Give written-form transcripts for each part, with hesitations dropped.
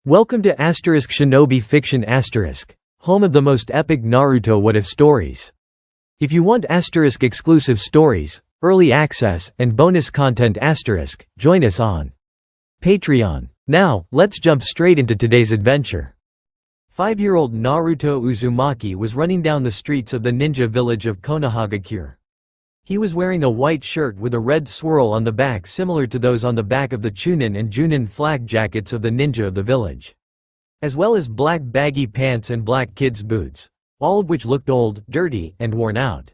Welcome to Shinobi Fiction home of the most epic Naruto what-if stories. If you want exclusive stories, early access, and bonus content join us on Patreon. Now, let's jump straight into today's adventure. 5-year-old Naruto Uzumaki was running down the streets of the ninja village of Konoha. He was wearing a white shirt with a red swirl on the back similar to those on the back of the Chunin and Junin flag jackets of the ninja of the village. As well as black baggy pants and black kids' boots, all of which looked old, dirty, and worn out.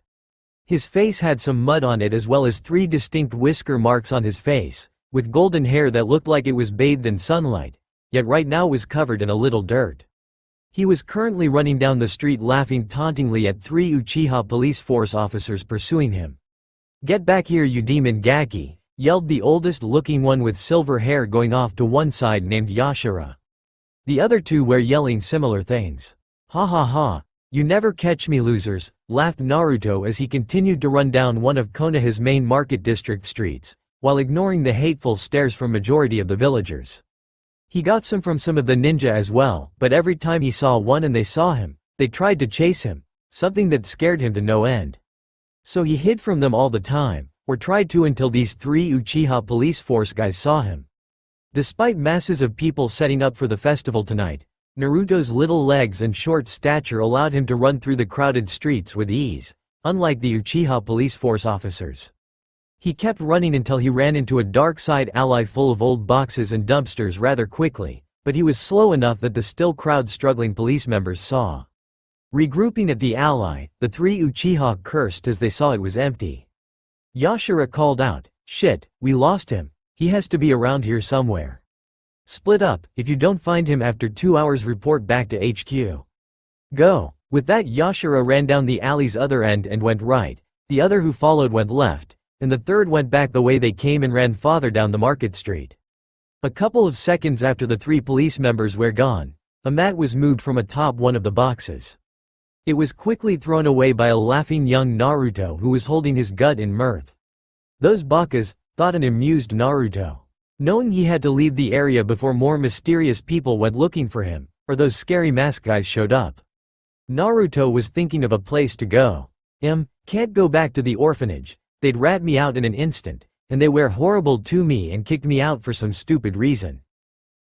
His face had some mud on it as well as 3 distinct whisker marks on his face, with golden hair that looked like it was bathed in sunlight, yet right now was covered in a little dirt. He was currently running down the street laughing tauntingly at 3 Uchiha police force officers pursuing him. "Get back here, you demon Gaki," yelled the oldest looking one with silver hair going off to one side named Yashara. The other 2 were yelling similar things. "Ha ha ha, you never catch me, losers," laughed Naruto as he continued to run down one of Konoha's main market district streets, while ignoring the hateful stares from majority of the villagers. He got some from some of the ninja as well, but every time he saw one and they saw him, they tried to chase him, something that scared him to no end. So he hid from them all the time, or tried to until these 3 Uchiha police force guys saw him. Despite masses of people setting up for the festival tonight, Naruto's little legs and short stature allowed him to run through the crowded streets with ease, unlike the Uchiha police force officers. He kept running until he ran into a dark side alley full of old boxes and dumpsters rather quickly, but he was slow enough that the still crowd struggling police members saw. Regrouping at the alley, the 3 Uchiha cursed as they saw it was empty. Yashara called out, "Shit, we lost him. He has to be around here somewhere. Split up, if you don't find him after 2 hours report back to HQ. Go." With that, Yashara ran down the alley's other end and went right, the other who followed went left, and the third went back the way they came and ran farther down the market street. A couple of seconds after the 3 police members were gone, a mat was moved from atop one of the boxes. It was quickly thrown away by a laughing young Naruto who was holding his gut in mirth. "Those bakas," thought an amused Naruto. Knowing he had to leave the area before more mysterious people went looking for him, or those scary mask guys showed up. Naruto was thinking of a place to go. Can't go back to the orphanage, they'd rat me out in an instant, and they were horrible to me and kicked me out for some stupid reason.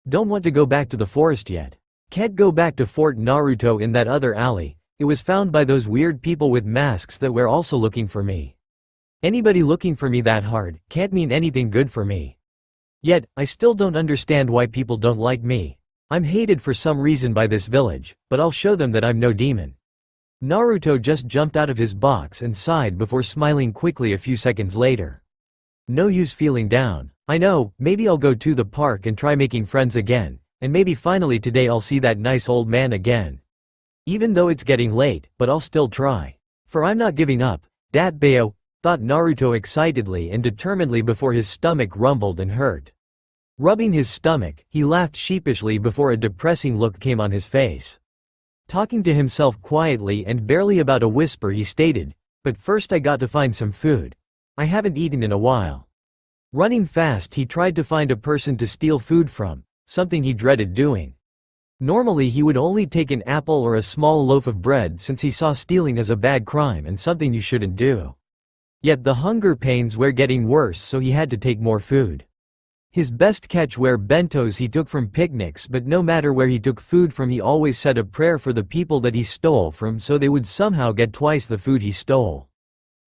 Don't want to go back to the forest yet. Can't go back to Fort Naruto in that other alley. It was found by those weird people with masks that were also looking for me. Anybody looking for me that hard can't mean anything good for me. Yet, I still don't understand why people don't like me. I'm hated for some reason by this village, but I'll show them that I'm no demon." Naruto just jumped out of his box and sighed before smiling quickly a few seconds later. No use feeling down. I know, maybe I'll go to the park and try making friends again, and maybe finally today I'll see that nice old man again. Even though it's getting late, but I'll still try. For I'm not giving up, dat bayo, thought Naruto excitedly and determinedly before his stomach rumbled and hurt. Rubbing his stomach, he laughed sheepishly before a depressing look came on his face. Talking to himself quietly and barely about a whisper he stated, "But first I got to find some food. I haven't eaten in a while." Running fast he tried to find a person to steal food from, something he dreaded doing. Normally he would only take an apple or a small loaf of bread since he saw stealing as a bad crime and something you shouldn't do. Yet the hunger pains were getting worse, so he had to take more food. His best catch were bentos he took from picnics, but no matter where he took food from he always said a prayer for the people that he stole from so they would somehow get twice the food he stole.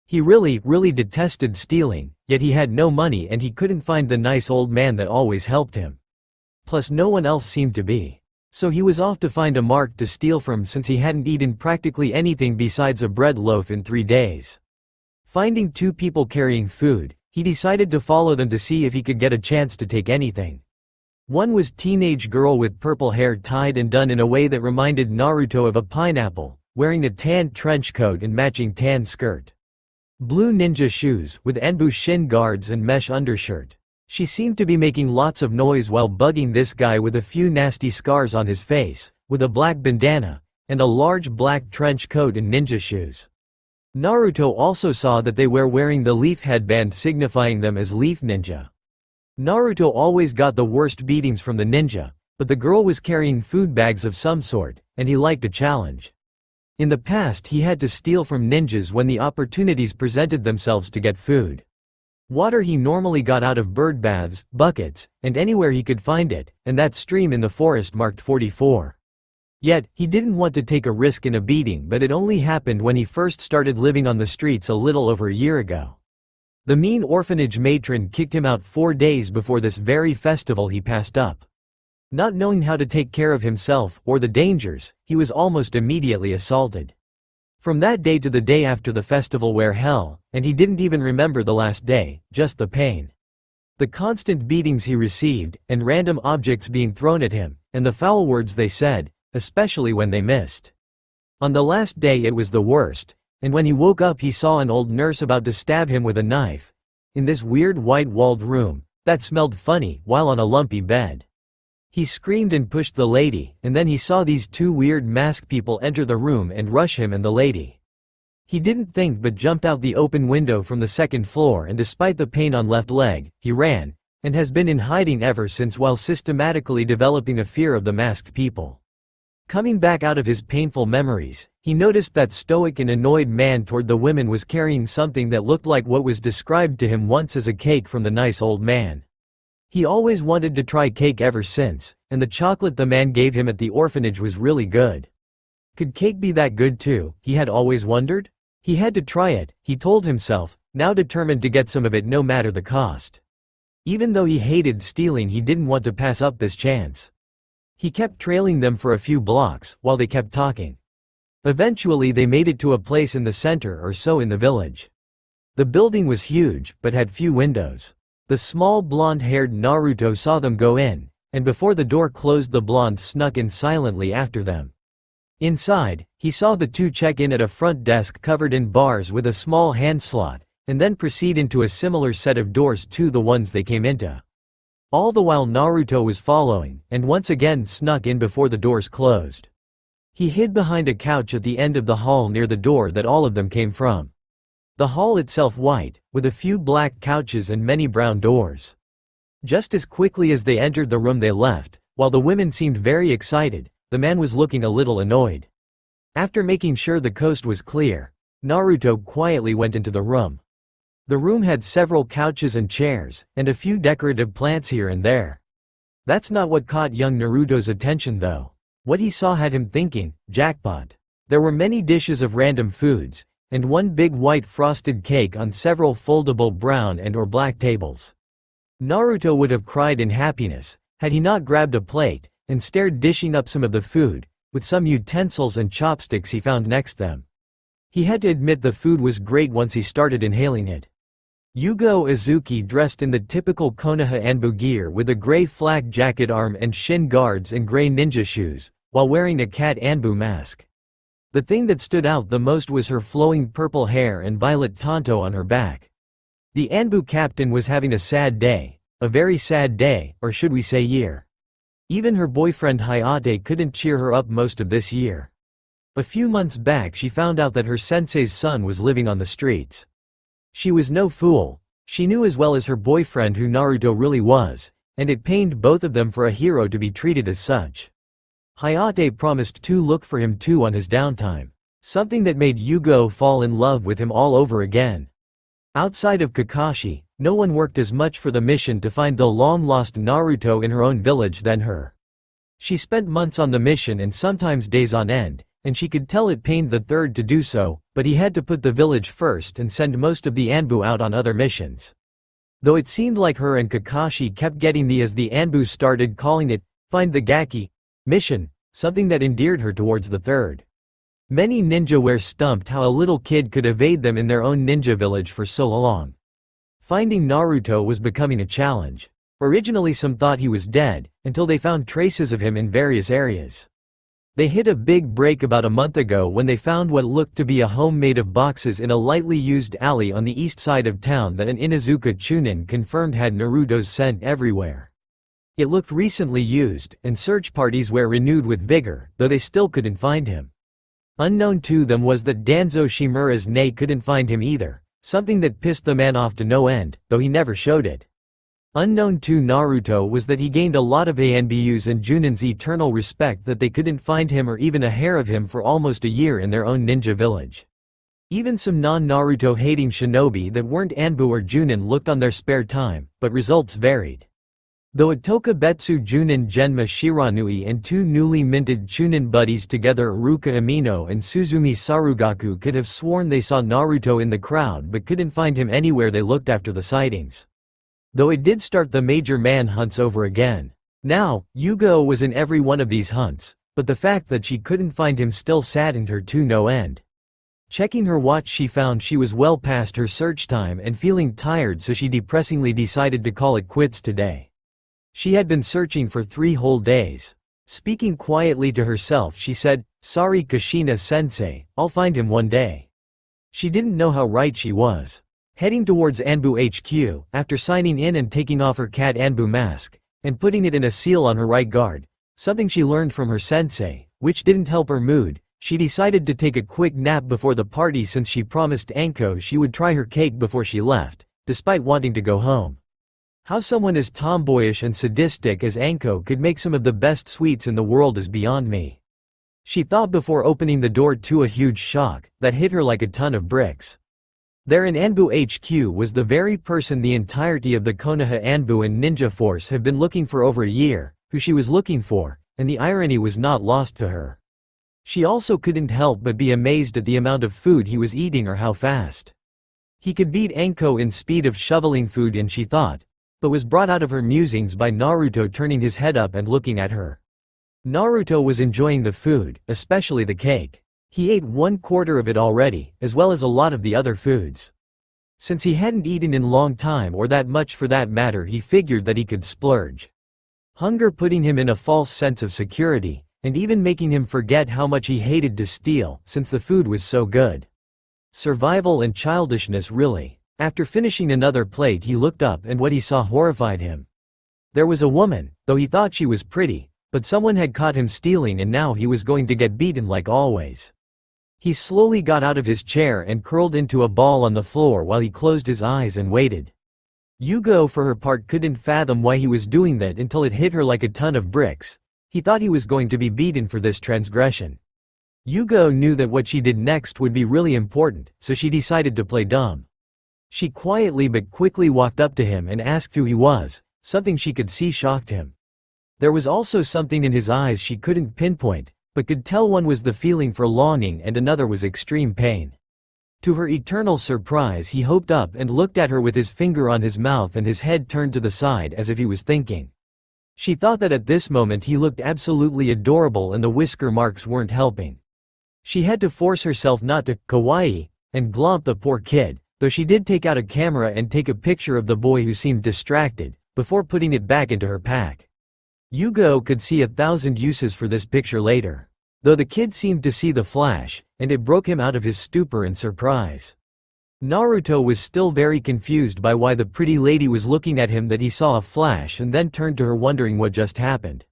He really detested stealing, yet he had no money and he couldn't find the nice old man that always helped him. Plus no one else seemed to be. So he was off to find a mark to steal from since he hadn't eaten practically anything besides a bread loaf in 3 days. Finding 2 people carrying food, he decided to follow them to see if he could get a chance to take anything. One was teenage girl with purple hair tied and done in a way that reminded Naruto of a pineapple, wearing a tan trench coat and matching tan skirt. Blue ninja shoes with ANBU shin guards and mesh undershirt. She seemed to be making lots of noise while bugging this guy with a few nasty scars on his face, with a black bandana, and a large black trench coat and ninja shoes. Naruto also saw that they were wearing the leaf headband signifying them as Leaf Ninja. Naruto always got the worst beatings from the ninja, But the girl was carrying food bags of some sort, and he liked a challenge. In the past he had to steal from ninjas when the opportunities presented themselves to get food. Water he normally got out of bird baths, buckets, and anywhere he could find it, and that stream in the forest marked 44. Yet, he didn't want to take a risk in a beating, but it only happened when he first started living on the streets a little over a year ago. The mean orphanage matron kicked him out 4 days before this very festival he passed up. Not knowing how to take care of himself, or the dangers, he was almost immediately assaulted. From that day to the day after the festival were hell, and he didn't even remember the last day, just the pain. The constant beatings he received, and random objects being thrown at him, and the foul words they said, especially when they missed. On the last day it was the worst, and when he woke up he saw an old nurse about to stab him with a knife, in this weird white-walled room, that smelled funny, while on a lumpy bed. He screamed and pushed the lady, and then he saw these 2 weird masked people enter the room and rush him and the lady. He didn't think but jumped out the open window from the 2nd floor, and despite the pain on left leg, he ran, and has been in hiding ever since while systematically developing a fear of the masked people. Coming back out of his painful memories, he noticed that stoic and annoyed man toward the women was carrying something that looked like what was described to him once as a cake from the nice old man. He always wanted to try cake ever since, and the chocolate the man gave him at the orphanage was really good. Could cake be that good too, he had always wondered? He had to try it, he told himself, now determined to get some of it no matter the cost. Even though he hated stealing, he didn't want to pass up this chance. He kept trailing them for a few blocks, while they kept talking. Eventually they made it to a place in the center or so in the village. The building was huge, but had few windows. The small blonde-haired Naruto saw them go in, and before the door closed the blonde snuck in silently after them. Inside, he saw the 2 check in at a front desk covered in bars with a small hand slot, and then proceed into a similar set of doors to the ones they came into. All the while Naruto was following, and once again snuck in before the doors closed. He hid behind a couch at the end of the hall near the door that all of them came from. The hall itself white, with a few black couches and many brown doors. Just as quickly as they entered the room they left, while the women seemed very excited, the man was looking a little annoyed. After making sure the coast was clear, Naruto quietly went into the room. The room had several couches and chairs, and a few decorative plants here and there. That's not what caught young Naruto's attention though. What he saw had him thinking, jackpot. There were many dishes of random foods, and one big white frosted cake on several foldable brown and or black tables. Naruto would have cried in happiness, had he not grabbed a plate, and stared dishing up some of the food, with some utensils and chopsticks he found next them. He had to admit the food was great once he started inhaling it. Yugo Uzuki dressed in the typical Konoha ANBU gear with a gray flak jacket arm and shin guards and gray ninja shoes, while wearing a cat ANBU mask. The thing that stood out the most was her flowing purple hair and violet tanto on her back. The ANBU captain was having a sad day, a very sad day, or should we say year. Even her boyfriend Hayate couldn't cheer her up most of this year. A few months back she found out that her sensei's son was living on the streets. She was no fool, she knew as well as her boyfriend who Naruto really was, and it pained both of them for a hero to be treated as such. Hayate promised to look for him too on his downtime, something that made Yugo fall in love with him all over again. Outside of Kakashi, no one worked as much for the mission to find the long-lost Naruto in her own village than her. She spent months on the mission and sometimes days on end, and she could tell it pained the third to do so, but he had to put the village first and send most of the ANBU out on other missions. Though it seemed like her and Kakashi kept getting as the ANBU started calling it, find the Gaki mission, something that endeared her towards the third. Many ninja were stumped how a little kid could evade them in their own ninja village for so long. Finding Naruto was becoming a challenge. Originally some thought he was dead, until they found traces of him in various areas. They hit a big break about a month ago when they found what looked to be a home made of boxes in a lightly used alley on the east side of town that an Inuzuka Chunin confirmed had Naruto's scent everywhere. It looked recently used, and search parties were renewed with vigor, though they still couldn't find him. Unknown to them was that Danzo Shimura's Nei couldn't find him either, something that pissed the man off to no end, though he never showed it. Unknown to Naruto was that he gained a lot of ANBU's and Junin's eternal respect that they couldn't find him or even a hair of him for almost a year in their own ninja village. Even some non-Naruto hating shinobi that weren't Anbu or Junin looked on their spare time, but results varied. Though Atoka Betsu Junin Genma Shiranui and two newly minted Chunin buddies together Iruka Amino and Suzumi Sarugaku could have sworn they saw Naruto in the crowd but couldn't find him anywhere they looked after the sightings. Though it did start the major manhunts over again. Now, Yugo was in every one of these hunts, but the fact that she couldn't find him still saddened her to no end. Checking her watch she found she was well past her search time and feeling tired, so she depressingly decided to call it quits today. She had been searching for 3 whole days. Speaking quietly to herself she said, "Sorry Kushina-sensei, I'll find him one day." She didn't know how right she was. Heading towards Anbu HQ, after signing in and taking off her cat Anbu mask, and putting it in a seal on her right guard, something she learned from her sensei, which didn't help her mood, she decided to take a quick nap before the party since she promised Anko she would try her cake before she left, despite wanting to go home. How someone as tomboyish and sadistic as Anko could make some of the best sweets in the world is beyond me. She thought before opening the door to a huge shock that hit her like a ton of bricks. There in Anbu HQ was the very person the entirety of the Konoha ANBU and Ninja Force have been looking for over a year, who she was looking for, and the irony was not lost to her. She also couldn't help but be amazed at the amount of food he was eating or how fast. He could beat Anko in speed of shoveling food in, she thought, but was brought out of her musings by Naruto turning his head up and looking at her. Naruto was enjoying the food, especially the cake. He ate 1/4 of it already, as well as a lot of the other foods. Since he hadn't eaten in long time, or that much for that matter, he figured that he could splurge. Hunger putting him in a false sense of security, and even making him forget how much he hated to steal, since the food was so good. Survival and childishness really. After finishing another plate he looked up and what he saw horrified him. There was a woman, though he thought she was pretty, but someone had caught him stealing and now he was going to get beaten like always. He slowly got out of his chair and curled into a ball on the floor while he closed his eyes and waited. Yugo for her part couldn't fathom why he was doing that until it hit her like a ton of bricks. He thought he was going to be beaten for this transgression. Yugo knew that what she did next would be really important, so she decided to play dumb. She quietly but quickly walked up to him and asked who he was, something she could see shocked him. There was also something in his eyes she couldn't pinpoint, but could tell one was the feeling for longing and another was extreme pain. To her eternal surprise he hopped up and looked at her with his finger on his mouth and his head turned to the side as if he was thinking. She thought that at this moment he looked absolutely adorable and the whisker marks weren't helping. She had to force herself not to kawaii and glomp the poor kid, though she did take out a camera and take a picture of the boy who seemed distracted, before putting it back into her pack. Yugo could see 1,000 uses for this picture later. Though the kid seemed to see the flash, and it broke him out of his stupor and surprise. Naruto was still very confused by why the pretty lady was looking at him, that he saw a flash and then turned to her wondering what just happened.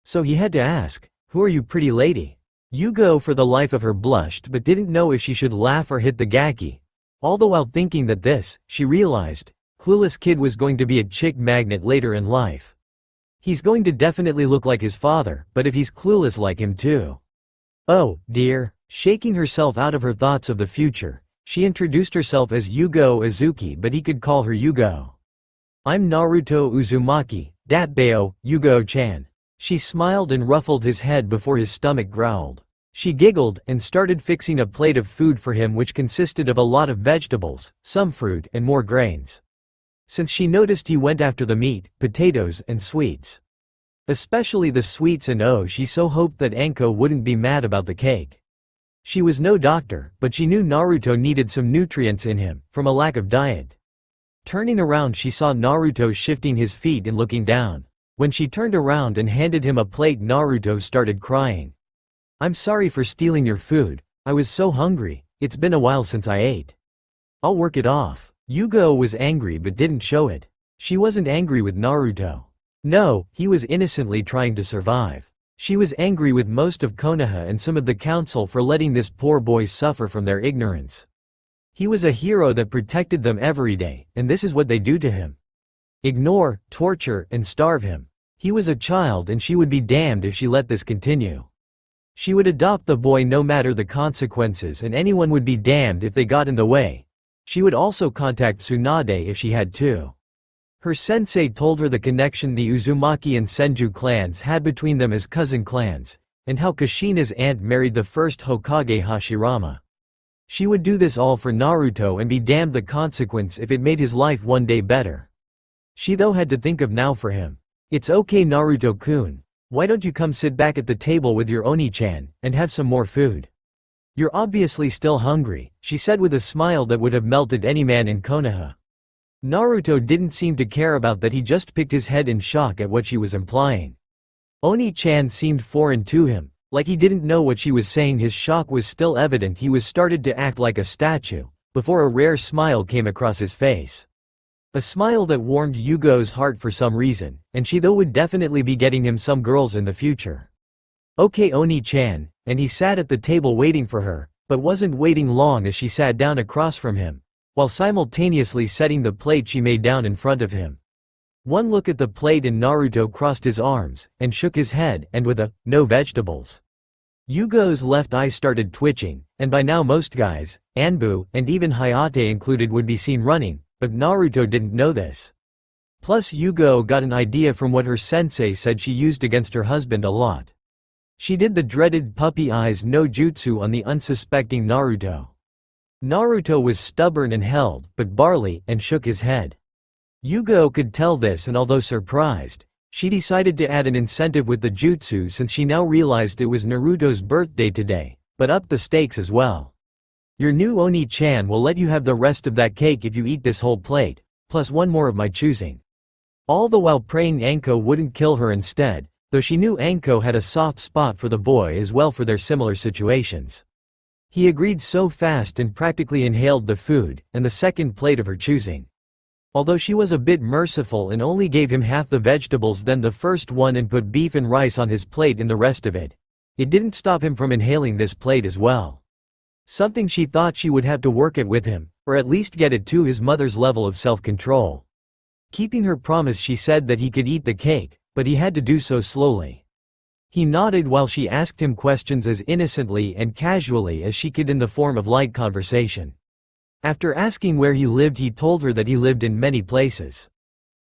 So he had to ask, "Who are you, pretty lady?" Yugo for the life of her blushed but didn't know if she should laugh or hit the gaki. All the while thinking that this, she realized, clueless kid was going to be a chick magnet later in life. He's going to definitely look like his father, but if he's clueless like him too. Oh, dear. Shaking herself out of her thoughts of the future, she introduced herself as Yugo Azuki, but he could call her Yugo. "I'm Naruto Uzumaki, Datbeo, Yugo-chan." She smiled and ruffled his head before his stomach growled. She giggled and started fixing a plate of food for him, which consisted of a lot of vegetables, some fruit, and more grains. Since she noticed he went after the meat, potatoes, and sweets. Especially the sweets, and she so hoped that Anko wouldn't be mad about the cake. She was no doctor, but she knew Naruto needed some nutrients in him, from a lack of diet. Turning around she saw Naruto shifting his feet and looking down. When she turned around and handed him a plate, Naruto started crying. "I'm sorry for stealing your food, I was so hungry, it's been a while since I ate. I'll work it off." Yugo was angry but didn't show it. She wasn't angry with Naruto. No, he was innocently trying to survive. She was angry with most of Konoha and some of the council for letting this poor boy suffer from their ignorance. He was a hero that protected them every day, and this is what they do to him. ignore, torture, and starve him. He was a child and she would be damned if she let this continue. She would adopt the boy no matter the consequences, and anyone would be damned if they got in the way. She would also contact Tsunade if she had to. Her sensei told her the connection the Uzumaki and Senju clans had between them as cousin clans, and how Kushina's aunt married the first Hokage Hashirama. She would do this all for Naruto and be damned the consequence if it made his life one day better. She though had to think of now for him. It's okay Naruto-kun. Why don't you come sit back at the table with your Oni-chan, and have some more food? You're obviously still hungry, she said with a smile that would have melted any man in Konoha. Naruto didn't seem to care about that, he just picked his head in shock at what she was implying. Oni-chan seemed foreign to him, like he didn't know what she was saying. His shock was still evident. He was started to act like a statue, before a rare smile came across his face. A smile that warmed Yugo's heart for some reason, and she though would definitely be getting him some girls in the future. Okay Oni-chan, and he sat at the table waiting for her, but wasn't waiting long as she sat down across from him, while simultaneously setting the plate she made down in front of him. One look at the plate and Naruto crossed his arms, and shook his head, and with a, "No vegetables." Yugo's left eye started twitching, and by now most guys, Anbu, and even Hayate included, would be seen running, but Naruto didn't know this. Plus Yugo got an idea from what her sensei said she used against her husband a lot. She did the dreaded puppy eyes no jutsu on the unsuspecting Naruto. Naruto was stubborn and held, but barley, and shook his head. Yugo could tell this, and although surprised, she decided to add an incentive with the jutsu since she now realized it was Naruto's birthday today, but upped the stakes as well. Your new Oni-chan will let you have the rest of that cake if you eat this whole plate, plus one more of my choosing. All the while praying Anko wouldn't kill her instead, though she knew Anko had a soft spot for the boy as well for their similar situations. He agreed so fast and practically inhaled the food, and the second plate of her choosing. Although she was a bit merciful and only gave him half the vegetables than the first one and put beef and rice on his plate and the rest of it, it didn't stop him from inhaling this plate as well. Something she thought she would have to work at with him, or at least get it to his mother's level of self-control. Keeping her promise, she said that he could eat the cake, but he had to do so slowly. He nodded while she asked him questions as innocently and casually as she could in the form of light conversation. After asking where he lived, he told her that he lived in many places.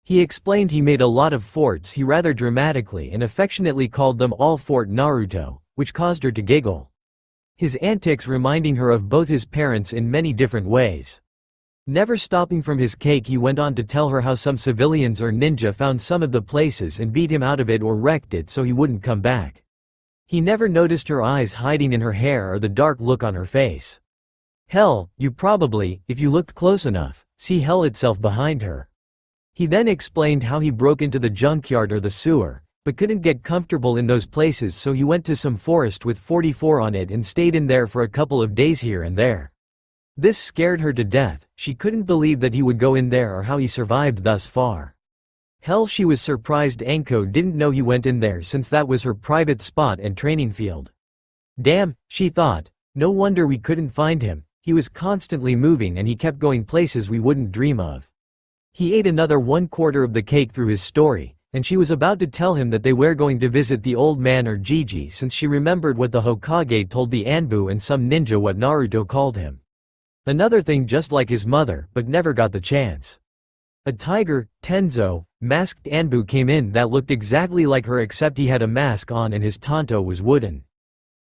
He explained he made a lot of forts. He rather dramatically and affectionately called them all Fort Naruto, which caused her to giggle. His antics reminding her of both his parents in many different ways. Never stopping from his cake, he went on to tell her how some civilians or ninja found some of the places and beat him out of it or wrecked it so he wouldn't come back. He never noticed her eyes hiding in her hair or the dark look on her face. Hell, you probably, if you looked close enough, see hell itself behind her. He then explained how he broke into the junkyard or the sewer, but couldn't get comfortable in those places, so he went to some forest with 44 on it and stayed in there for a couple of days here and there. This scared her to death. She couldn't believe that he would go in there or how he survived thus far. Hell, she was surprised Anko didn't know he went in there since that was her private spot and training field. Damn, she thought, no wonder we couldn't find him. He was constantly moving and he kept going places we wouldn't dream of. He ate another 1/4 of the cake through his story, and she was about to tell him that they were going to visit the old man or Gigi since she remembered what the Hokage told the Anbu and some ninja what Naruto called him. Another thing just like his mother, but never got the chance. A tiger, Tenzo, masked Anbu came in that looked exactly like her except he had a mask on and his tanto was wooden.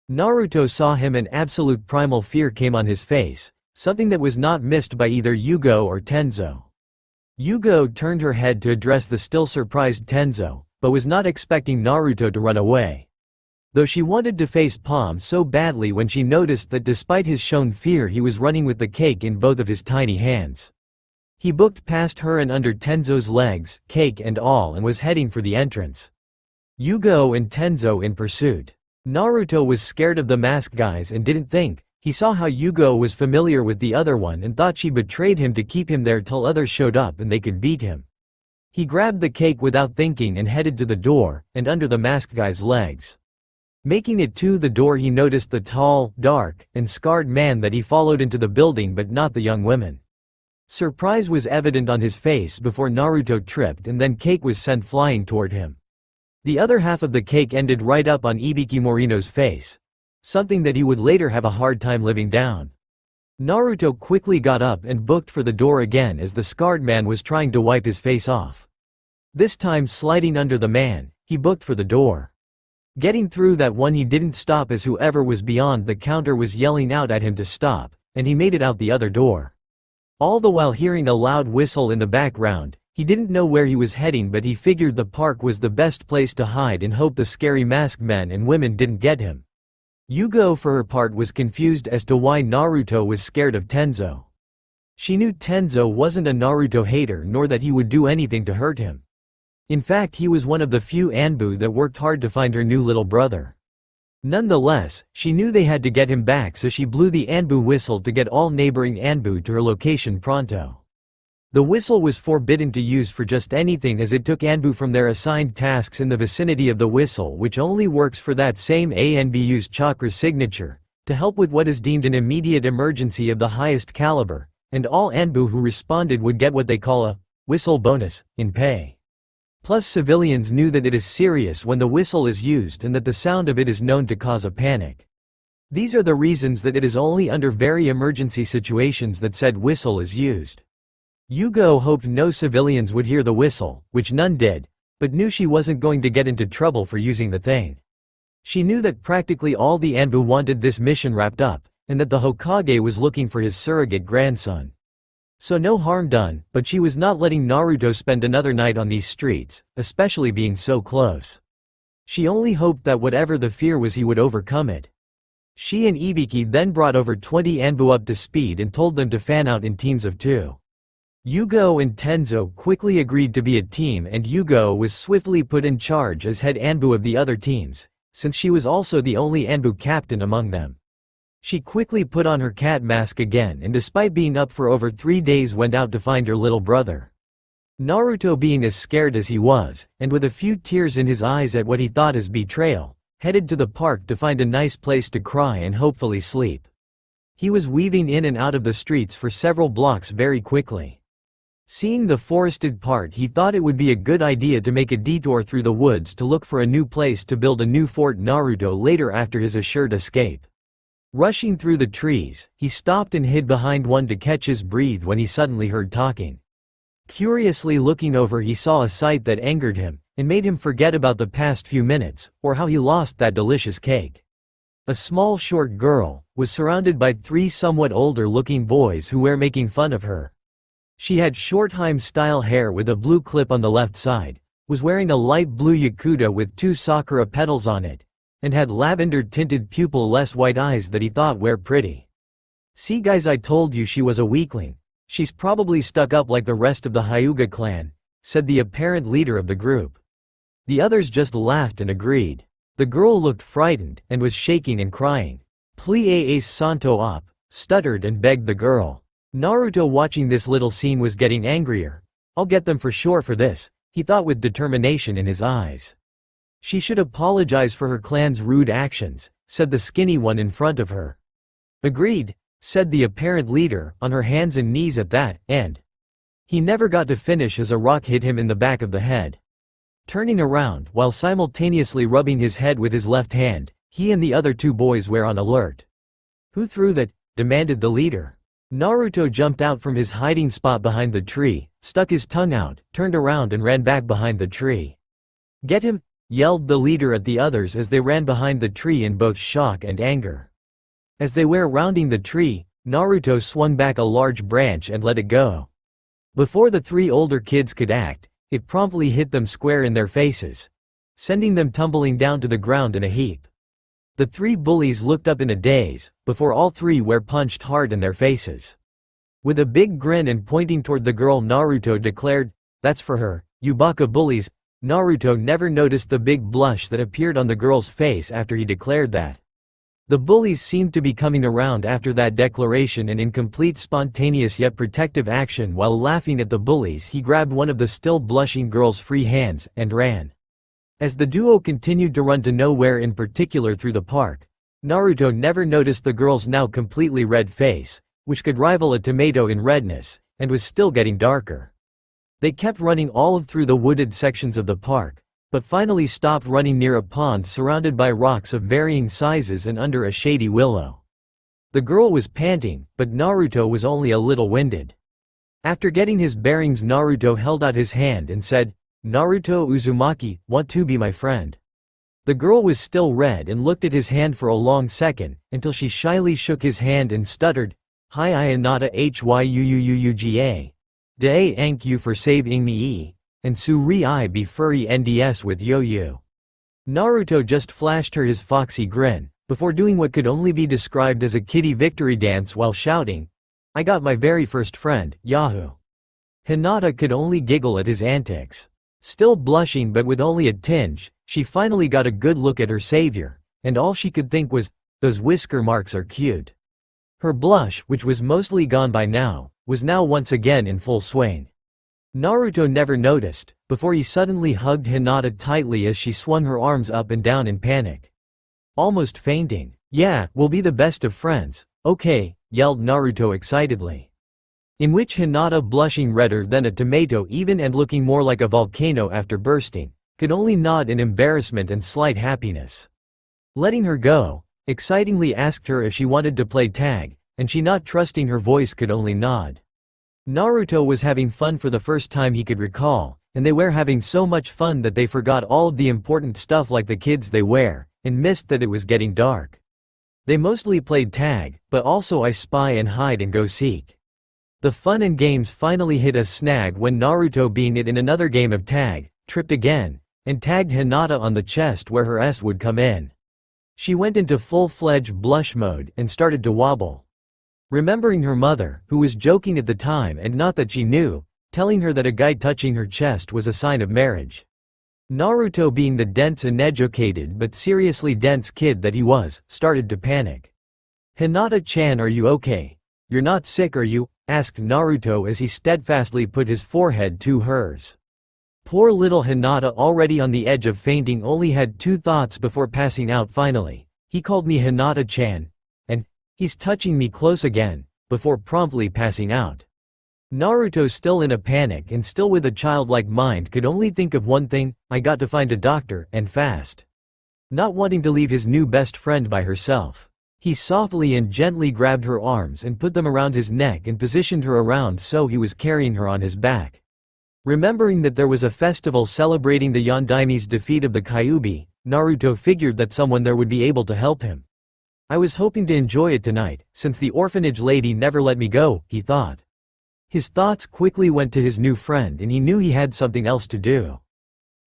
Naruto saw him and absolute primal fear came on his face, something that was not missed by either Yugo or Tenzo. Yugo turned her head to address the still surprised Tenzo, but was not expecting Naruto to run away. Though she wanted to face Palm so badly when she noticed that despite his shown fear he was running with the cake in both of his tiny hands. He booked past her and under Tenzo's legs, cake and all, and was heading for the entrance. Yugo and Tenzo in pursuit. Naruto was scared of the masked guys and didn't think. He saw how Yugo was familiar with the other one and thought she betrayed him to keep him there till others showed up and they could beat him. He grabbed the cake without thinking and headed to the door, and under the masked guy's legs. Making it to the door, he noticed the tall, dark, and scarred man that he followed into the building, but not the young women. Surprise was evident on his face before Naruto tripped and then cake was sent flying toward him. The other half of the cake ended right up on Ibiki Morino's face. Something that he would later have a hard time living down. Naruto quickly got up and booked for the door again as the scarred man was trying to wipe his face off. This time sliding under the man, he booked for the door. Getting through that one, he didn't stop as whoever was beyond the counter was yelling out at him to stop, and he made it out the other door. All the while hearing a loud whistle in the background. He didn't know where he was heading, but he figured the park was the best place to hide and hope the scary masked men and women didn't get him. Yugo for her part was confused as to why Naruto was scared of Tenzo. She knew Tenzo wasn't a Naruto hater nor that he would do anything to hurt him. In fact, he was one of the few ANBU that worked hard to find her new little brother. Nonetheless, she knew they had to get him back, so she blew the ANBU whistle to get all neighboring ANBU to her location pronto. The whistle was forbidden to use for just anything as it took ANBU from their assigned tasks in the vicinity of the whistle, which only works for that same ANBU's chakra signature, to help with what is deemed an immediate emergency of the highest caliber, and all ANBU who responded would get what they call a whistle bonus in pay. Plus civilians knew that it is serious when the whistle is used and that the sound of it is known to cause a panic. These are the reasons that it is only under very emergency situations that said whistle is used. Yugo hoped no civilians would hear the whistle, which none did, but knew she wasn't going to get into trouble for using the thing. She knew that practically all the ANBU wanted this mission wrapped up, and that the Hokage was looking for his surrogate grandson. So no harm done, but she was not letting Naruto spend another night on these streets, especially being so close. She only hoped that whatever the fear was, he would overcome it. She and Ibiki then brought over 20 ANBU up to speed and told them to fan out in teams of 2. Yugo and Tenzo quickly agreed to be a team, and Yugo was swiftly put in charge as head ANBU of the other teams, since she was also the only ANBU captain among them. She quickly put on her cat mask again and despite being up for over 3 days went out to find her little brother. Naruto, being as scared as he was, and with a few tears in his eyes at what he thought as betrayal, headed to the park to find a nice place to cry and hopefully sleep. He was weaving in and out of the streets for several blocks very quickly. Seeing the forested part, he thought it would be a good idea to make a detour through the woods to look for a new place to build a new fort Naruto later after his assured escape. Rushing through the trees, he stopped and hid behind one to catch his breath when he suddenly heard talking. Curiously looking over, he saw a sight that angered him, and made him forget about the past few minutes, or how he lost that delicious cake. A small short girl was surrounded by 3 somewhat older looking boys who were making fun of her. She had short Harem-style hair with a blue clip on the left side, was wearing a light blue yakuta with 2 sakura petals on it, and had lavender-tinted pupil-less white eyes that he thought were pretty. "See guys, I told you she was a weakling. She's probably stuck up like the rest of the Hyuga clan," said the apparent leader of the group. The others just laughed and agreed. The girl looked frightened, and was shaking and crying. "Please santo op," stuttered and begged the girl. Naruto, watching this little scene, was getting angrier. "I'll get them for sure for this," he thought with determination in his eyes. "She should apologize for her clan's rude actions," said the skinny one in front of her. "Agreed," said the apparent leader, on her hands and knees at that, and he never got to finish as a rock hit him in the back of the head. Turning around, while simultaneously rubbing his head with his left hand, he and the other 2 boys were on alert. "Who threw that?" demanded the leader. Naruto jumped out from his hiding spot behind the tree, stuck his tongue out, turned around and ran back behind the tree. "Get him!" yelled the leader at the others as they ran behind the tree in both shock and anger. As they were rounding the tree, Naruto swung back a large branch and let it go. Before the 3 older kids could act, it promptly hit them square in their faces, sending them tumbling down to the ground in a heap. The 3 bullies looked up in a daze, before all 3 were punched hard in their faces. With a big grin and pointing toward the girl, Naruto declared, "That's for her, you baka bullies." Naruto never noticed the big blush that appeared on the girl's face after he declared that. The bullies seemed to be coming around after that declaration, and in complete spontaneous yet protective action while laughing at the bullies, he grabbed one of the still blushing girl's free hands, and ran. As the duo continued to run to nowhere in particular through the park, Naruto never noticed the girl's now completely red face, which could rival a tomato in redness, and was still getting darker. They kept running all through the wooded sections of the park, but finally stopped running near a pond surrounded by rocks of varying sizes and under a shady willow. The girl was panting, but Naruto was only a little winded. After getting his bearings, Naruto held out his hand and said, "Naruto Uzumaki, want to be my friend?" The girl was still red and looked at his hand for a long second, until she shyly shook his hand and stuttered, "Hi Hinata hyuuuuga. De ank you for saving me, and suri I be furry nds with yo-yo." Naruto just flashed her his foxy grin, before doing what could only be described as a kiddie victory dance while shouting, "I got my very first friend, Yahoo!" Hinata could only giggle at his antics. Still blushing but with only a tinge, she finally got a good look at her savior, and all she could think was, "Those whisker marks are cute." Her blush, which was mostly gone by now, was now once again in full swing. Naruto never noticed, before he suddenly hugged Hinata tightly as she swung her arms up and down in panic. Almost fainting. "Yeah, we'll be the best of friends, okay," yelled Naruto excitedly. In which Hinata, blushing redder than a tomato even and looking more like a volcano after bursting, could only nod in embarrassment and slight happiness. Letting her go, excitingly asked her if she wanted to play tag, and she, not trusting her voice, could only nod. Naruto was having fun for the first time he could recall, and they were having so much fun that they forgot all of the important stuff like the kids they were, and missed that it was getting dark. They mostly played tag, but also I spy and hide and go seek. The fun and games finally hit a snag when Naruto, being it in another game of tag, tripped again, and tagged Hinata on the chest where her S would come in. She went into full-fledged blush mode and started to wobble. Remembering her mother, who was joking at the time and not that she knew, telling her that a guy touching her chest was a sign of marriage. Naruto, being the dense and educated but seriously dense kid that he was, started to panic. "Hinata-chan, are you okay? You're not sick, are you?" asked Naruto as he steadfastly put his forehead to hers. Poor little Hinata, already on the edge of fainting, only had two thoughts before passing out finally. "He called me Hinata-chan, and he's touching me close again," before promptly passing out. Naruto, still in a panic and still with a childlike mind, could only think of one thing: "I got to find a doctor, and fast." Not wanting to leave his new best friend by herself, he softly and gently grabbed her arms and put them around his neck and positioned her around so he was carrying her on his back. Remembering that there was a festival celebrating the Yondaime's defeat of the Kyuubi, Naruto figured that someone there would be able to help him. "I was hoping to enjoy it tonight, since the orphanage lady never let me go," he thought. His thoughts quickly went to his new friend and he knew he had something else to do.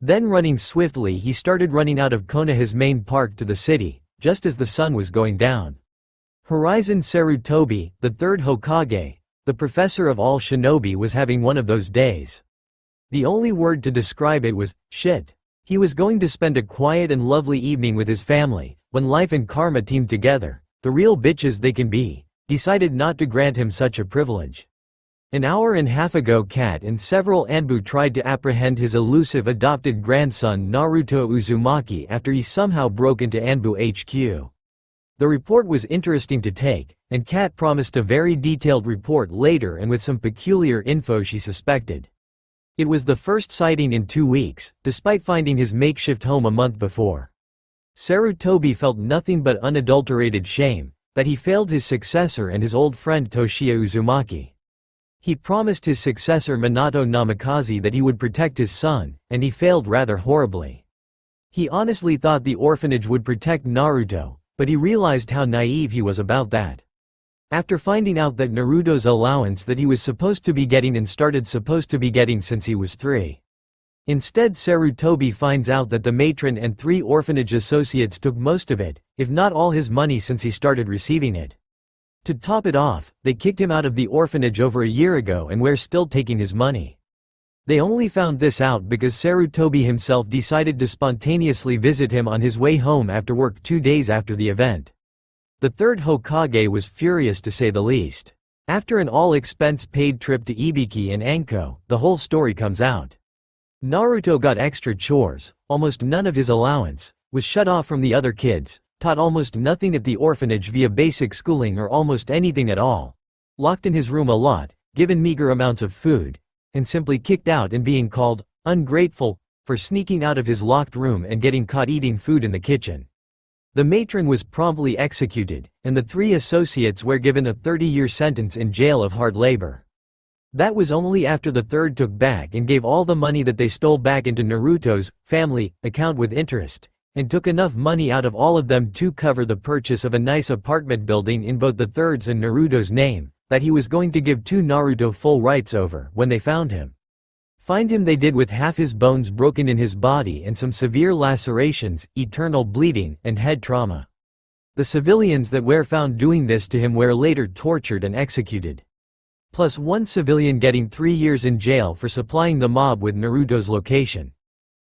Then, running swiftly, he started running out of Konoha's main park to the city, just as the sun was going down. Horizon Sarutobi, the third Hokage, the professor of all shinobi, was having one of those days. The only word to describe it was, shit. He was going to spend a quiet and lovely evening with his family, when life and karma teamed together, the real bitches they can be, decided not to grant him such a privilege. An hour and a half ago, Kat and several ANBU tried to apprehend his elusive adopted grandson Naruto Uzumaki after he somehow broke into ANBU HQ. The report was interesting to take, and Kat promised a very detailed report later and with some peculiar info she suspected. It was the first sighting in 2 weeks, despite finding his makeshift home a month before. Sarutobi felt nothing but unadulterated shame that he failed his successor and his old friend Toshiya Uzumaki. He promised his successor Minato Namikaze that he would protect his son, and he failed rather horribly. He honestly thought the orphanage would protect Naruto, but he realized how naive he was about that. After finding out that Naruto's allowance that he was supposed to be getting and started supposed to be getting since he was 3. Instead, Sarutobi finds out that the matron and 3 orphanage associates took most of it, if not all his money since he started receiving it. To top it off, they kicked him out of the orphanage over a year ago and were still taking his money. They only found this out because Sarutobi himself decided to spontaneously visit him on his way home after work 2 days after the event. The third Hokage was furious to say the least. After an all-expense-paid trip to Ibiki and Anko, the whole story comes out. Naruto got extra chores, almost none of his allowance, was shut off from the other kids, taught almost nothing at the orphanage via basic schooling or almost anything at all, locked in his room a lot, given meager amounts of food, and simply kicked out and being called ungrateful for sneaking out of his locked room and getting caught eating food in the kitchen. The matron was promptly executed, and the 3 associates were given a 30-year sentence in jail of hard labor. That was only after the third took back and gave all the money that they stole back into Naruto's family account with interest, and took enough money out of all of them to cover the purchase of a nice apartment building in both the third's and Naruto's name, that he was going to give to Naruto full rights over when they found him. Find him they did with half his bones broken in his body and some severe lacerations, eternal bleeding, and head trauma. The civilians that were found doing this to him were later tortured and executed. Plus 1 civilian getting 3 years in jail for supplying the mob with Naruto's location.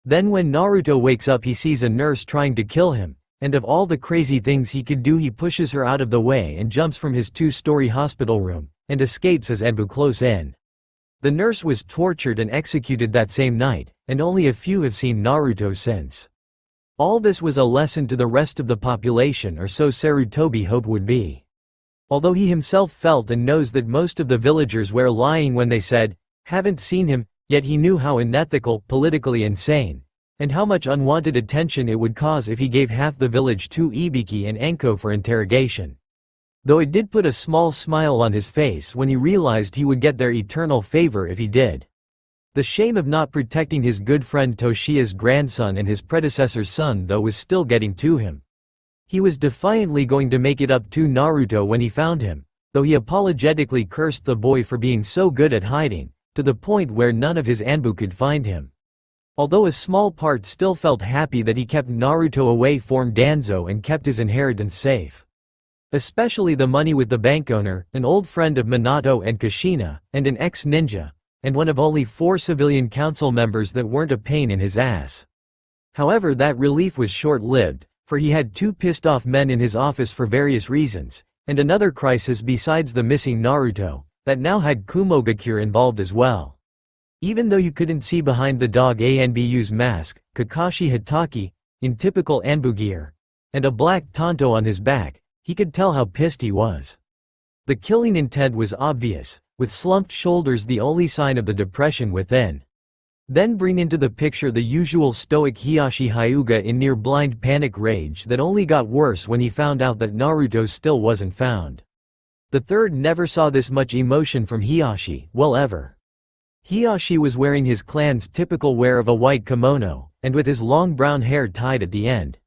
Then when Naruto wakes up he sees a nurse trying to kill him, and of all the crazy things he could do he pushes her out of the way and jumps from his 2-story hospital room, and escapes as Anbu close in. The nurse was tortured and executed that same night, and only a few have seen Naruto since. All this was a lesson to the rest of the population, or so Sarutobi hoped would be. Although he himself felt and knows that most of the villagers were lying when they said, haven't seen him, yet he knew how unethical, politically insane, and how much unwanted attention it would cause if he gave half the village to Ibiki and Enko for interrogation. Though it did put a small smile on his face when he realized he would get their eternal favor if he did. The shame of not protecting his good friend Toshiya's grandson and his predecessor's son though was still getting to him. He was defiantly going to make it up to Naruto when he found him, though he apologetically cursed the boy for being so good at hiding, to the point where none of his Anbu could find him. Although a small part still felt happy that he kept Naruto away from Danzo and kept his inheritance safe. Especially the money with the bank owner, an old friend of Minato and Kushina, and an ex-ninja, and one of only 4 civilian council members that weren't a pain in his ass. However, that relief was short-lived, for he had 2 pissed-off men in his office for various reasons, and another crisis besides the missing Naruto, that now had Kumogakure involved as well. Even though you couldn't see behind the dog ANBU's mask, Kakashi Hatake, in typical Anbu gear, and a black tanto on his back, he could tell how pissed he was. The killing intent was obvious, with slumped shoulders the only sign of the depression within. Then bring into the picture the usual stoic Hiashi Hyuga in near-blind panic rage that only got worse when he found out that Naruto still wasn't found. The third never saw this much emotion from Hiashi, well ever. Hiashi was wearing his clan's typical wear of a white kimono, and with his long brown hair tied at the end.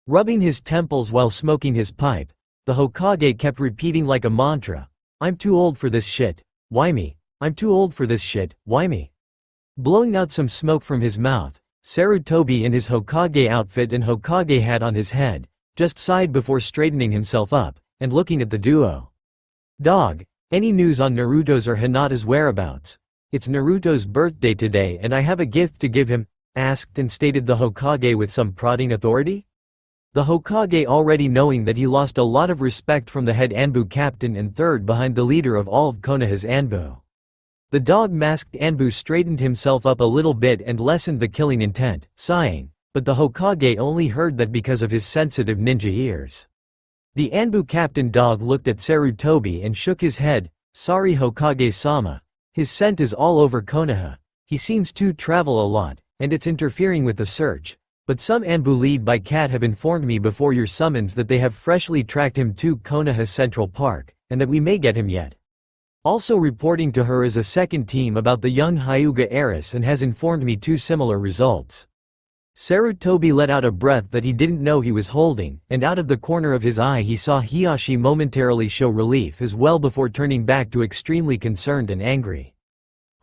Rubbing his temples while smoking his pipe, the Hokage kept repeating like a mantra, "I'm too old for this shit, why me? I'm too old for this shit, why me?" Blowing out some smoke from his mouth, Sarutobi in his Hokage outfit and Hokage hat on his head, just sighed before straightening himself up, and looking at the duo. "Dog, any news on Naruto's or Hinata's whereabouts? It's Naruto's birthday today and I have a gift to give him," asked and stated the Hokage with some prodding authority. The Hokage, already knowing that he lost a lot of respect from the head Anbu captain and third behind the leader of all of Konoha's Anbu. The dog-masked Anbu straightened himself up a little bit and lessened the killing intent, sighing, but the Hokage only heard that because of his sensitive ninja ears. The Anbu captain dog looked at Sarutobi and shook his head. "Sorry Hokage-sama. His scent is all over Konoha. He seems to travel a lot, and it's interfering with the search. But some Anbu lead by Cat have informed me before your summons that they have freshly tracked him to Konoha Central Park, and that we may get him yet. Also reporting to her is a second team about the young Hyuga heiress and has informed me 2 similar results." Sarutobi let out a breath that he didn't know he was holding, and out of the corner of his eye he saw Hiashi momentarily show relief as well before turning back to extremely concerned and angry.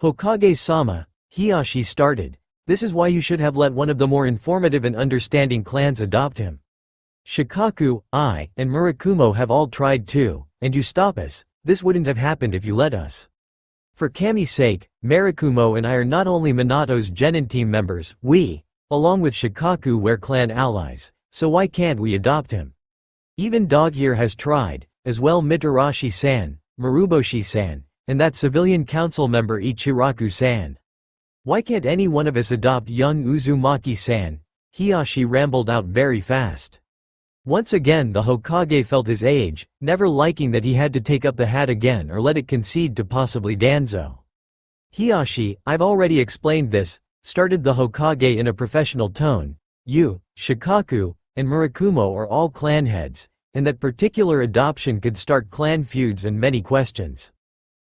"Hokage-sama," Hiashi started, "this is why you should have let one of the more informative and understanding clans adopt him. Shikaku, I, and Murakumo have all tried too, and you stop us. This wouldn't have happened if you let us. For Kami's sake, Murakumo and I are not only Minato's Genin team members, we, along with Shikaku, were clan allies, so why can't we adopt him? Even Dog here has tried, as well Mitarashi-san, Maruboshi-san, and that civilian council member Ichiraku-san. Why can't any one of us adopt young Uzumaki-san?" Hiashi rambled out very fast. Once again the Hokage felt his age, never liking that he had to take up the hat again or let it concede to possibly Danzo. Hiashi, I've already explained this, started the Hokage in a professional tone. You, Shikaku, and Murakumo are all clan heads, and that particular adoption could start clan feuds and many questions.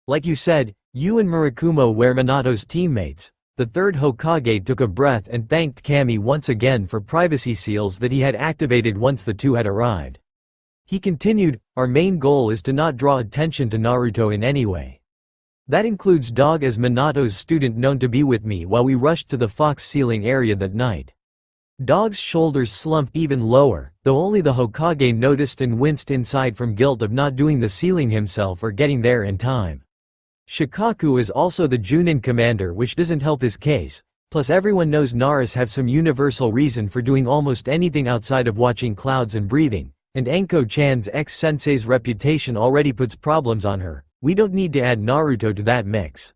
Like you said, you and Murakumo were Minato's teammates. The third Hokage took a breath and thanked Kami once again for privacy seals that he had activated once the two had arrived. He continued, our main goal is to not draw attention to Naruto in any way. That includes Dog as Minato's student known to be with me while we rushed to the fox sealing area that night. Dog's shoulders slumped even lower, though only the Hokage noticed and winced inside from guilt of not doing the sealing himself or getting there in time. Shikaku is also the Junin commander, which doesn't help his case, plus everyone knows Naras have some universal reason for doing almost anything outside of watching clouds and breathing, and Enko-chan's ex-sensei's reputation already puts problems on her. We don't need to add Naruto to that mix.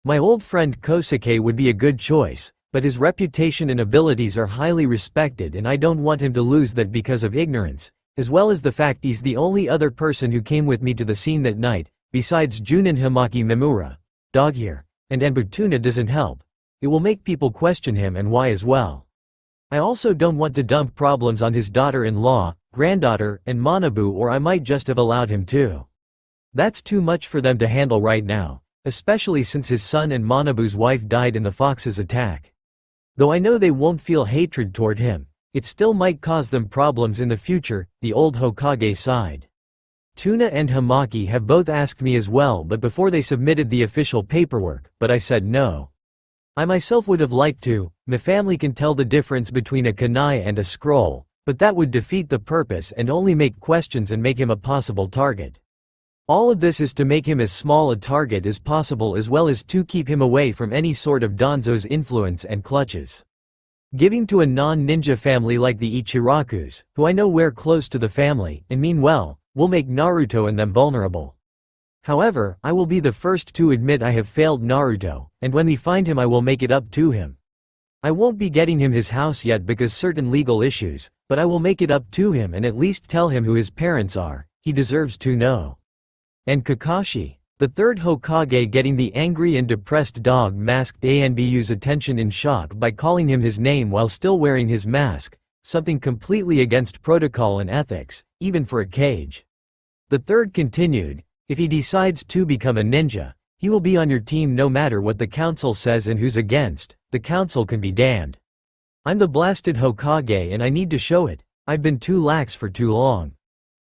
My old friend Kosuke would be a good choice, but his reputation and abilities are highly respected and I don't want him to lose that because of ignorance, as well as the fact he's the only other person who came with me to the scene that night. Besides Junin Himaki Mimura, Dog here, and Anbutuna doesn't help. It will make people question him and why as well. I also don't want to dump problems on his daughter-in-law, granddaughter, and Manabu, or I might just have allowed him to. That's too much for them to handle right now, especially since his son and Manabu's wife died in the fox's attack. Though I know they won't feel hatred toward him, it still might cause them problems in the future. The old Hokage sighed. Tuna and Himaki have both asked me as well, but before they submitted the official paperwork, but I said no. I myself would have liked to. My family can tell the difference between a kunai and a scroll, but that would defeat the purpose and only make questions and make him a possible target. All of this is to make him as small a target as possible, as well as to keep him away from any sort of Danzo's influence and clutches. Giving to a non-ninja family like the Ichirakus, who I know were close to the family and mean well, will make Naruto and them vulnerable. However, I will be the first to admit I have failed Naruto, and when we find him I will make it up to him. I won't be getting him his house yet because certain legal issues, but I will make it up to him and at least tell him who his parents are. He deserves to know. And Kakashi, the third Hokage, getting the angry and depressed dog, masked Anbu's attention in shock by calling him his name while still wearing his mask, something completely against protocol and ethics, even for a cage. The third continued, if he decides to become a ninja, he will be on your team no matter what the council says, and who's against, the council can be damned. I'm the blasted Hokage and I need to show it. I've been too lax for too long.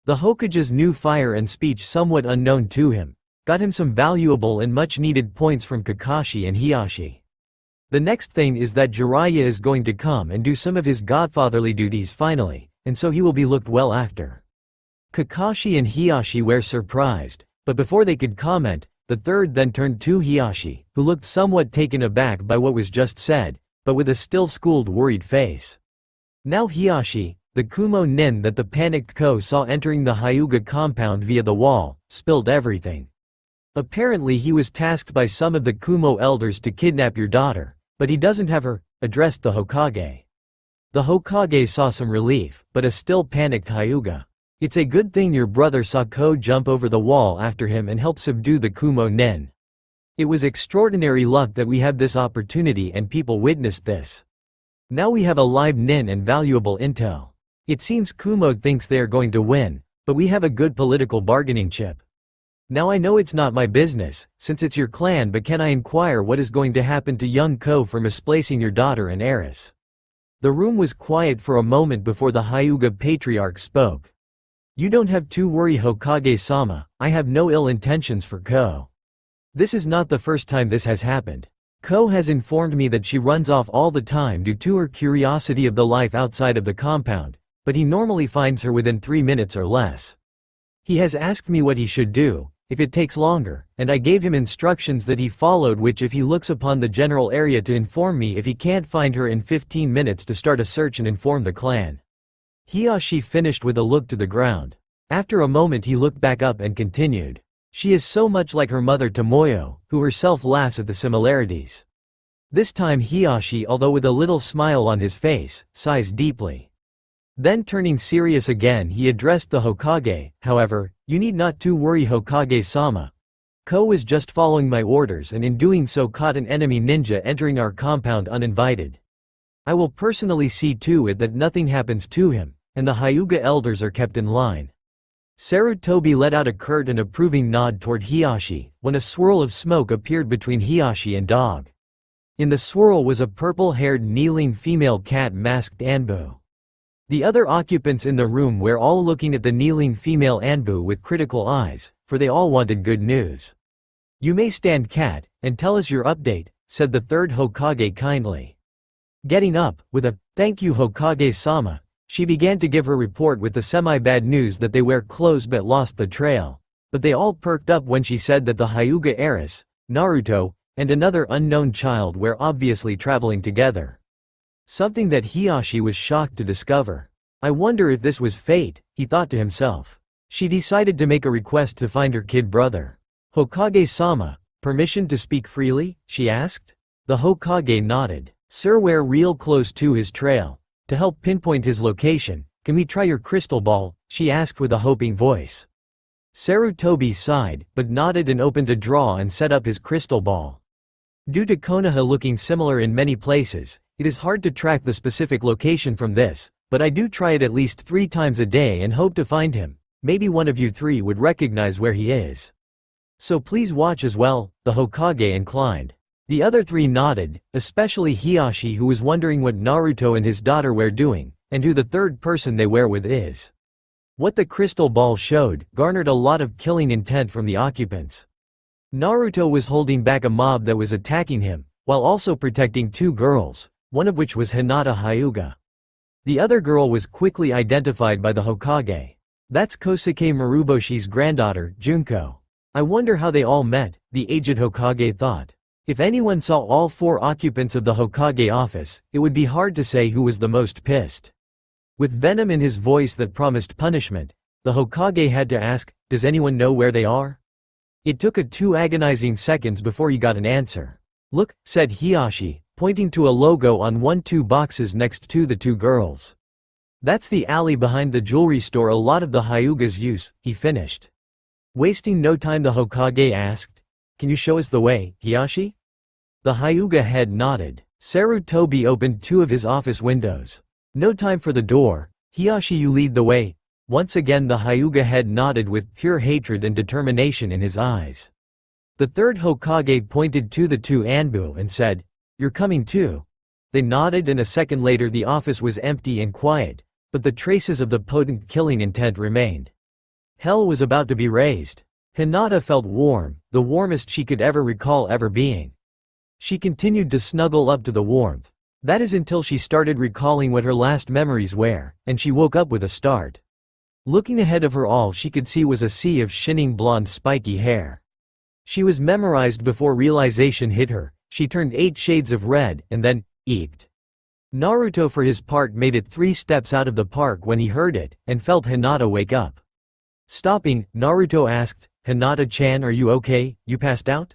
The Hokage's new fire and speech, somewhat unknown to him, got him some valuable and much needed points from Kakashi and Hiashi. The next thing is that Jiraiya is going to come and do some of his godfatherly duties finally, and so he will be looked well after. Kakashi and Hiashi were surprised, but before they could comment, the third then turned to Hiashi, who looked somewhat taken aback by what was just said, but with a still schooled, worried face. Now Hiashi, the Kumo nin that the panicked Ko saw entering the Hyuga compound via the wall, spilled everything. Apparently he was tasked by some of the Kumo elders to kidnap your daughter, but he doesn't have her, addressed the Hokage. The Hokage saw some relief, but a still panicked Hyuga. It's a good thing your brother saw Ko jump over the wall after him and help subdue the Kumo nin. It was extraordinary luck that we have this opportunity and people witnessed this. Now we have a live nin and valuable intel. It seems Kumo thinks they are going to win, but we have a good political bargaining chip. Now I know it's not my business, since it's your clan, but can I inquire what is going to happen to young Ko for misplacing your daughter and heiress? The room was quiet for a moment before the Hyuga patriarch spoke. You don't have to worry, Hokage-sama, I have no ill intentions for Ko. This is not the first time this has happened. Ko has informed me that she runs off all the time due to her curiosity of the life outside of the compound, but he normally finds her within 3 minutes or less. He has asked me what he should do if it takes longer, and I gave him instructions that he followed, which if he looks upon the general area to inform me if he can't find her in 15 minutes to start a search and inform the clan. Hiashi finished with a look to the ground. After a moment he looked back up and continued. She is so much like her mother Tomoyo, who herself laughs at the similarities. This time Hiashi, although with a little smile on his face, sighs deeply. Then turning serious again he addressed the Hokage, however, you need not to worry Hokage-sama. Ko was just following my orders and in doing so caught an enemy ninja entering our compound uninvited. I will personally see to it that nothing happens to him, and the Hyuga elders are kept in line. Sarutobi let out a curt and approving nod toward Hiyashi, when a swirl of smoke appeared between Hiyashi and Dog. In the swirl was a purple-haired kneeling female cat masked Anbu. The other occupants in the room were all looking at the kneeling female Anbu with critical eyes, for they all wanted good news. You may stand, cat, and tell us your update, said the third Hokage kindly. Getting up, with a, thank you Hokage-sama, she began to give her report with the semi-bad news that they were close but lost the trail. But they all perked up when she said that the Hyuga heiress, Naruto, and another unknown child were obviously traveling together. Something that Hiyashi was shocked to discover. I wonder if this was fate, he thought to himself. She decided to make a request to find her kid brother. Hokage-sama, permission to speak freely, she asked? The Hokage nodded. Sir, we're real close to his trail. To help pinpoint his location, can we try your crystal ball, she asked with a hoping voice. Sarutobi sighed, but nodded and opened a drawer and set up his crystal ball. Due to Konoha looking similar in many places, it is hard to track the specific location from this, but I do try it at least 3 times a day and hope to find him. Maybe one of you 3 would recognize where he is. So please watch as well, the Hokage inclined. The other 3 nodded, especially Hiyashi, who was wondering what Naruto and his daughter were doing, and who the third person they were with is. What the crystal ball showed garnered a lot of killing intent from the occupants. Naruto was holding back a mob that was attacking him, while also protecting 2 girls, one of which was Hinata Hyuga. The other girl was quickly identified by the Hokage. That's Kosuke Maruboshi's granddaughter, Junko. I wonder how they all met, the aged Hokage thought. If anyone saw all 4 occupants of the Hokage office, it would be hard to say who was the most pissed. With venom in his voice that promised punishment, the Hokage had to ask, does anyone know where they are? It took 2 agonizing seconds before he got an answer. Look, said Hiyashi, pointing to a logo on 1-2 boxes next to the 2 girls. That's the alley behind the jewelry store a lot of the Hyugas use, he finished. Wasting no time, the Hokage asked, can you show us the way, Hiyashi? The Hyuga head nodded. Sarutobi opened 2 of his office windows. No time for the door, Hiyashi, you lead the way. Once again the Hyuga head nodded with pure hatred and determination in his eyes. The third Hokage pointed to the 2 Anbu and said, you're coming too. They nodded, and a second later the office was empty and quiet, but the traces of the potent killing intent remained. Hell was about to be raised. Hinata felt warm, the warmest she could ever recall ever being. She continued to snuggle up to the warmth. That is until she started recalling what her last memories were, and she woke up with a start. Looking ahead of her, all she could see was a sea of shining blonde spiky hair. She was memorized before realization hit her. She turned 8 shades of red, and then, eeped. Naruto for his part made it 3 steps out of the park when he heard it, and felt Hinata wake up. Stopping, Naruto asked, Hinata-chan, are you okay, you passed out?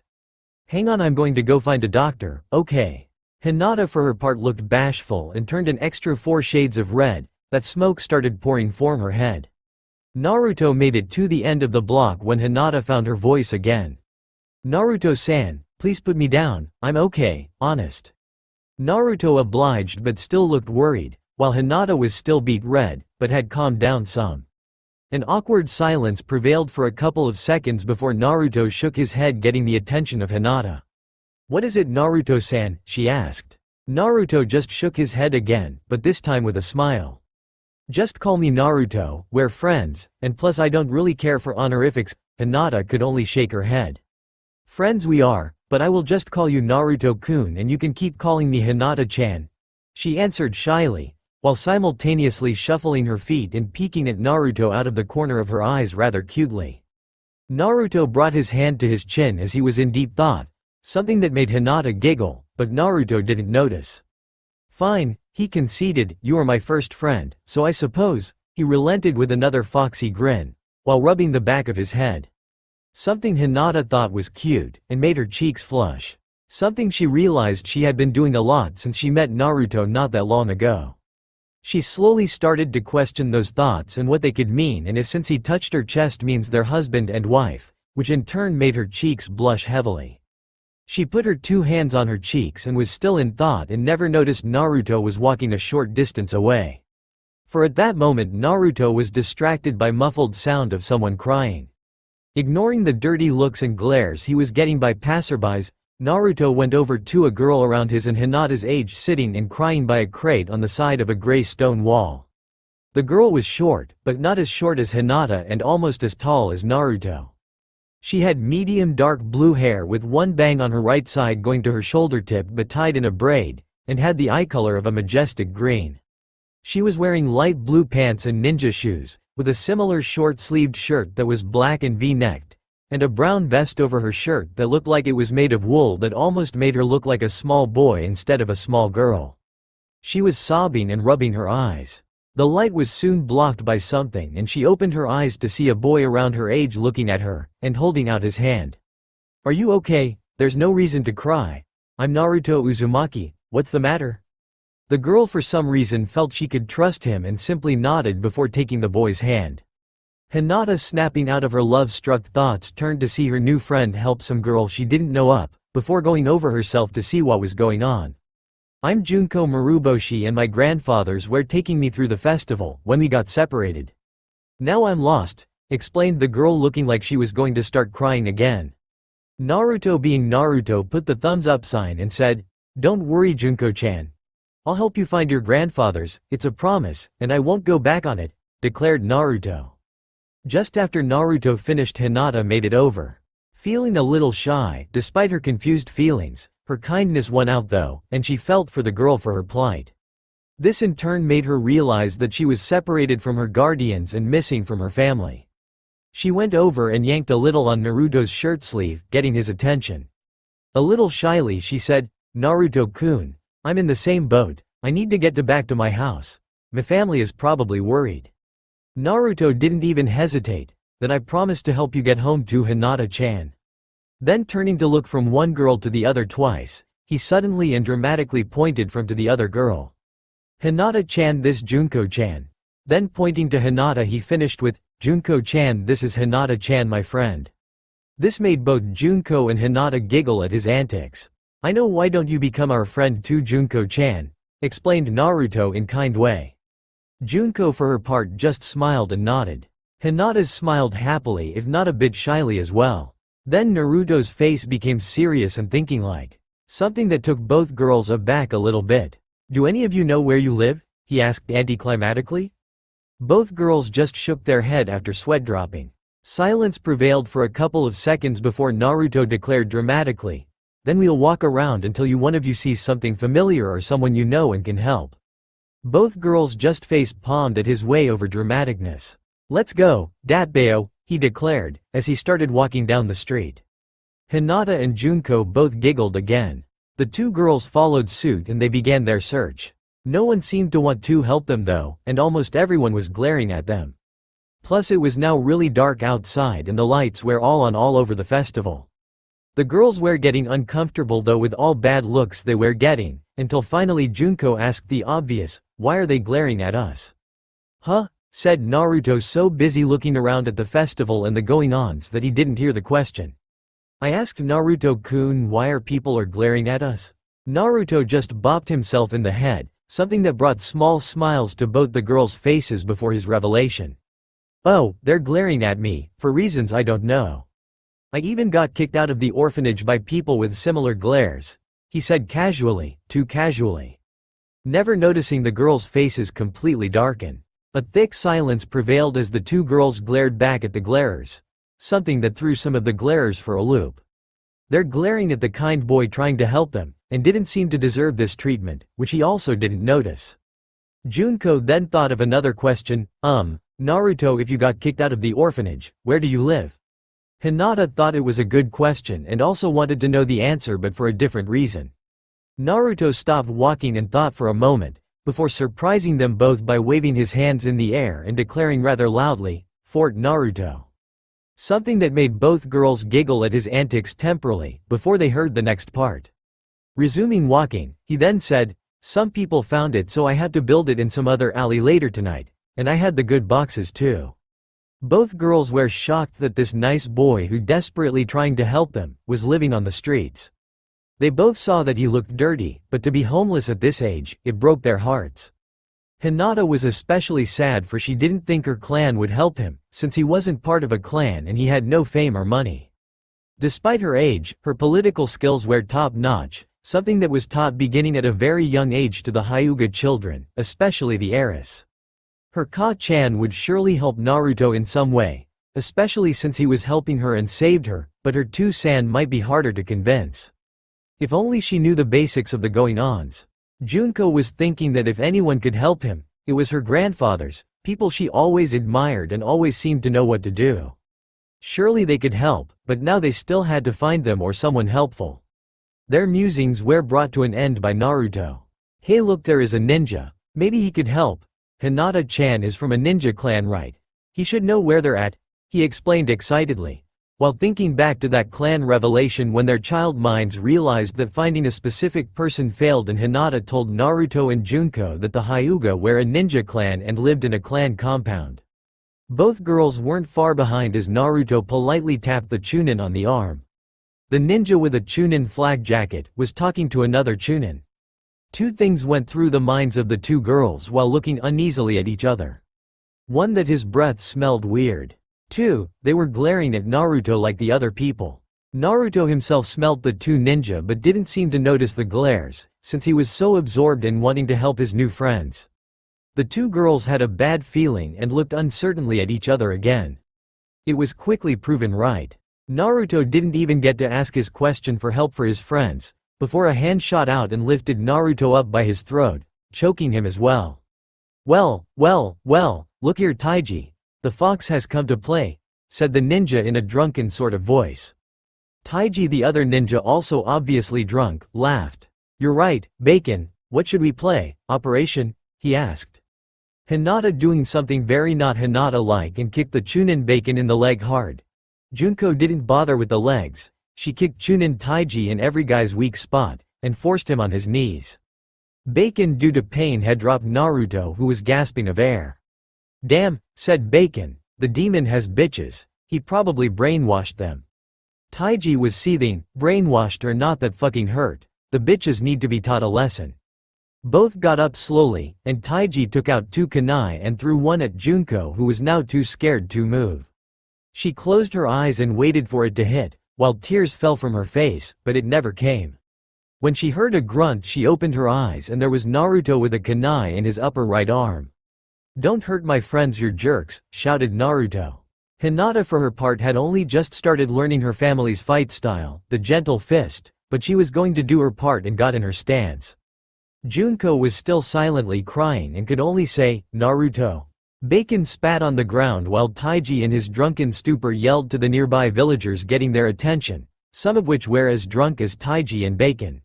Hang on, I'm going to go find a doctor, okay. Hinata for her part looked bashful and turned an extra 4 shades of red. That smoke started pouring from her head. Naruto made it to the end of the block when Hinata found her voice again. Naruto-san, please put me down, I'm okay, honest. Naruto obliged but still looked worried, while Hinata was still beet red, but had calmed down some. An awkward silence prevailed for a couple of seconds before Naruto shook his head, getting the attention of Hinata. What is it, Naruto-san, she asked. Naruto just shook his head again, but this time with a smile. Just call me Naruto, we're friends, and plus I don't really care for honorifics. Hinata could only shake her head. Friends we are, but I will just call you Naruto-kun and you can keep calling me Hinata-chan, she answered shyly, while simultaneously shuffling her feet and peeking at Naruto out of the corner of her eyes rather cutely. Naruto brought his hand to his chin as he was in deep thought, something that made Hinata giggle, but Naruto didn't notice. Fine, he conceded, you are my first friend, so I suppose, he relented with another foxy grin, while rubbing the back of his head. Something Hinata thought was cute, and made her cheeks flush. Something she realized she had been doing a lot since she met Naruto not that long ago. She slowly started to question those thoughts and what they could mean, and if since he touched her chest means they're husband and wife, which in turn made her cheeks blush heavily. She put her 2 hands on her cheeks and was still in thought and never noticed Naruto was walking a short distance away. For at that moment Naruto was distracted by muffled sound of someone crying. Ignoring the dirty looks and glares he was getting by passerbys, Naruto went over to a girl around his and Hinata's age sitting and crying by a crate on the side of a gray stone wall. The girl was short, but not as short as Hinata and almost as tall as Naruto. She had medium dark blue hair with one bang on her right side going to her shoulder tip but tied in a braid, and had the eye color of a majestic green. She was wearing light blue pants and ninja shoes, with a similar short-sleeved shirt that was black and V-necked, and a brown vest over her shirt that looked like it was made of wool that almost made her look like a small boy instead of a small girl. She was sobbing and rubbing her eyes. The light was soon blocked by something and she opened her eyes to see a boy around her age looking at her, and holding out his hand. "Are you okay? There's no reason to cry. I'm Naruto Uzumaki, what's the matter?" The girl for some reason felt she could trust him and simply nodded before taking the boy's hand. Hinata, snapping out of her love-struck thoughts, turned to see her new friend help some girl she didn't know up, before going over herself to see what was going on. "I'm Junko Maruboshi and my grandfathers were taking me through the festival when we got separated. Now I'm lost," explained the girl looking like she was going to start crying again. Naruto, being Naruto, put the thumbs up sign and said, "Don't worry Junko-chan. I'll help you find your grandfathers, it's a promise, and I won't go back on it," declared Naruto. Just after Naruto finished, Hinata made it over. Feeling a little shy, despite her confused feelings, her kindness won out though, and she felt for the girl for her plight. This in turn made her realize that she was separated from her guardians and missing from her family. She went over and yanked a little on Naruto's shirt sleeve, getting his attention. A little shyly she said, "Naruto-kun, I'm in the same boat, I need to get back to my house. My family is probably worried." Naruto didn't even hesitate. "Then I promise to help you get home to Hinata-chan." Then turning to look from one girl to the other twice, he suddenly and dramatically pointed from to the other girl. "Hinata-chan, this Junko-chan." Then pointing to Hinata he finished with, "Junko-chan, this is Hinata-chan, my friend." This made both Junko and Hinata giggle at his antics. "I know, why don't you become our friend too Junko-chan," explained Naruto in kind way. Junko for her part just smiled and nodded. Hinata smiled happily, if not a bit shyly as well. Then Naruto's face became serious and thinking like something that took both girls aback a little bit. "Do any of you know where you live?" he asked anticlimactically. Both girls just shook their head after sweat dropping. Silence prevailed for a couple of seconds before Naruto declared dramatically, "Then we'll walk around until one of you sees something familiar or someone you know and can help." Both girls just face-palmed at his way over dramaticness. "Let's go, Datbeo," he declared, as he started walking down the street. Hinata and Junko both giggled again. The two girls followed suit and they began their search. No one seemed to want to help them though, and almost everyone was glaring at them. Plus it was now really dark outside and the lights were all over the festival. The girls were getting uncomfortable though with all bad looks they were getting, until finally Junko asked the obvious, "Why are they glaring at us?" "Huh?" said Naruto, so busy looking around at the festival and the going-ons that he didn't hear the question. "I asked Naruto-kun, why are people glaring at us?" Naruto just bopped himself in the head, something that brought small smiles to both the girls' faces before his revelation. "Oh, they're glaring at me, for reasons I don't know. I even got kicked out of the orphanage by people with similar glares," he said casually, too casually. Never noticing the girls' faces completely darken. A thick silence prevailed as the two girls glared back at the glarers. Something that threw some of the glarers for a loop. They're glaring at the kind boy trying to help them, and didn't seem to deserve this treatment, which he also didn't notice. Junko then thought of another question, Naruto, if you got kicked out of the orphanage, where do you live?" Hinata thought it was a good question and also wanted to know the answer, but for a different reason. Naruto stopped walking and thought for a moment, before surprising them both by waving his hands in the air and declaring rather loudly, "Fort Naruto." Something that made both girls giggle at his antics temporarily, before they heard the next part. Resuming walking, he then said, Some people found it, so I had to build it in some other alley later tonight. And I had the good boxes too." Both girls were shocked that this nice boy who desperately trying to help them was living on the streets. They both saw that he looked dirty, but to be homeless at this age, it broke their hearts. Hinata was especially sad, for she didn't think her clan would help him, since he wasn't part of a clan and he had no fame or money. Despite her age, her political skills were top-notch, something that was taught beginning at a very young age to the Hyuga children, especially the heiress. Her Ka-chan would surely help Naruto in some way, especially since he was helping her and saved her, but her 2-san might be harder to convince. If only she knew the basics of the going-ons. Junko was thinking that if anyone could help him, it was her grandfathers, people she always admired and always seemed to know what to do. Surely they could help, but now they still had to find them or someone helpful. Their musings were brought to an end by Naruto. "Hey, look, there is a ninja. Maybe he could help. Hinata-chan is from a ninja clan, right? He should know where they're at," he explained excitedly. While thinking back to that clan revelation when their child minds realized that finding a specific person failed, and Hinata told Naruto and Junko that the Hyuga were a ninja clan and lived in a clan compound. Both girls weren't far behind as Naruto politely tapped the Chunin on the arm. The ninja with a Chunin flag jacket was talking to another Chunin. Two things went through the minds of the two girls while looking uneasily at each other. One, that his breath smelled weird. Two, they were glaring at Naruto like the other people. Naruto himself smelt the two ninja but didn't seem to notice the glares, since he was so absorbed in wanting to help his new friends. The two girls had a bad feeling and looked uncertainly at each other again. It was quickly proven right. Naruto didn't even get to ask his question for help for his friends, before a hand shot out and lifted Naruto up by his throat, choking him as well. Well, look here, Taiji. The fox has come to play," said the ninja in a drunken sort of voice. Taiji, the other ninja also obviously drunk, laughed. "You're right, Bacon, what should we play, Operation?" he asked. Hinata doing something very not Hinata-like and kicked the Chunin Bacon in the leg hard. Junko didn't bother with the legs. She kicked Chunin Taiji in every guy's weak spot, and forced him on his knees. Bacon, due to pain, had dropped Naruto, who was gasping of air. "Damn," said Bacon, "the demon has bitches. He probably brainwashed them." Taiji was seething. "Brainwashed or not, that fucking hurt. The bitches need to be taught a lesson." Both got up slowly, and Taiji took out two kunai and threw one at Junko, who was now too scared to move. She closed her eyes and waited for it to hit, while tears fell from her face, but it never came. When she heard a grunt, she opened her eyes and there was Naruto with a kunai in his upper right arm. "Don't hurt my friends, you jerks," shouted Naruto. Hinata, for her part, had only just started learning her family's fight style, the gentle fist, but she was going to do her part and got in her stance. Junko was still silently crying and could only say, "Naruto." Bacon spat on the ground while Taiji in his drunken stupor yelled to the nearby villagers, getting their attention, some of which were as drunk as Taiji and Bacon.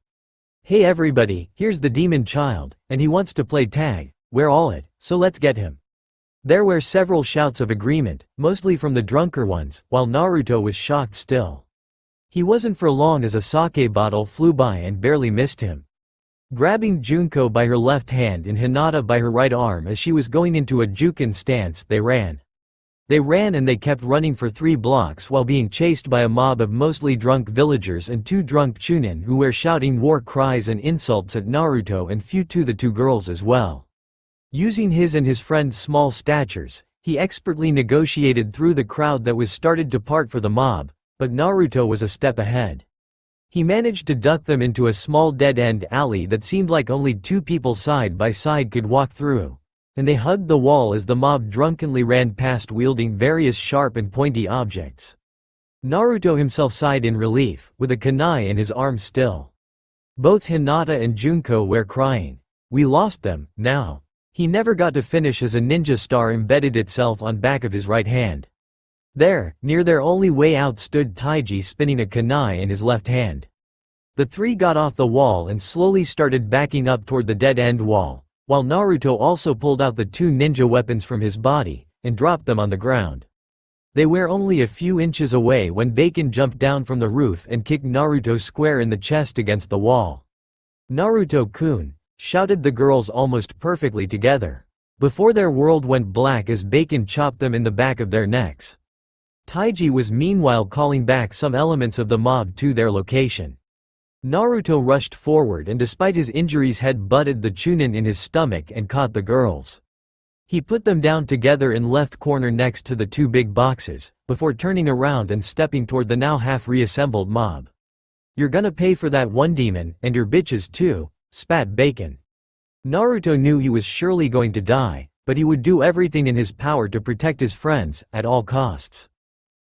"Hey everybody, here's the demon child, and he wants to play tag. We're all it, so let's get him." There were several shouts of agreement, mostly from the drunker ones, while Naruto was shocked still. He wasn't for long as a sake bottle flew by and barely missed him. Grabbing Junko by her left hand and Hinata by her right arm as she was going into a Juken stance, they ran. They ran and they kept running for 3 blocks while being chased by a mob of mostly drunk villagers and 2 drunk Chunin who were shouting war cries and insults at Naruto and few to the 2 girls as well. Using his and his friend's small statures, he expertly negotiated through the crowd that was started to part for the mob, but Naruto was a step ahead. He managed to duck them into a small dead-end alley that seemed like only 2 people side by side could walk through, and they hugged the wall as the mob drunkenly ran past wielding various sharp and pointy objects. Naruto himself sighed in relief, with a kunai in his arm still. Both Hinata and Junko were crying. "We lost them, now." He never got to finish as a ninja star embedded itself on back of his right hand. There, near their only way out, stood Taiji spinning a kunai in his left hand. The 3 got off the wall and slowly started backing up toward the dead-end wall, while Naruto also pulled out the 2 ninja weapons from his body, and dropped them on the ground. They were only a few inches away when Bacon jumped down from the roof and kicked Naruto square in the chest against the wall. "Naruto-kun, shouted the girls almost perfectly together. Before their world went black as bacon chopped them in the back of their necks. Taiji was meanwhile calling back some elements of the mob to their location. Naruto rushed forward and despite his injuries head-butted the chunin in his stomach and caught the girls. He put them down together in left corner next to the two big boxes, before turning around and stepping toward the now half-reassembled mob. "You're gonna pay for that one, demon, and your bitches too," spat Bacon. Naruto knew he was surely going to die, but he would do everything in his power to protect his friends, at all costs.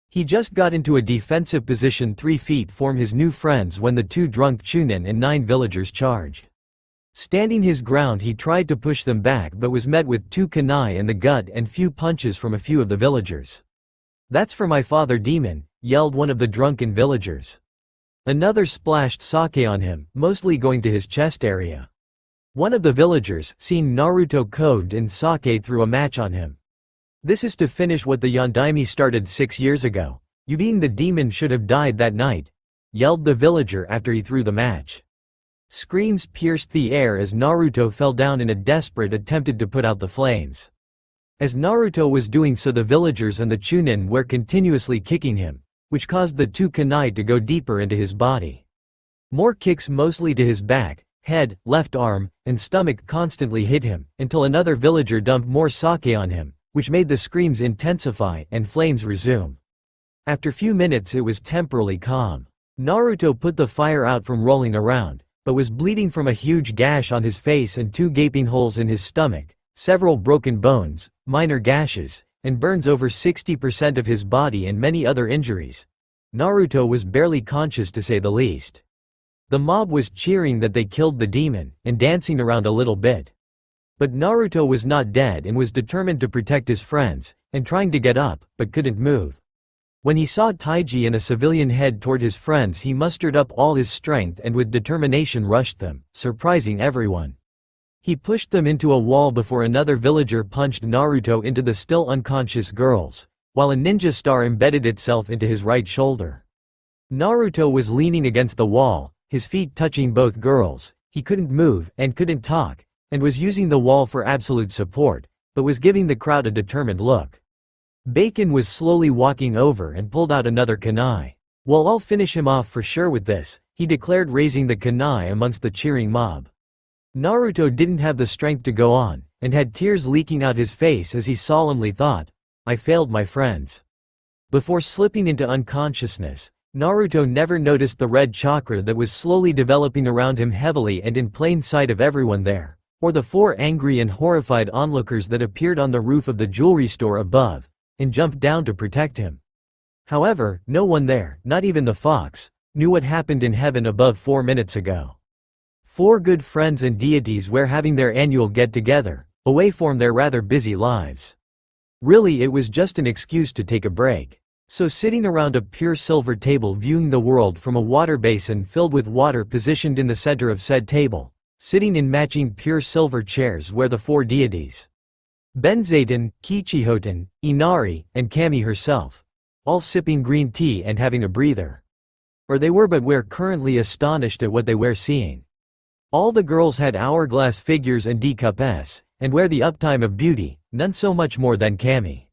He just got into a defensive position 3 feet from his new friends when the 2 drunk chunin and 9 villagers charged. Standing his ground he tried to push them back but was met with 2 kunai in the gut and few punches from a few of the villagers. "That's for my father, demon," yelled one of the drunken villagers. Another splashed sake on him, mostly going to his chest area. One of the villagers, seeing Naruto coded in sake, threw a match on him. "This is to finish what the Yondaime started 6 years ago. You being the demon should have died that night," yelled the villager after he threw the match. Screams pierced the air as Naruto fell down in a desperate attempt to put out the flames. As Naruto was doing so, the villagers and the chunin were continuously kicking him, which caused the 2 kunai to go deeper into his body. More kicks, mostly to his back, head, left arm, and stomach, constantly hit him, until another villager dumped more sake on him, which made the screams intensify and flames resume. After few minutes it was temporarily calm. Naruto put the fire out from rolling around, but was bleeding from a huge gash on his face and 2 gaping holes in his stomach, several broken bones, minor gashes, and burns over 60% of his body and many other injuries. Naruto was barely conscious, to say the least. The mob was cheering that they killed the demon, and dancing around a little bit. But Naruto was not dead and was determined to protect his friends, and trying to get up, but couldn't move. When he saw Taiji and a civilian head toward his friends, he mustered up all his strength and with determination rushed them, surprising everyone. He pushed them into a wall before another villager punched Naruto into the still unconscious girls, while a ninja star embedded itself into his right shoulder. Naruto was leaning against the wall, his feet touching both girls. He couldn't move and couldn't talk, and was using the wall for absolute support, but was giving the crowd a determined look. Bacon was slowly walking over and pulled out another kunai. "Well, I'll finish him off for sure with this," he declared, raising the kunai amongst the cheering mob. Naruto didn't have the strength to go on, and had tears leaking out his face as he solemnly thought, "I failed my friends." Before slipping into unconsciousness, Naruto never noticed the red chakra that was slowly developing around him, heavily and in plain sight of everyone there, or the 4 angry and horrified onlookers that appeared on the roof of the jewelry store above, and jumped down to protect him. However, no one there, not even the fox, knew what happened in heaven above 4 minutes ago. 4 good friends and deities were having their annual get-together, away from their rather busy lives. Really, it was just an excuse to take a break. So sitting around a pure silver table viewing the world from a water basin filled with water positioned in the center of said table, sitting in matching pure silver chairs were the 4 deities. Benzaden, Kichihoten, Inari, and Kami herself. All sipping green tea and having a breather. Or they were, but were currently astonished at what they were seeing. All the girls had hourglass figures and D-cups, and were the uptime of beauty, none so much more than Kami.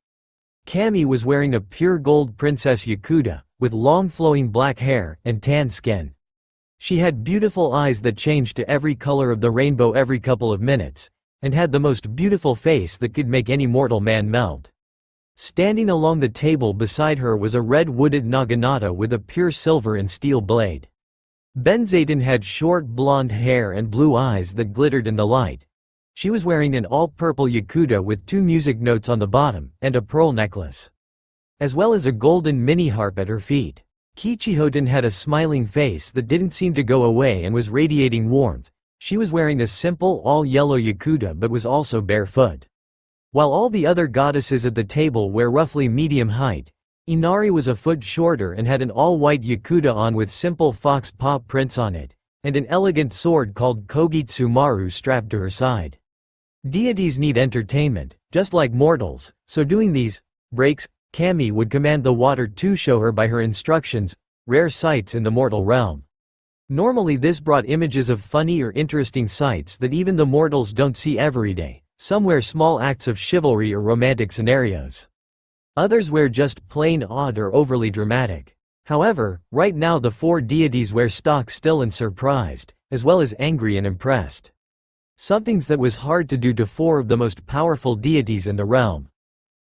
Kami was wearing a pure gold princess yakuta, with long flowing black hair and tan skin. She had beautiful eyes that changed to every color of the rainbow every couple of minutes, and had the most beautiful face that could make any mortal man melt. Standing along the table beside her was a red-wooded naginata with a pure silver and steel blade. Benzaden had short blonde hair and blue eyes that glittered in the light. She was wearing an all-purple yakuta with 2 music notes on the bottom, and a pearl necklace, as well as a golden mini-harp at her feet. Kichihoten had a smiling face that didn't seem to go away and was radiating warmth. She was wearing a simple all-yellow yakuta but was also barefoot. While all the other goddesses at the table were roughly medium height, Inari was a foot shorter and had an all-white yakuta on with simple fox paw prints on it, and an elegant sword called Kogitsu Maru strapped to her side. Deities need entertainment, just like mortals, so doing these breaks, Kami would command the water to show her by her instructions, rare sights in the mortal realm. Normally this brought images of funny or interesting sights that even the mortals don't see every day. Some wear small acts of chivalry or romantic scenarios. Others wear just plain odd or overly dramatic. However, right now the four deities wear stock still and surprised, as well as angry and impressed. Something that was hard to do to four of the most powerful deities in the realm.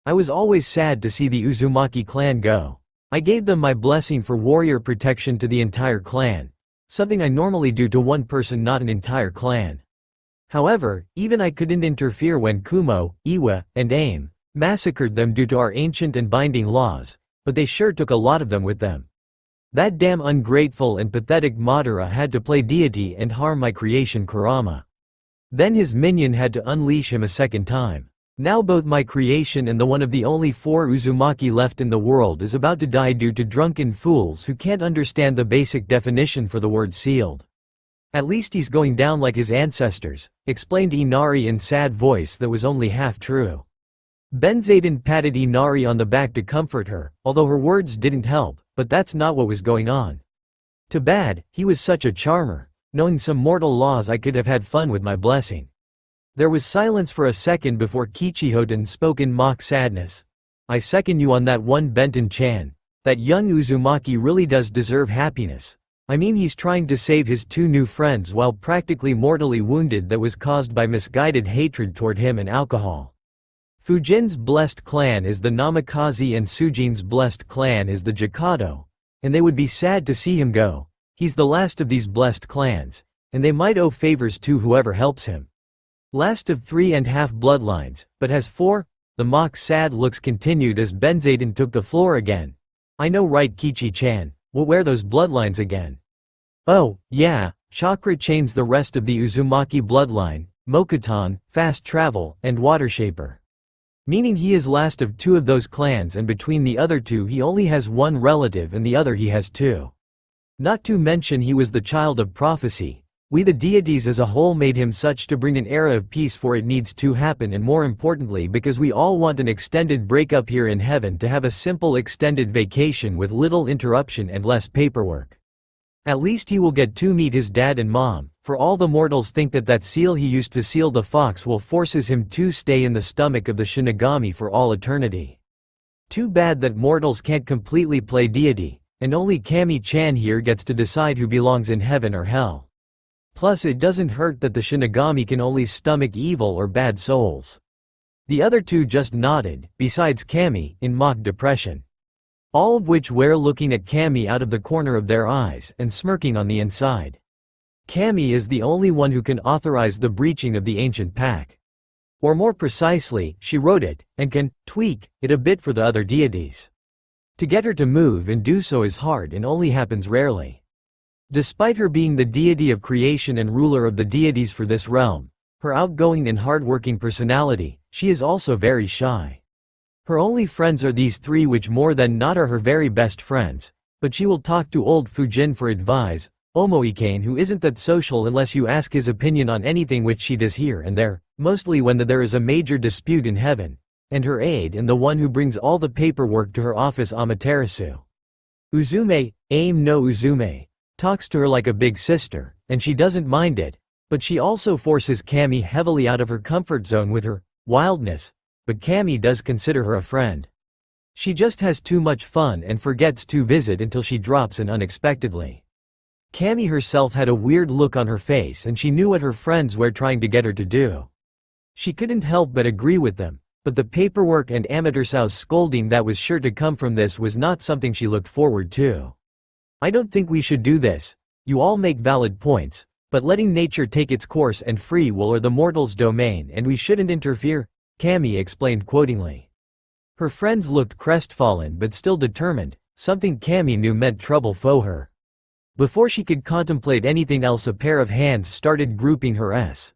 I was always sad to see the Uzumaki clan go. I gave them my blessing for warrior protection to the entire clan, something I normally do to one person, not an entire clan. However, even I couldn't interfere when Kumo, Iwa, and Aim massacred them due to our ancient and binding laws, but they sure took a lot of them with them. That damn ungrateful and pathetic Madara had to play deity and harm my creation Kurama. Then his minion had to unleash him a second time. Now both my creation and the one of the only four Uzumaki left in the world is about to die due to drunken fools who can't understand the basic definition for the word sealed. At least he's going down like his ancestors, explained Inari in sad voice that was only half true. Benzaden patted Inari on the back to comfort her, although her words didn't help, but that's not what was going on. Too bad, he was such a charmer. Knowing some mortal laws I could have had fun with my blessing. There was silence for a second before Kichihoten spoke in mock sadness. I second you on that one, Benton-chan. That young Uzumaki really does deserve happiness. I mean, he's trying to save his two new friends while practically mortally wounded that was caused by misguided hatred toward him and alcohol. Fujin's blessed clan is the Namikaze and Sujin's blessed clan is the Jakado, and they would be sad to see him go. He's the last of these blessed clans, and they might owe favors to whoever helps him. Last of 3.5 bloodlines, but has 4? The mock sad looks continued as Benzaden took the floor again. I know, right, Kichi-chan, we'll wear those bloodlines again. Oh, yeah, chakra chains the rest of the Uzumaki bloodline, Mokuton, fast travel, and water shaper. Meaning he is last of 2 of those clans, and between the other 2 he only has 1 relative and the other he has 2. Not to mention he was the child of prophecy. We the deities as a whole made him such to bring an era of peace, for it needs to happen, and more importantly because we all want an extended breakup here in heaven to have a simple extended vacation with little interruption and less paperwork. At least he will get to meet his dad and mom, for all the mortals think that that seal he used to seal the fox will forces him to stay in the stomach of the Shinigami for all eternity. Too bad that mortals can't completely play deity, and only Kami-chan here gets to decide who belongs in heaven or hell. Plus it doesn't hurt that the Shinigami can only stomach evil or bad souls. The other 2 just nodded, besides Kami, in mock depression. All of which were looking at Kami out of the corner of their eyes and smirking on the inside. Kami is the only one who can authorize the breaching of the ancient pact. Or more precisely, she wrote it, and can tweak it a bit for the other deities. To get her to move and do so is hard and only happens rarely. Despite her being the deity of creation and ruler of the deities for this realm, her outgoing and hardworking personality, she is also very shy. Her only friends are these 3, which more than not are her very best friends, but she will talk to old Fujin for advice, Omoikane, who isn't that social unless you ask his opinion on anything, which she does here and there, mostly when there is a major dispute in heaven, and her aide and the one who brings all the paperwork to her office, Amaterasu. Uzume, Aim no Uzume, talks to her like a big sister, and she doesn't mind it, but she also forces Kami heavily out of her comfort zone with her wildness, but Kami does consider her a friend. She just has too much fun and forgets to visit until she drops in unexpectedly. Kami herself had a weird look on her face, and she knew what her friends were trying to get her to do. She couldn't help but agree with them, but the paperwork and Amaterasu's scolding that was sure to come from this was not something she looked forward to. I don't think we should do this. You all make valid points, but letting nature take its course and free will are the mortals' domain, and we shouldn't interfere, Kami explained quotingly. Her friends looked crestfallen but still determined, something Kami knew meant trouble for her. Before she could contemplate anything else, a pair of hands started grouping her s.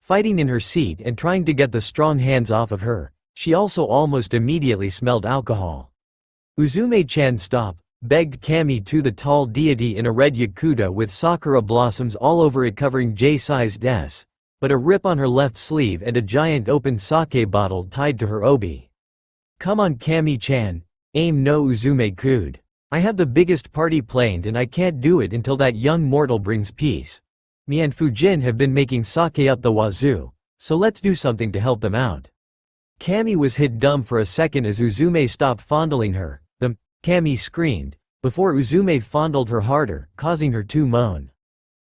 Fighting in her seat and trying to get the strong hands off of her. She also almost immediately smelled alcohol. Uzume-chan, stop, begged Kami to the tall deity in a red yakuta with sakura blossoms all over it covering J-sized s, but a rip on her left sleeve and a giant open sake bottle tied to her obi. Come on Kami-chan, Aim no Uzume-kud. I have the biggest party planned and I can't do it until that young mortal brings peace. Me and Fujin have been making sake up the wazoo, so let's do something to help them out." Kami was hit dumb for a second as Uzume stopped fondling her. Kami screamed, before Uzume fondled her harder, causing her to moan.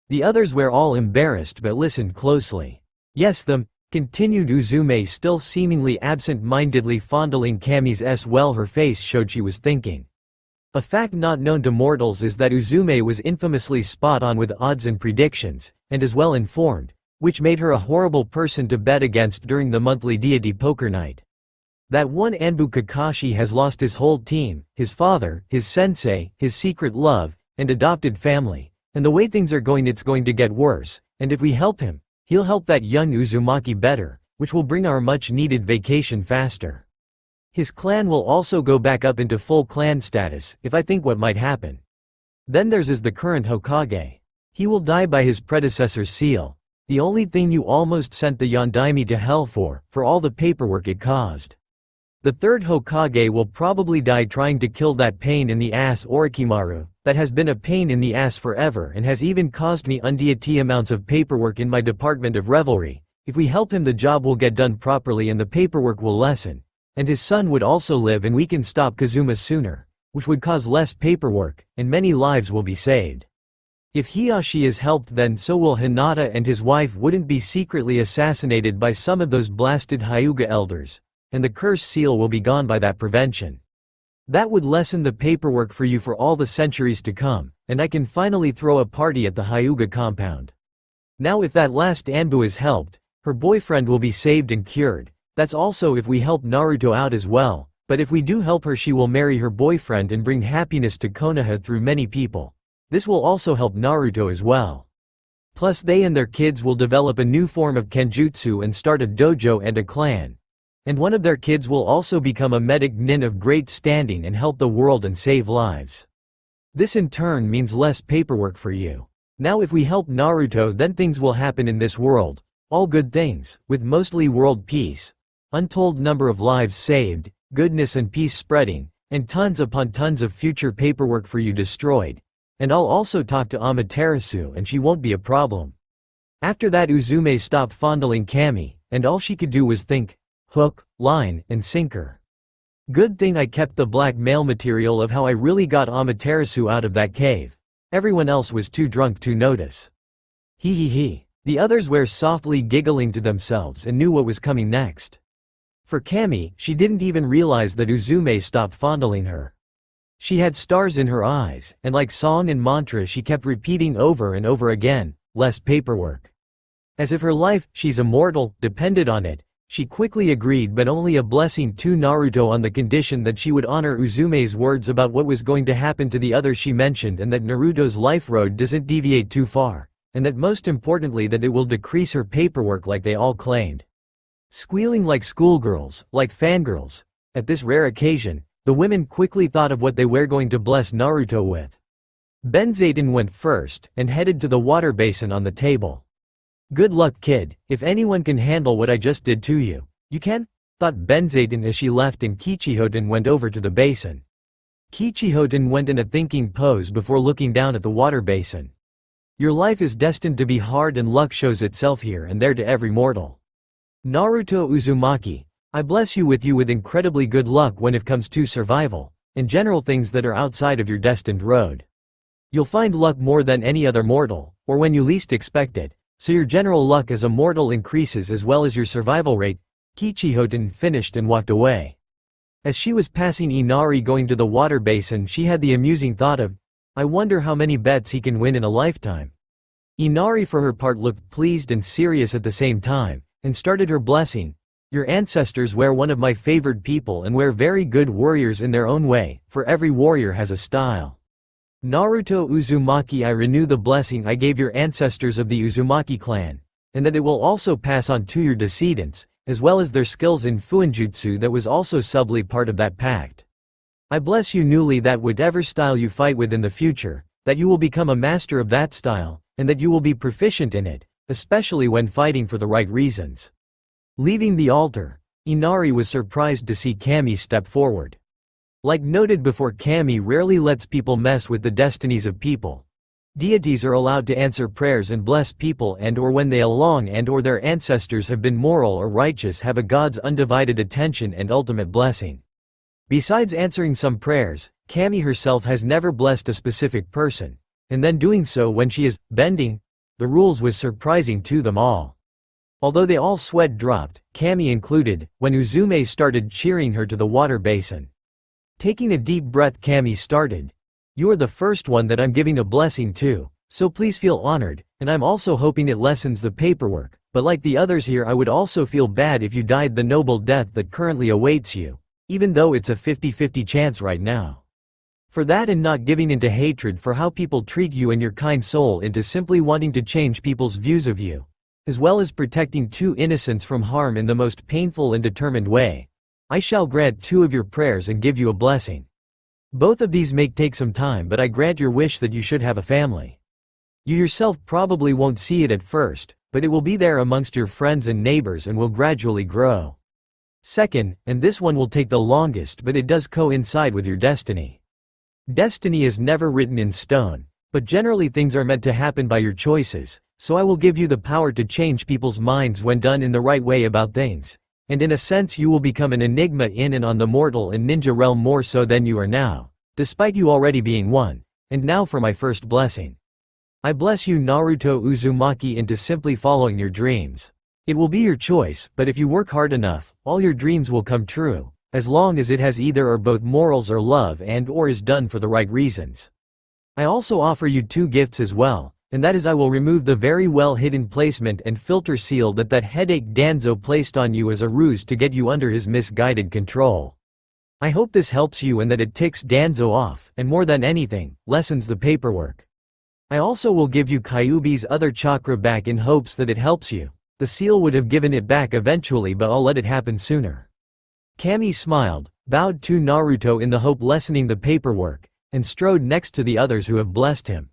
The others were all embarrassed but listened closely. "Yes, continued Uzume, still seemingly absent-mindedly fondling Kami's while her face showed she was thinking. A fact not known to mortals is that Uzume was infamously spot on with odds and predictions, and is well informed, which made her a horrible person to bet against during the monthly deity poker night. That one Anbu Kakashi has lost his whole team, his father, his sensei, his secret love, and adopted family, and the way things are going it's going to get worse, and if we help him, he'll help that young Uzumaki better, which will bring our much-needed vacation faster. His clan will also go back up into full clan status, if I think what might happen. Then there's the current Hokage. He will die by his predecessor's seal, the only thing you almost sent the Yondaime to hell for all the paperwork it caused. The third Hokage will probably die trying to kill that pain in the ass Orochimaru, that has been a pain in the ass forever and has even caused me undeity amounts of paperwork in my department of revelry. If we help him the job will get done properly and the paperwork will lessen. And his son would also live and we can stop Kazuma sooner, which would cause less paperwork, and many lives will be saved. If Hiyashi is helped then so will Hinata and his wife wouldn't be secretly assassinated by some of those blasted Hyuga elders. And the curse seal will be gone by that prevention. That would lessen the paperwork for you for all the centuries to come, and I can finally throw a party at the Hyuga compound. Now if that last Anbu is helped, her boyfriend will be saved and cured. That's also if we help Naruto out as well, but if we do help her she will marry her boyfriend and bring happiness to Konoha through many people. This will also help Naruto as well. Plus they and their kids will develop a new form of kenjutsu and start a dojo and a clan. And one of their kids will also become a medic nin of great standing and help the world and save lives. This in turn means less paperwork for you. Now if we help Naruto then things will happen in this world, all good things, with mostly world peace, untold number of lives saved, goodness and peace spreading, and tons upon tons of future paperwork for you destroyed. And I'll also talk to Amaterasu and she won't be a problem." After that Uzume stopped fondling Kami, and all she could do was think, hook, line, and sinker. Good thing I kept the blackmail material of how I really got Amaterasu out of that cave. Everyone else was too drunk to notice. He. The others were softly giggling to themselves and knew what was coming next. For Kami, she didn't even realize that Uzume stopped fondling her. She had stars in her eyes, and like song and mantra she kept repeating over and over again, less paperwork. As if her life, she's immortal, depended on it. She quickly agreed but only a blessing to Naruto on the condition that she would honor Uzume's words about what was going to happen to the others she mentioned and that Naruto's life road doesn't deviate too far, and that most importantly that it will decrease her paperwork like they all claimed. Squealing like schoolgirls, like fangirls. At this rare occasion, the women quickly thought of what they were going to bless Naruto with. Benzaden went first, and headed to the water basin on the table. "Good luck kid, if anyone can handle what I just did to you, you can?" thought Benzaden as she left and Kichihoten went over to the basin. Kichihoten went in a thinking pose before looking down at the water basin. "Your life is destined to be hard and luck shows itself here and there to every mortal. Naruto Uzumaki, I bless you with incredibly good luck when it comes to survival, and general things that are outside of your destined road. You'll find luck more than any other mortal, or when you least expect it. So your general luck as a mortal increases as well as your survival rate." Kichihoten finished and walked away. As she was passing Inari going to the water basin she had the amusing thought of, I wonder how many bets he can win in a lifetime. Inari for her part looked pleased and serious at the same time, and started her blessing. "Your ancestors were one of my favored people and were very good warriors in their own way, for every warrior has a style. Naruto Uzumaki, I renew the blessing I gave your ancestors of the Uzumaki clan, and that it will also pass on to your descendants, as well as their skills in Fuinjutsu that was also subtly part of that pact. I bless you newly that whatever style you fight with in the future, that you will become a master of that style, and that you will be proficient in it, especially when fighting for the right reasons." Leaving the altar, Inari was surprised to see Kami step forward. Like noted before, Kami rarely lets people mess with the destinies of people. Deities are allowed to answer prayers and bless people, and or when they along and or their ancestors have been moral or righteous, have a God's undivided attention and ultimate blessing. Besides answering some prayers, Kami herself has never blessed a specific person, and then doing so when she is bending the rules was surprising to them all. Although they all sweat dropped, Kami included, when Uzume started cheering her to the water basin. Taking a deep breath, Kami started. "You are the first one that I'm giving a blessing to, so please feel honored, and I'm also hoping it lessens the paperwork, but like the others here, I would also feel bad if you died the noble death that currently awaits you, even though it's a 50-50 chance right now. For that and not giving into hatred for how people treat you and your kind soul into simply wanting to change people's views of you, as well as protecting two innocents from harm in the most painful and determined way, I shall grant 2 of your prayers and give you a blessing. Both of these may take some time, but I grant your wish that you should have a family. You yourself probably won't see it at first, but it will be there amongst your friends and neighbors and will gradually grow. Second, and this one will take the longest, but it does coincide with your destiny. Destiny is never written in stone, but generally things are meant to happen by your choices, so I will give you the power to change people's minds when done in the right way about things. And in a sense you will become an enigma in and on the mortal and ninja realm more so than you are now, despite you already being one. And now for my first blessing. I bless you, Naruto Uzumaki, into simply following your dreams. It will be your choice, but if you work hard enough, all your dreams will come true, as long as it has either or both morals or love and or is done for the right reasons. I also offer you 2 gifts as well, and that is I will remove the very well hidden placement and filter seal that headache Danzo placed on you as a ruse to get you under his misguided control. I hope this helps you and that it ticks Danzo off, and more than anything, lessens the paperwork. I also will give you Kyuubi's other chakra back in hopes that it helps you. The seal would have given it back eventually, but I'll let it happen sooner. Kami smiled, bowed to Naruto in the hope lessening the paperwork, and strode next to the others who have blessed him.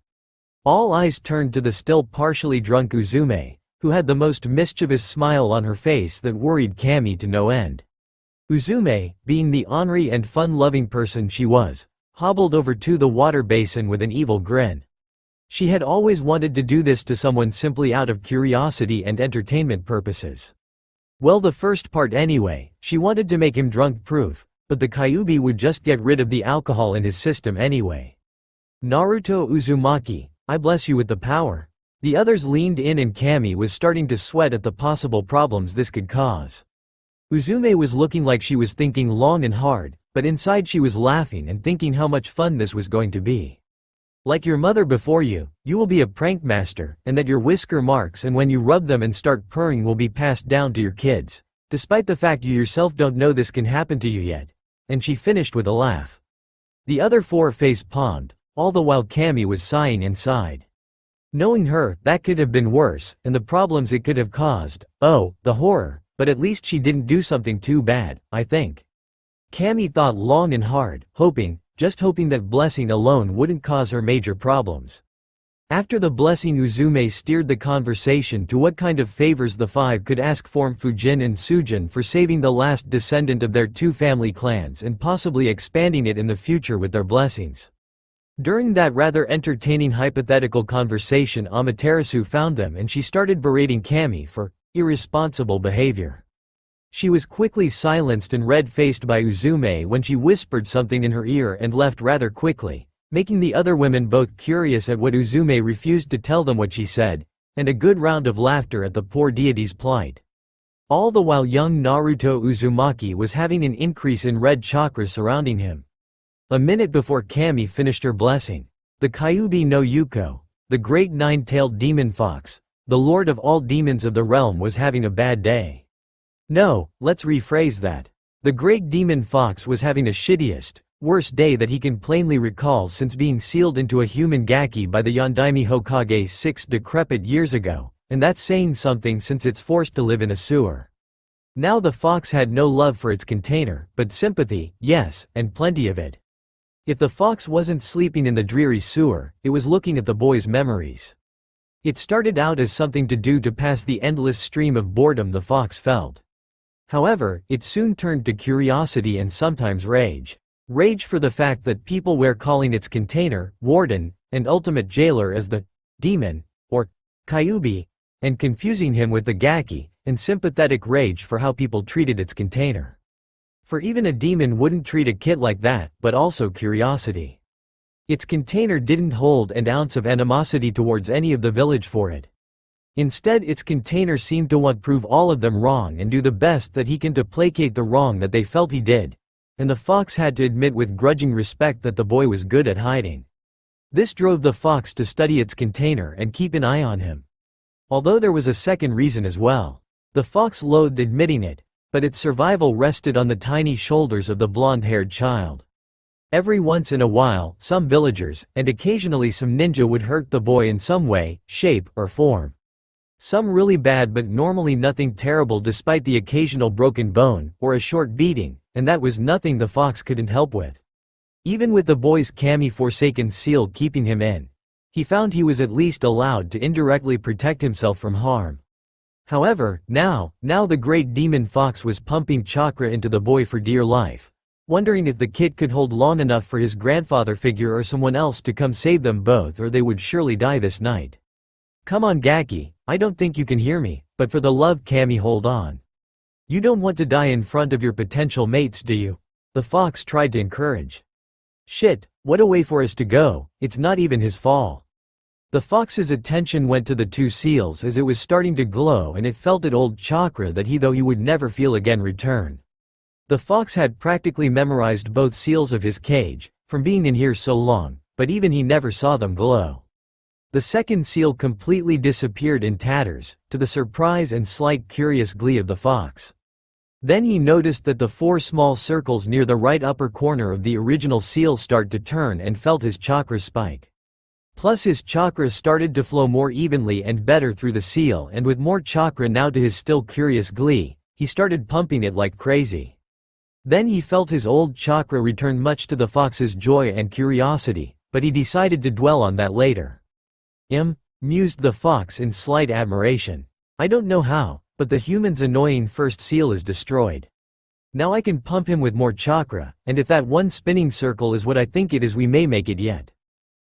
All eyes turned to the still partially drunk Uzume, who had the most mischievous smile on her face that worried Kami to no end. Uzume, being the ornery and fun-loving person she was, hobbled over to the water basin with an evil grin. She had always wanted to do this to someone simply out of curiosity and entertainment purposes. Well, the first part anyway, she wanted to make him drunk-proof, but the Kyuubi would just get rid of the alcohol in his system anyway. Naruto Uzumaki, I bless you with the power. The others leaned in and Kami was starting to sweat at the possible problems this could cause. Uzume was looking like she was thinking long and hard, but inside she was laughing and thinking how much fun this was going to be. Like your mother before you, you will be a prank master, and that your whisker marks and when you rub them and start purring will be passed down to your kids, despite the fact you yourself don't know this can happen to you yet. And she finished with a laugh. The other 4 face-palmed, all the while Kami was sighing inside. Knowing her, that could have been worse, and the problems it could have caused, oh, the horror, but at least she didn't do something too bad, I think. Kami thought long and hard, just hoping that blessing alone wouldn't cause her major problems. After the blessing, Uzume steered the conversation to what kind of favors the 5 could ask from Fujin and Sujin for saving the last descendant of their 2 family clans and possibly expanding it in the future with their blessings. During that rather entertaining hypothetical conversation, Amaterasu found them and she started berating Kami for irresponsible behavior. She was quickly silenced and red-faced by Uzume when she whispered something in her ear and left rather quickly, making the other women both curious at what Uzume refused to tell them what she said, and a good round of laughter at the poor deity's plight. All the while young Naruto Uzumaki was having an increase in red chakra surrounding him. A minute before Kami finished her blessing, the Kyuubi no Yuko, the great 9-tailed demon fox, the lord of all demons of the realm, was having a bad day. No, let's rephrase that. The great demon fox was having a shittiest, worst day that he can plainly recall since being sealed into a human gaki by the Yondaime Hokage 6 decrepit years ago, and that's saying something since it's forced to live in a sewer. Now the fox had no love for its container, but sympathy, yes, and plenty of it. If the fox wasn't sleeping in the dreary sewer, it was looking at the boy's memories. It started out as something to do to pass the endless stream of boredom the fox felt. However, it soon turned to curiosity and sometimes rage. Rage for the fact that people were calling its container, warden, and ultimate jailer as the demon, or Kyuubi, and confusing him with the Gaki, and sympathetic rage for how people treated its container. For even a demon wouldn't treat a kid like that, but also curiosity. Its container didn't hold an ounce of animosity towards any of the village for it. Instead, its container seemed to want to prove all of them wrong and do the best that he can to placate the wrong that they felt he did. And the fox had to admit with grudging respect that the boy was good at hiding. This drove the fox to study its container and keep an eye on him. Although there was a second reason as well. The fox loathed admitting it, but its survival rested on the tiny shoulders of the blonde-haired child. Every once in a while, some villagers, and occasionally some ninja would hurt the boy in some way, shape, or form. Some really bad but normally nothing terrible despite the occasional broken bone, or a short beating, and that was nothing the fox couldn't help with. Even with the boy's kami-forsaken seal keeping him in, he found he was at least allowed to indirectly protect himself from harm. However, now the great demon fox was pumping chakra into the boy for dear life, wondering if the kid could hold long enough for his grandfather figure or someone else to come save them both, or they would surely die this night. Come on Gaki, I don't think you can hear me, but for the love Kami hold on. You don't want to die in front of your potential mates, do you? The fox tried to encourage. Shit, what a way for us to go, it's not even his fall. The fox's attention went to the two seals as it was starting to glow, and it felt it old chakra that he would never feel again return. The fox had practically memorized both seals of his cage, from being in here so long, but even he never saw them glow. The second seal completely disappeared in tatters, to the surprise and slight curious glee of the fox. Then he noticed that the 4 small circles near the right upper corner of the original seal start to turn and felt his chakra spike. Plus his chakra started to flow more evenly and better through the seal, and with more chakra now to his still curious glee, he started pumping it like crazy. Then he felt his old chakra return, much to the fox's joy and curiosity, but he decided to dwell on that later. Mused the fox in slight admiration. I don't know how, but the human's annoying first seal is destroyed. Now I can pump him with more chakra, and if that one spinning circle is what I think it is, we may make it yet.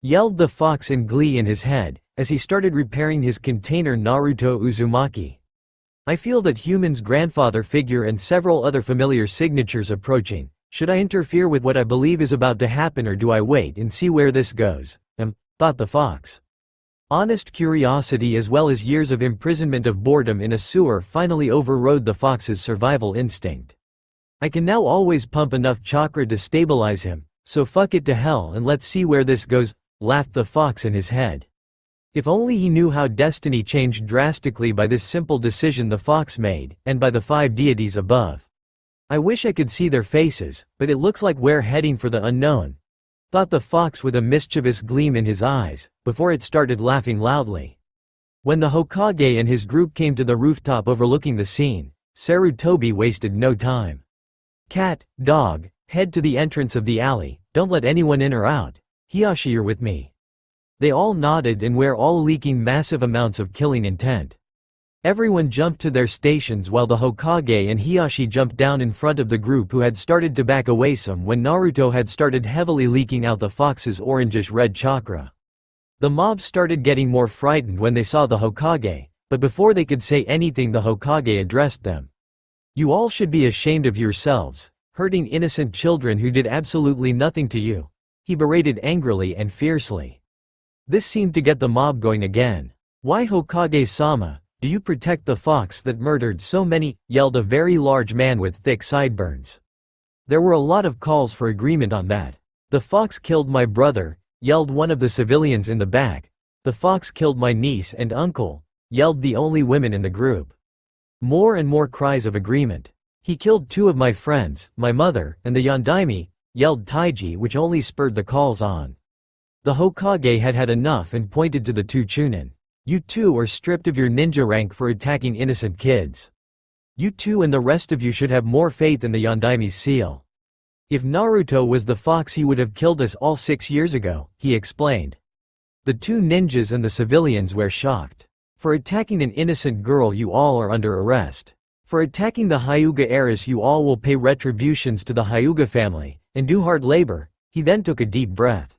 Yelled the fox in glee in his head, as he started repairing his container. Naruto Uzumaki. I feel that human's grandfather figure and several other familiar signatures approaching. Should I interfere with what I believe is about to happen, or do I wait and see where this goes? Thought the fox. Honest curiosity as well as years of imprisonment of boredom in a sewer finally overrode the fox's survival instinct. I can now always pump enough chakra to stabilize him, so fuck it to hell and let's see where this goes, laughed the fox in his head. If only he knew how destiny changed drastically by this simple decision the fox made, and by the 5 deities above. I wish I could see their faces, but it looks like we're heading for the unknown, thought the fox with a mischievous gleam in his eyes, before it started laughing loudly. When the Hokage and his group came to the rooftop overlooking the scene, Sarutobi wasted no time. Cat, dog, head to the entrance of the alley, don't let anyone in or out. Hiyashi, you're with me. They all nodded, and were all leaking massive amounts of killing intent. Everyone jumped to their stations while the Hokage and Hiyashi jumped down in front of the group, who had started to back away some when Naruto had started heavily leaking out the fox's orangish-red chakra. The mob started getting more frightened when they saw the Hokage, but before they could say anything the Hokage addressed them. You all should be ashamed of yourselves, hurting innocent children who did absolutely nothing to you, he berated angrily and fiercely. This seemed to get the mob going again. Why, Hokage-sama, do you protect the fox that murdered so many? Yelled a very large man with thick sideburns. There were a lot of calls for agreement on that. The fox killed my brother, yelled one of the civilians in the back. The fox killed my niece and uncle, yelled the only women in the group. More and more cries of agreement. He killed 2 of my friends, my mother, and the Yondaime, yelled Taiji, which only spurred the calls on. The Hokage had had enough and pointed to the 2 Chunin. You 2 are stripped of your ninja rank for attacking innocent kids. You 2 and the rest of you should have more faith in the Yondaime's seal. If Naruto was the fox, he would have killed us all 6 years ago, he explained. The 2 ninjas and the civilians were shocked. For attacking an innocent girl, you all are under arrest. For attacking the Hyuga heiress, you all will pay retributions to the Hyuga family, and do hard labor." He then took a deep breath.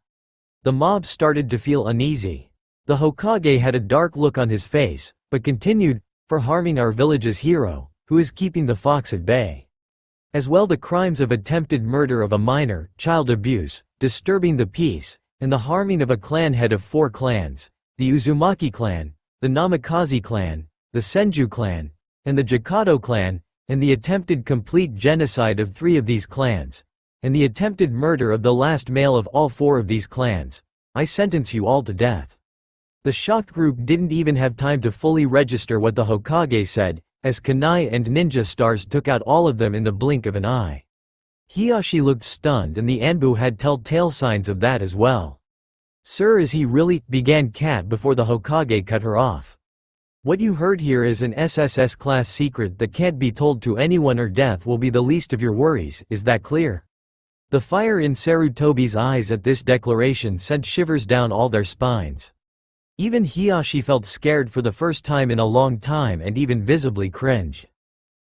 The mob started to feel uneasy. The Hokage had a dark look on his face, but continued, "For harming our village's hero, who is keeping the fox at bay. As well the crimes of attempted murder of a minor, child abuse, disturbing the peace, and the harming of a clan head of 4 clans, the Uzumaki clan, the Namikaze clan, the Senju clan, and the Jakado clan, and the attempted complete genocide of 3 of these clans, and the attempted murder of the last male of all 4 of these clans. I sentence you all to death." The shocked group didn't even have time to fully register what the Hokage said, as kunai and ninja stars took out all of them in the blink of an eye. Hiyashi looked stunned and the Anbu had telltale signs of that as well. "Sir, is he really?" began Kat before the Hokage cut her off. "What you heard here is an SSS class secret that can't be told to anyone or death will be the least of your worries, is that clear?" The fire in Sarutobi's eyes at this declaration sent shivers down all their spines. Even Hiyashi felt scared for the first time in a long time and even visibly cringe.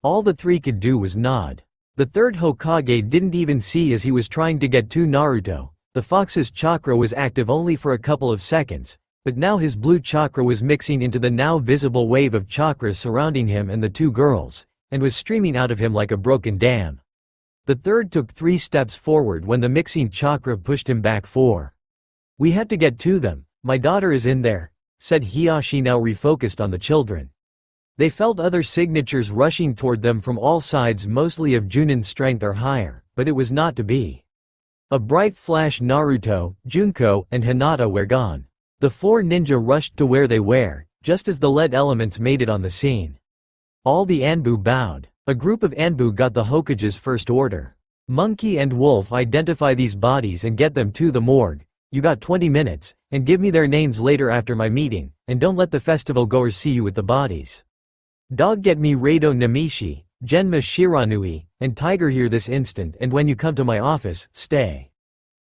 All the 3 could do was nod. The 3rd Hokage didn't even see as he was trying to get to Naruto. The fox's chakra was active only for a couple of seconds, but now his blue chakra was mixing into the now visible wave of chakra surrounding him and the 2 girls, and was streaming out of him like a broken dam. The 3rd took 3 steps forward when the mixing chakra pushed him back 4. "We have to get to them. My daughter is in there," said Hiyashi, now refocused on the children. They felt other signatures rushing toward them from all sides, mostly of Junin's strength or higher, but it was not to be. A bright flash. Naruto, Junko, and Hinata were gone. The 4 ninja rushed to where they were, just as the lead elements made it on the scene. All the Anbu bowed. A group of Anbu got the Hokage's first order. "Monkey and Wolf, identify these bodies and get them to the morgue. You got 20 minutes, and give me their names later after my meeting, and don't let the festival goers see you with the bodies. Dog, get me Rado Namishi, Genma Shiranui, and Tiger here this instant, and when you come to my office, stay.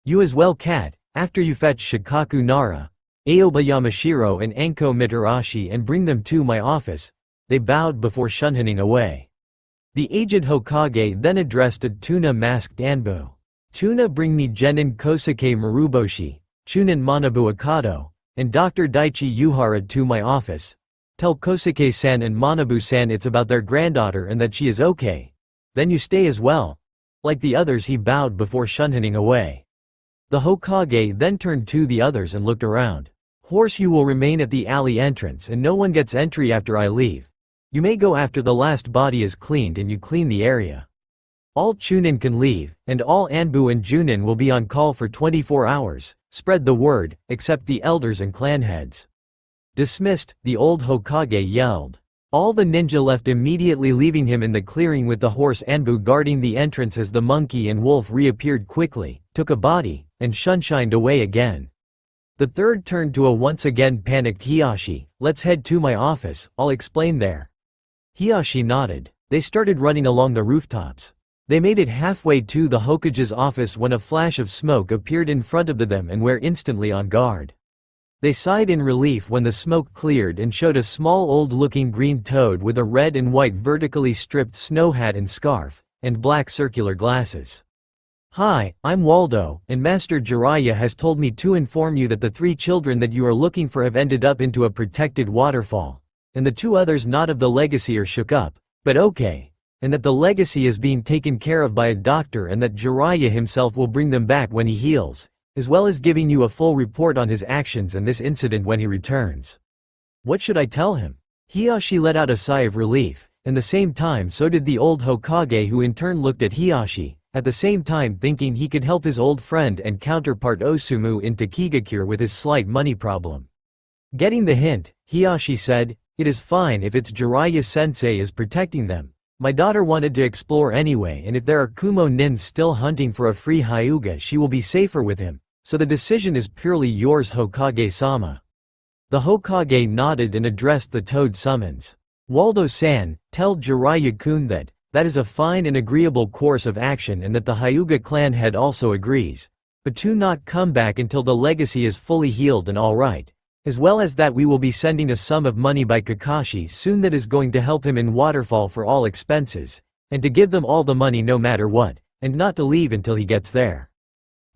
You as well, Cat, after you fetch Shikaku Nara, Aoba Yamashiro and Anko Mitarashi and bring them to my office." They bowed before shunning away. The aged Hokage then addressed a tuna-masked Anbu. "Tuna, bring me Genin Kosuke Maruboshi, Chunin Manabu Akado, and Dr. Daichi Yuhara to my office. Tell Kosuke-san and Manabu-san it's about their granddaughter and that she is okay. Then you stay as well." Like the others, he bowed before shunning away. The Hokage then turned to the others and looked around. "Horse, you will remain at the alley entrance and no one gets entry after I leave. You may go after the last body is cleaned and you clean the area. All Chunin can leave, and all Anbu and Junin will be on call for 24 hours, spread the word, except the elders and clan heads." "Dismissed," the old Hokage yelled. All the ninja left immediately, leaving him in the clearing with the horse Anbu guarding the entrance as the monkey and wolf reappeared quickly, took a body, and shined away again. The 3rd turned to a once again panicked Hiyashi. "Let's head to my office, I'll explain there." Hiyashi nodded. They started running along the rooftops. They made it halfway to the Hokage's office when a flash of smoke appeared in front of them and were instantly on guard. They sighed in relief when the smoke cleared and showed a small old-looking green toad with a red and white vertically stripped snow hat and scarf, and black circular glasses. "Hi, I'm Waldo, and Master Jiraiya has told me to inform you that the 3 children that you are looking for have ended up into a protected waterfall, and the 2 others not of the legacy are shook up, but okay. And that the legacy is being taken care of by a doctor and that Jiraiya himself will bring them back when he heals, as well as giving you a full report on his actions and this incident when he returns." "What should I tell him?" Hiyashi let out a sigh of relief, and the same time so did the old Hokage, who in turn looked at Hiyashi, at the same time thinking he could help his old friend and counterpart Osumu in Takigakure with his slight money problem. Getting the hint, Hiyashi said, "It is fine if it's Jiraiya-sensei is protecting them. My daughter wanted to explore anyway, and if there are Kumo nins still hunting for a free Hyuga, she will be safer with him, so the decision is purely yours, Hokage-sama." The Hokage nodded and addressed the toad summons. "Waldo-san, tell Jiraiya-kun that is a fine and agreeable course of action and that the Hyuga clan head also agrees, but to not come back until the legacy is fully healed and all right. As well as that we will be sending a sum of money by Kakashi soon that is going to help him in Waterfall for all expenses, and to give them all the money no matter what, and not to leave until he gets there.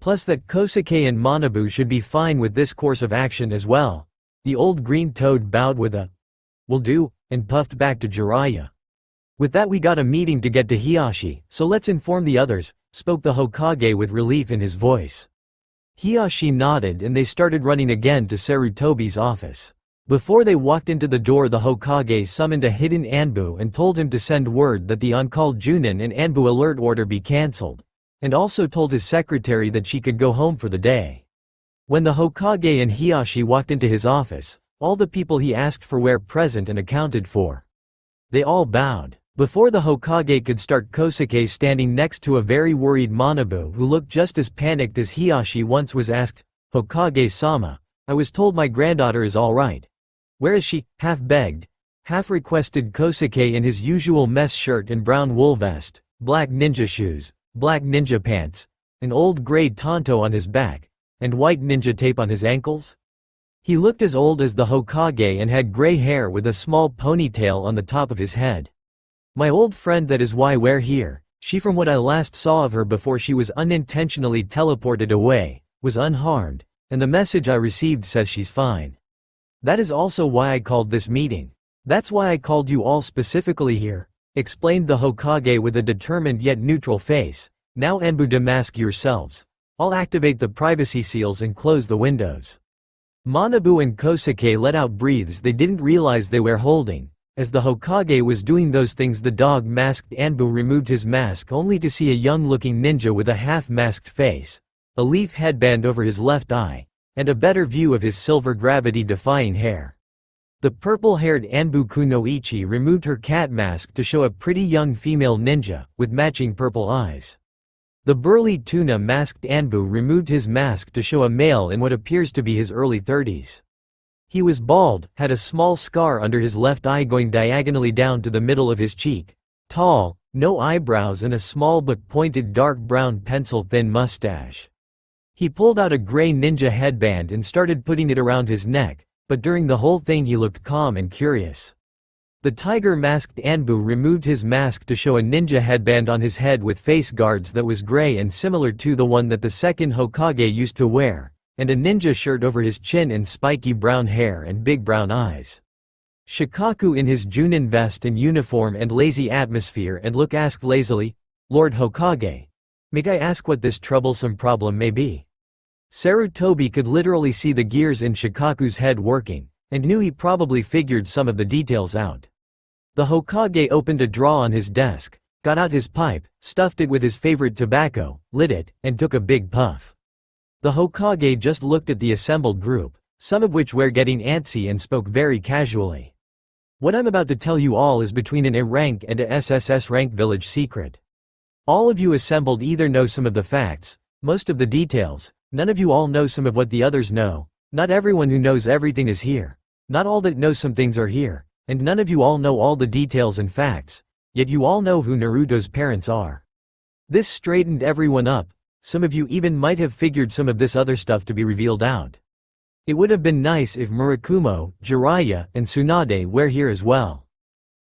Plus that Kosuke and Manabu should be fine with this course of action as well. The old green toad bowed with a "will do," and puffed back to Jiraiya. "With that we got a meeting to get to Hiyashi, so let's inform the others," spoke the Hokage with relief in his voice. Hiyashi nodded and they started running again to Sarutobi's office. Before they walked into the door, the Hokage summoned a hidden Anbu and told him to send word that the on-call Junin and Anbu alert order be cancelled, and also told his secretary that she could go home for the day. When the Hokage and Hiyashi walked into his office, all the people he asked for were present and accounted for. They all bowed. Before the Hokage could start, Kosuke standing next to a very worried Manabu who looked just as panicked as Hiyashi once was asked, "Hokage-sama, I was told my granddaughter is all right. Where is she?" half begged, half requested Kosuke in his usual mess shirt and brown wool vest, black ninja shoes, black ninja pants, an old gray tanto on his back, and white ninja tape on his ankles. He looked as old as the Hokage and had gray hair with a small ponytail on the top of his head. "My old friend, that is why we're here. She, from what I last saw of her before she was unintentionally teleported away, was unharmed, and the message I received says she's fine. That is also why I called this meeting. That's why I called you all specifically here," explained the Hokage with a determined yet neutral face. "Now Anbu, demask yourselves. I'll activate the privacy seals and close the windows." Manabu and Kosuke let out breaths they didn't realize they were holding. As the Hokage was doing those things, the dog-masked Anbu removed his mask only to see a young-looking ninja with a half-masked face, a leaf headband over his left eye, and a better view of his silver gravity-defying hair. The purple-haired Anbu Kunoichi removed her cat mask to show a pretty young female ninja, with matching purple eyes. The burly tuna-masked Anbu removed his mask to show a male in what appears to be his early 30s. He was bald, had a small scar under his left eye going diagonally down to the middle of his cheek, tall, no eyebrows and a small but pointed dark brown pencil-thin mustache. He pulled out a gray ninja headband and started putting it around his neck, but during the whole thing he looked calm and curious. The tiger-masked Anbu removed his mask to show a ninja headband on his head with face guards that was gray and similar to the one that the second Hokage used to wear, and a ninja shirt over his chin and spiky brown hair and big brown eyes. Shikaku in his Junin vest and uniform and lazy atmosphere and look asked lazily, "Lord Hokage, may I ask what this troublesome problem may be?" Sarutobi could literally see the gears in Shikaku's head working, and knew he probably figured some of the details out. The Hokage opened a drawer on his desk, got out his pipe, stuffed it with his favorite tobacco, lit it, and took a big puff. The Hokage just looked at the assembled group, some of which were getting antsy, and spoke very casually. "What I'm about to tell you all is between an A rank and a SSS rank village secret. All of you assembled either know some of the facts, most of the details, none of you all know some of what the others know, not everyone who knows everything is here, not all that know some things are here, and none of you all know all the details and facts, yet you all know who Naruto's parents are." This straightened everyone up. Some of you even might have figured some of this other stuff to be revealed out. It would have been nice if Murakumo, Jiraiya, and Tsunade were here as well.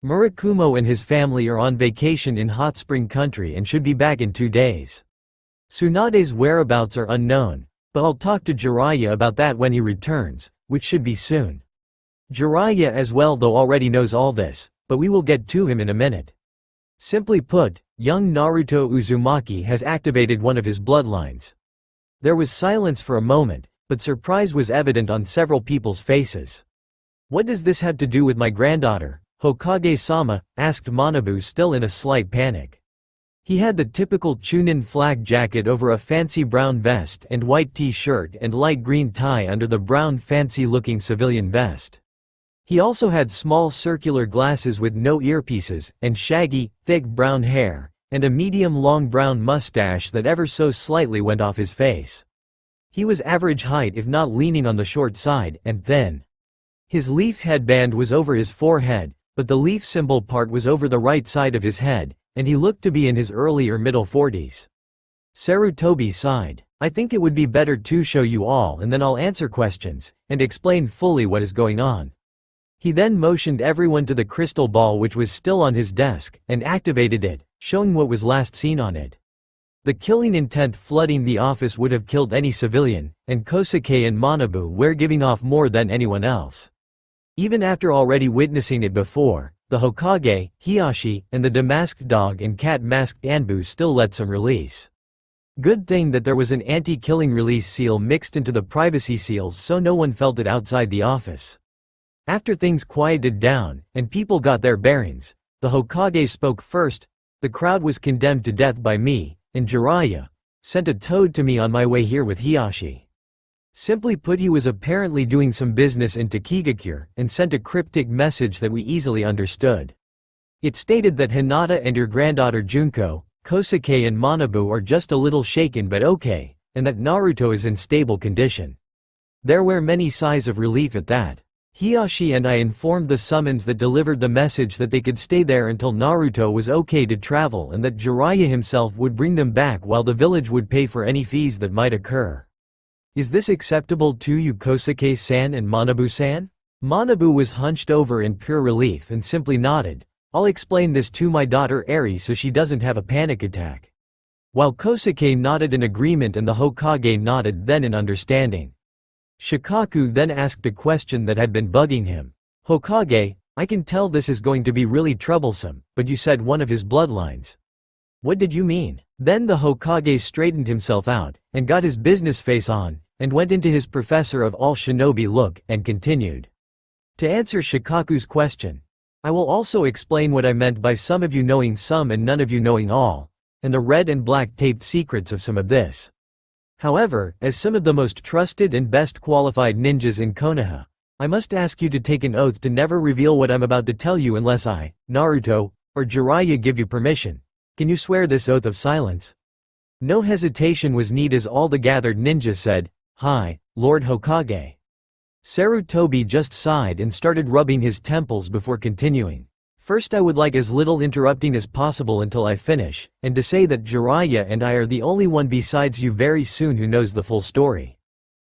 Murakumo and his family are on vacation in Hot Spring Country and should be back in 2 days. Tsunade's whereabouts are unknown, but I'll talk to Jiraiya about that when he returns, which should be soon. Jiraiya as well though already knows all this, but we will get to him in a minute. Simply put, young Naruto Uzumaki has activated one of his bloodlines. There was silence for a moment, but surprise was evident on several people's faces. "What does this have to do with my granddaughter, Hokage-sama?" asked Manabu, still in a slight panic. He had the typical Chunin flak jacket over a fancy brown vest and white t-shirt and light green tie under the brown fancy-looking civilian vest. He also had small circular glasses with no earpieces, and shaggy, thick brown hair, and a medium-long brown mustache that ever so slightly went off his face. He was average height if not leaning on the short side, and thin. His leaf headband was over his forehead, but the leaf symbol part was over the right side of his head, and he looked to be in his early or middle 40s. Sarutobi sighed. "I think it would be better to show you all and then I'll answer questions, and explain fully what is going on." He then motioned everyone to the crystal ball which was still on his desk, and activated it, showing what was last seen on it. The killing intent flooding the office would have killed any civilian, and Kosuke and Manabu were giving off more than anyone else. Even after already witnessing it before, the Hokage, Hiyashi, and the damasked dog and cat masked Anbu still let some release. Good thing that there was an anti-killing release seal mixed into the privacy seals so no one felt it outside the office. After things quieted down, and people got their bearings, the Hokage spoke first. The crowd was condemned to death by me, and Jiraiya sent a toad to me on my way here with Hiyashi. Simply put, he was apparently doing some business in Takigakure, and sent a cryptic message that we easily understood. It stated that Hinata and your granddaughter Junko, Kosuke and Manabu are just a little shaken but okay, and that Naruto is in stable condition. There were many sighs of relief at that. Hiyashi and I informed the summons that delivered the message that they could stay there until Naruto was okay to travel and that Jiraiya himself would bring them back while the village would pay for any fees that might occur. Is this acceptable to you, Kosuke-san and Manabu-san? Manabu was hunched over in pure relief and simply nodded. I'll explain this to my daughter Eri so she doesn't have a panic attack. While Kosuke nodded in agreement and the Hokage nodded then in understanding. Shikaku then asked a question that had been bugging him. Hokage, I can tell this is going to be really troublesome, but you said one of his bloodlines. What did you mean? Then the Hokage straightened himself out, and got his business face on, and went into his professor of all shinobi look, and continued. To answer Shikaku's question, I will also explain what I meant by some of you knowing some and none of you knowing all, and the red and black taped secrets of some of this. However, as some of the most trusted and best qualified ninjas in Konoha, I must ask you to take an oath to never reveal what I'm about to tell you unless I, Naruto, or Jiraiya give you permission. Can you swear this oath of silence? No hesitation was needed as all the gathered ninjas said, Hi, Lord Hokage. Sarutobi just sighed and started rubbing his temples before continuing. First, I would like as little interrupting as possible until I finish, and to say that Jiraiya and I are the only one besides you very soon who knows the full story.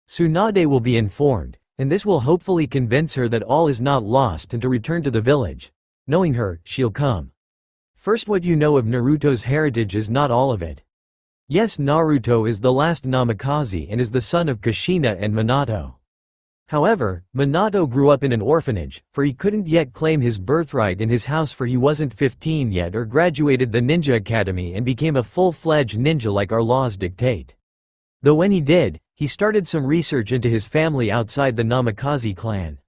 Tsunade will be informed, and this will hopefully convince her that all is not lost and to return to the village. Knowing her, she'll come. First, what you know of Naruto's heritage is not all of it. Yes, Naruto is the last Namikaze and is the son of Kushina and Minato. However, Minato grew up in an orphanage, for he couldn't yet claim his birthright in his house for he wasn't 15 yet or graduated the ninja academy and became a full-fledged ninja like our laws dictate. Though when he did, he started some research into his family outside the Namikaze clan.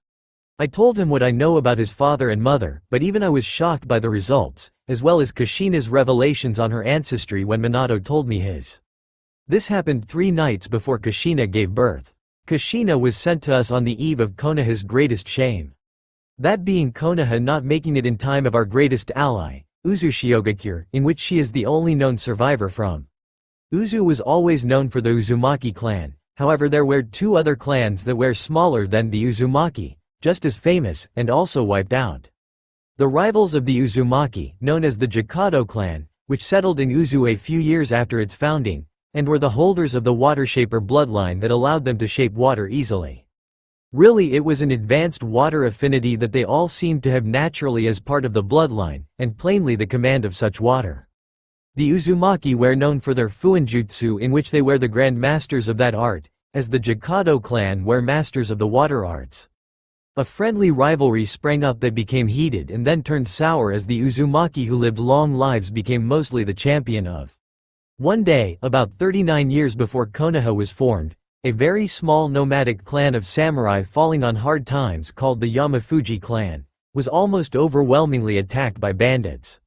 I told him what I know about his father and mother, but even I was shocked by the results, as well as Kushina's revelations on her ancestry when Minato told me his. This happened 3 nights before Kushina gave birth. Kushina was sent to us on the eve of Konoha's greatest shame. That being Konoha not making it in time of our greatest ally, Uzumaki, in which she is the only known survivor from. Uzu was always known for the Uzumaki clan, however there were 2 other clans that were smaller than the Uzumaki, just as famous, and also wiped out. The rivals of the Uzumaki, known as the Jakado clan, which settled in Uzu a few years after its founding, and were the holders of the water shaper bloodline that allowed them to shape water easily. Really, it was an advanced water affinity that they all seemed to have naturally as part of the bloodline, and plainly the command of such water. The Uzumaki were known for their fuinjutsu, in which they were the grand masters of that art, as the Jakado clan were masters of the water arts. A friendly rivalry sprang up that became heated and then turned sour as the Uzumaki who lived long lives became mostly the champion of. One day, about 39 years before Konoha was formed, a very small nomadic clan of samurai falling on hard times called the Yamafuji clan, was almost overwhelmingly attacked by bandits.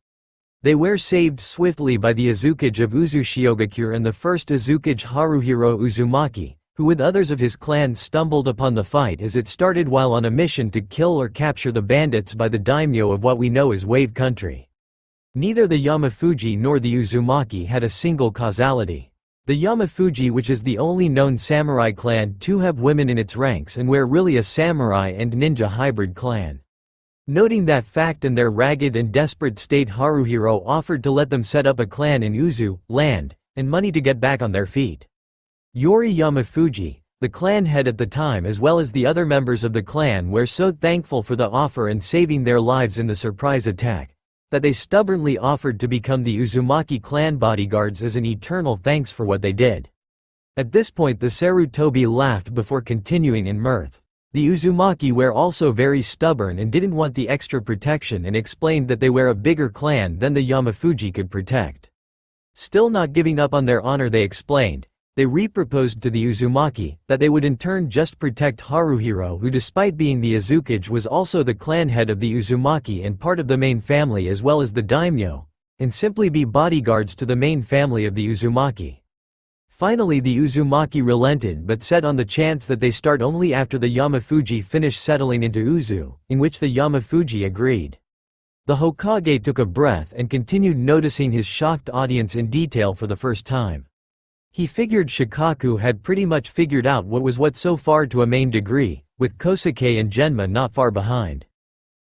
They were saved swiftly by the Azukage of Uzumaki and the first Azukage Haruhiro Uzumaki, who with others of his clan stumbled upon the fight as it started while on a mission to kill or capture the bandits by the daimyo of what we know as Wave Country. Neither the Yamafuji nor the Uzumaki had a single causality. The Yamafuji, which is the only known samurai clan to have women in its ranks and were really a samurai and ninja hybrid clan. Noting that fact and their ragged and desperate state, Haruhiro offered to let them set up a clan in Uzu, land, and money to get back on their feet. Yori Yamafuji, the clan head at the time as well as the other members of the clan were so thankful for the offer and saving their lives in the surprise attack, that they stubbornly offered to become the Uzumaki clan bodyguards as an eternal thanks for what they did. At this point the Sarutobi laughed before continuing in mirth. The Uzumaki were also very stubborn and didn't want the extra protection and explained that they were a bigger clan than the Yamafuji could protect. Still not giving up on their honor, they explained. They re-proposed to the Uzumaki that they would in turn just protect Haruhiro, who despite being the Azuchage was also the clan head of the Uzumaki and part of the main family as well as the daimyo, and simply be bodyguards to the main family of the Uzumaki. Finally the Uzumaki relented but said on the chance that they start only after the Yamafuji finish settling into Uzu, in which the Yamafuji agreed. The Hokage took a breath and continued noticing his shocked audience in detail for the first time. He figured Shikaku had pretty much figured out what was what so far to a main degree, with Kosuke and Genma not far behind.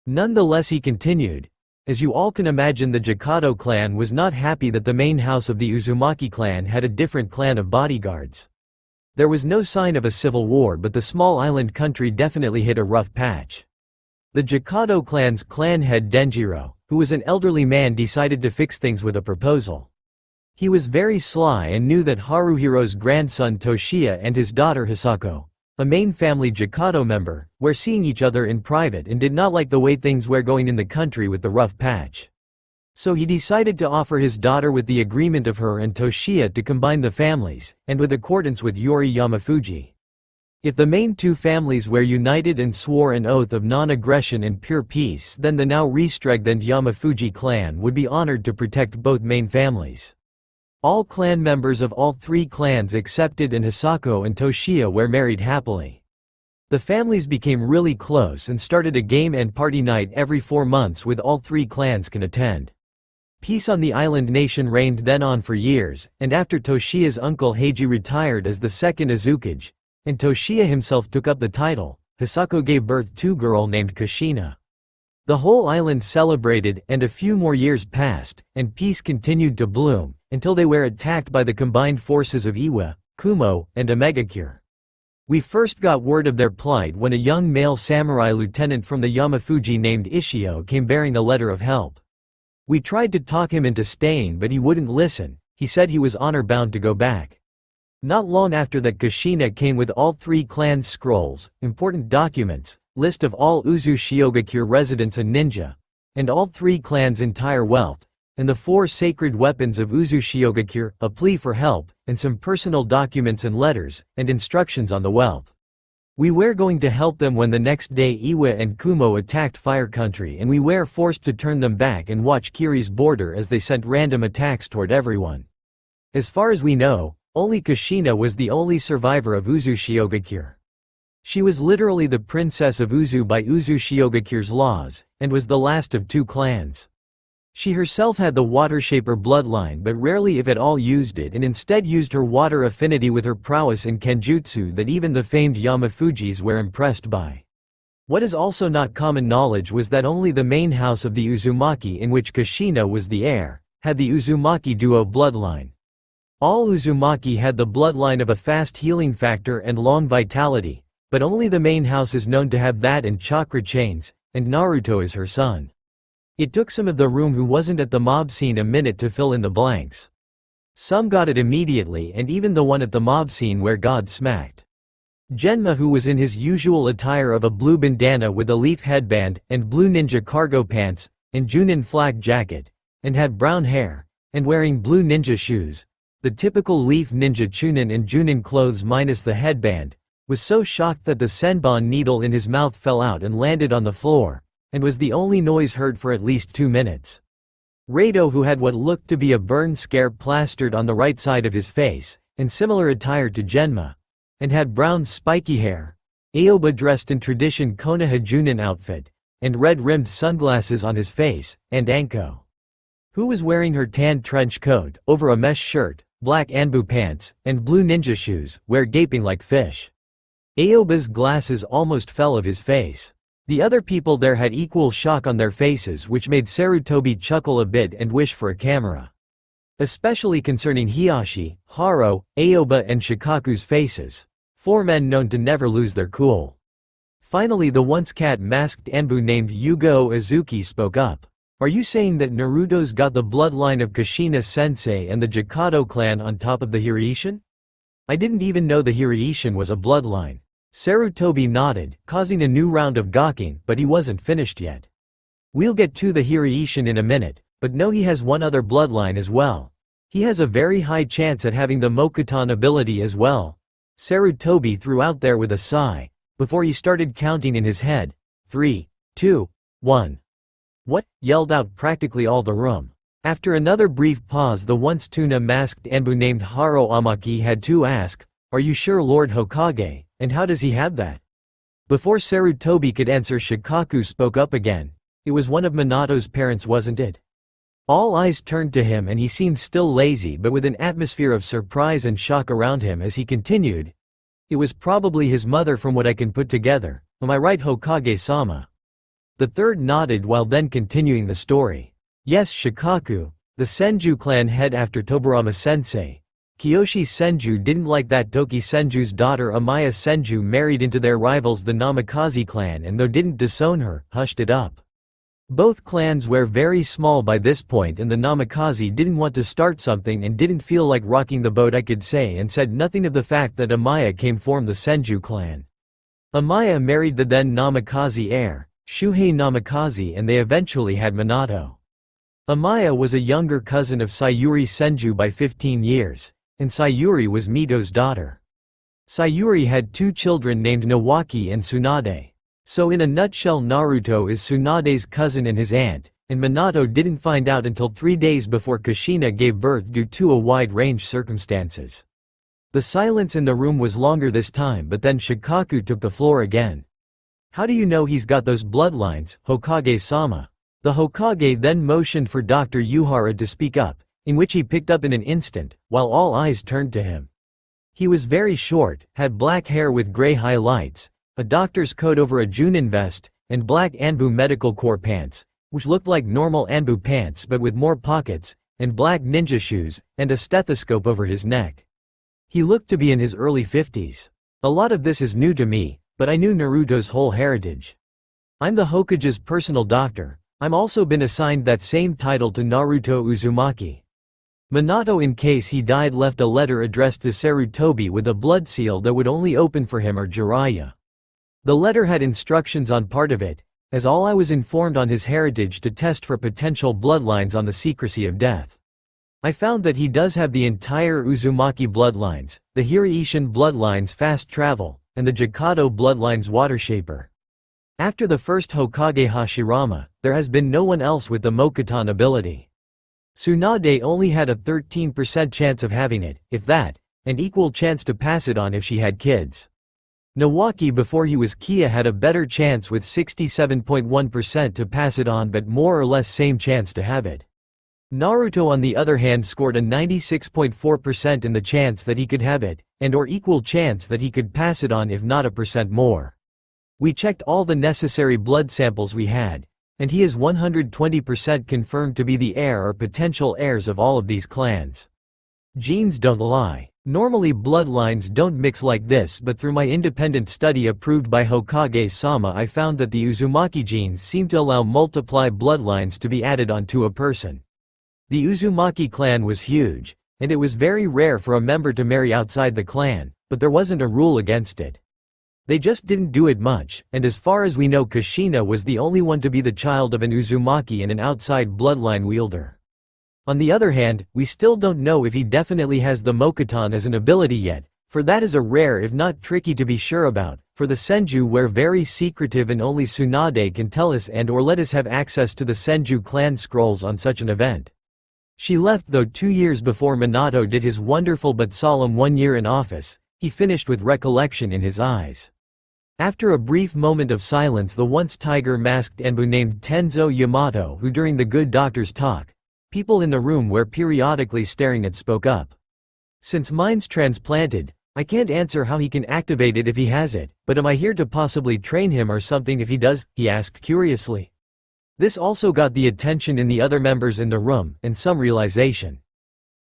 Nonetheless he continued, as you all can imagine the Jikado clan was not happy that the main house of the Uzumaki clan had a different clan of bodyguards. There was no sign of a civil war, but the small island country definitely hit a rough patch. The Jikado clan's clan head Denjiro, who was an elderly man, decided to fix things with a proposal. He was very sly and knew that Haruhiro's grandson Toshiya and his daughter Hisako, a main family Jikado member, were seeing each other in private and did not like the way things were going in the country with the rough patch. So he decided to offer his daughter with the agreement of her and Toshiya to combine the families, and with accordance with Yori Yamafuji. If the main two families were united and swore an oath of non-aggression and pure peace, then the now re-strengthened Yamafuji clan would be honored to protect both main families. All clan members of all three clans accepted and Hisako and Toshiya were married happily. The families became really close and started a game and party night every 4 months with all three clans can attend. Peace on the island nation reigned then on for years, and after Toshiya's uncle Heiji retired as the second Azuchage, and Toshiya himself took up the title, Hisako gave birth to a girl named Kushina. The whole island celebrated and a few more years passed, and peace continued to bloom, until they were attacked by the combined forces of Iwa, Kumo, and Omegakure. We first got word of their plight when a young male samurai lieutenant from the Yamafuji named Ishio came bearing a letter of help. We tried to talk him into staying but he wouldn't listen. He said he was honor-bound to go back. Not long after that Kushina came with all three clans' scrolls, important documents, list of all Uzu Shiogakure residents and ninja, and all three clans' entire wealth, and the 4 sacred weapons of Uzu Shiogakure, a plea for help, and some personal documents and letters, and instructions on the wealth. We were going to help them when the next day Iwa and Kumo attacked Fire Country and we were forced to turn them back and watch Kiri's border as they sent random attacks toward everyone. As far as we know, only Kushina was the only survivor of Uzu Shiogakure. She was literally the princess of Uzu by Uzu Shiogakure's laws, and was the last of 2 clans. She herself had the water shaper bloodline but rarely if at all used it, and instead used her water affinity with her prowess in kenjutsu that even the famed Yamafujis were impressed by. What is also not common knowledge was that only the main house of the Uzumaki, in which Kushina was the heir, had the Uzumaki duo bloodline. All Uzumaki had the bloodline of a fast healing factor and long vitality, but only the main house is known to have that and chakra chains, and Naruto is her son. It took some of the room who wasn't at the mob scene a minute to fill in the blanks. Some got it immediately, and even the one at the mob scene where God smacked. Genma, who was in his usual attire of a blue bandana with a leaf headband, and blue ninja cargo pants, and Junin flak jacket, and had brown hair, and wearing blue ninja shoes, the typical leaf ninja chunin and Junin clothes minus the headband, was so shocked that the senbon needle in his mouth fell out and landed on the floor, and was the only noise heard for at least 2 minutes. Rado, who had what looked to be a burn scare plastered on the right side of his face, and similar attire to Genma, and had brown spiky hair. Aoba dressed in tradition Konoha Junin outfit, and red-rimmed sunglasses on his face, and Anko, who was wearing her tan trench coat, over a mesh shirt, black ANBU pants, and blue ninja shoes, were gaping like fish. Aoba's glasses almost fell off his face. The other people there had equal shock on their faces, which made Sarutobi chuckle a bit and wish for a camera. Especially concerning Hiyashi, Haro, Aoba and Shikaku's faces. 4 men known to never lose their cool. Finally the once cat-masked ANBU named Yugo Azuki spoke up. Are you saying that Naruto's got the bloodline of Kushina-sensei and the Jikado clan on top of the Hireishin? I didn't even know the Hireishin was a bloodline. Sarutobi nodded, causing a new round of gawking, but he wasn't finished yet. We'll get to the Hireishin in a minute, but no, he has one other bloodline as well. He has a very high chance at having the Mokuton ability as well. Sarutobi threw out there with a sigh, before he started counting in his head. 3, 2, 1. What? Yelled out practically all the room. After another brief pause, the once tuna-masked Anbu named Uzumaki had to ask, "Are you sure, Lord Hokage, and how does he have that?" Before Sarutobi could answer, Shikaku spoke up again. "It was one of Minato's parents, wasn't it?" All eyes turned to him and he seemed still lazy but with an atmosphere of surprise and shock around him as he continued. "It was probably his mother from what I can put together. Am I right, Hokage-sama?" The third nodded while then continuing the story. "Yes, Shikaku. The Senju clan head after Tobirama-sensei. Kiyoshi Senju didn't like that Toki Senju's daughter Amaya Senju married into their rivals the Namikaze clan, and though didn't disown her, hushed it up. Both clans were very small by this point and the Namikaze didn't want to start something and didn't feel like rocking the boat, I could say, and said nothing of the fact that Amaya came from the Senju clan. Amaya married the then Namikaze heir, Shuhei Namikaze, and they eventually had Minato. Amaya was a younger cousin of Sayuri Senju by 15 years, and Sayuri was Mito's daughter. Sayuri had 2 children named Nawaki and Tsunade. So in a nutshell, Naruto is Tsunade's cousin and his aunt, and Minato didn't find out until 3 days before Kushina gave birth due to a wide-range circumstances. The silence in the room was longer this time, but then Shikaku took the floor again. "How do you know he's got those bloodlines, Hokage-sama?" The Hokage then motioned for Dr. Yuhara to speak up, in which he picked up in an instant, while all eyes turned to him. He was very short, had black hair with gray highlights, a doctor's coat over a Junin vest, and black Anbu Medical Corps pants, which looked like normal Anbu pants but with more pockets, and black ninja shoes, and a stethoscope over his neck. He looked to be in his early 50s. A lot of this is new to me, but I knew Naruto's whole heritage. "I'm the Hokage's personal doctor. I'm also been assigned that same title to Naruto Uzumaki. Minato, in case he died, left a letter addressed to Sarutobi with a blood seal that would only open for him or Jiraiya. The letter had instructions on part of it, as all I was informed on his heritage to test for potential bloodlines on the secrecy of death. I found that he does have the entire Uzumaki bloodlines, the Hireishin bloodlines fast travel, and the Jikado bloodlines water shaper. After the first Hokage Hashirama, there has been no one else with the Mokuton ability. Tsunade only had a 13% chance of having it, if that, and equal chance to pass it on if she had kids. Nawaki before he was Kia had a better chance with 67.1% to pass it on but more or less same chance to have it. Naruto on the other hand scored a 96.4% in the chance that he could have it, and or equal chance that he could pass it on if not a percent more. We checked all the necessary blood samples we had, and he is 120% confirmed to be the heir or potential heirs of all of these clans. Genes don't lie. Normally bloodlines don't mix like this, but through my independent study approved by Hokage-sama, I found that the Uzumaki genes seem to allow multiply bloodlines to be added onto a person. The Uzumaki clan was huge, and it was very rare for a member to marry outside the clan, but there wasn't a rule against it. They just didn't do it much, and as far as we know, Kushina was the only one to be the child of an Uzumaki and an outside bloodline wielder. On the other hand, we still don't know if he definitely has the Mokuton as an ability yet, for that is a rare if not tricky to be sure about, for the Senju were very secretive and only Tsunade can tell us and or let us have access to the Senju clan scrolls on such an event. She left though 2 years before Minato did his wonderful but solemn 1 year in office, he finished with recollection in his eyes. After a brief moment of silence, the once tiger-masked Anbu named Tenzo Yamato, who during the good doctor's talk, people in the room were periodically staring at, spoke up. "Since mine's transplanted, I can't answer how he can activate it if he has it, but am I here to possibly train him or something if he does?" he asked curiously. This also got the attention in the other members in the room, and some realization.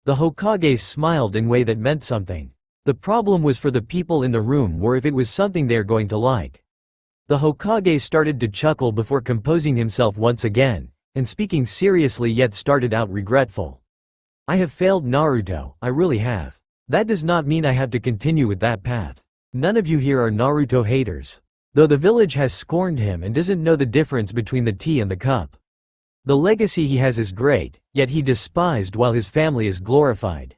The Hokage smiled in a way that meant something. The problem was for the people in the room were if it was something they're going to like. The Hokage started to chuckle before composing himself once again, and speaking seriously yet started out regretful. I have failed Naruto, I really have. That does not mean I have to continue with that path. None of you here are Naruto haters. Though the village has scorned him and doesn't know the difference between the tea and the cup. The legacy he has is great, yet he despised while his family is glorified.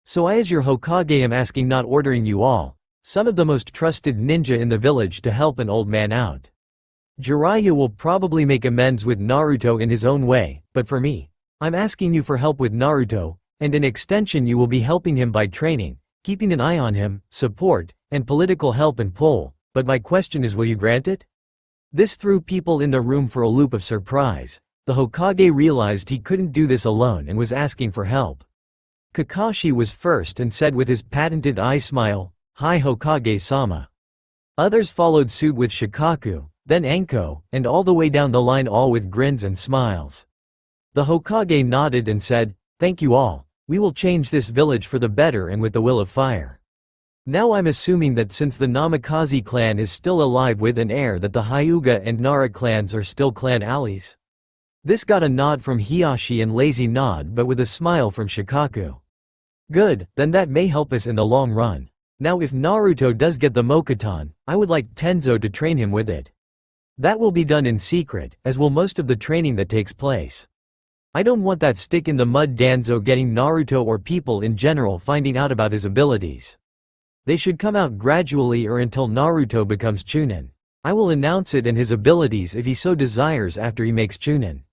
So I as your Hokage am asking, not ordering you all, some of the most trusted ninja in the village to help an old man out. Jiraiya will probably make amends with Naruto in his own way, but for me, I'm asking you for help with Naruto, and in extension you will be helping him by training, keeping an eye on him, support, and political help and pull. But my question is, will you grant it? This threw people in the room for a loop of surprise. The Hokage realized he couldn't do this alone and was asking for help. Kakashi was first and said with his patented eye smile, "Hi Hokage-sama." Others followed suit with Shikaku, then Anko, and all the way down the line, all with grins and smiles. The Hokage nodded and said, "Thank you all. We will change this village for the better and with the will of fire." Now I'm assuming that since the Namikaze clan is still alive with an heir, that the Hyuga and Nara clans are still clan allies. This got a nod from Hiashi and lazy nod but with a smile from Shikaku. Good, then that may help us in the long run. Now if Naruto does get the Mokuton, I would like Tenzo to train him with it. That will be done in secret, as will most of the training that takes place. I don't want that stick in the mud Danzo getting Naruto or people in general finding out about his abilities. They should come out gradually or until Naruto becomes Chunin. I will announce it and his abilities if he so desires after he makes Chunin.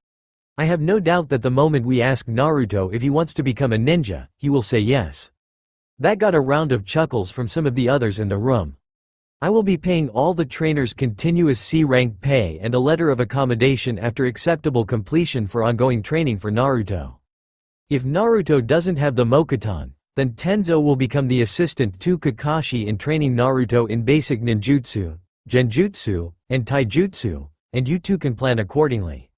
I have no doubt that the moment we ask Naruto if he wants to become a ninja, he will say yes. That got a round of chuckles from some of the others in the room. I will be paying all the trainers continuous C-rank pay and a letter of accommodation after acceptable completion for ongoing training for Naruto. If Naruto doesn't have the Mokuton, then Tenzo will become the assistant to Kakashi in training Naruto in basic ninjutsu, genjutsu, and taijutsu, and you two can plan accordingly.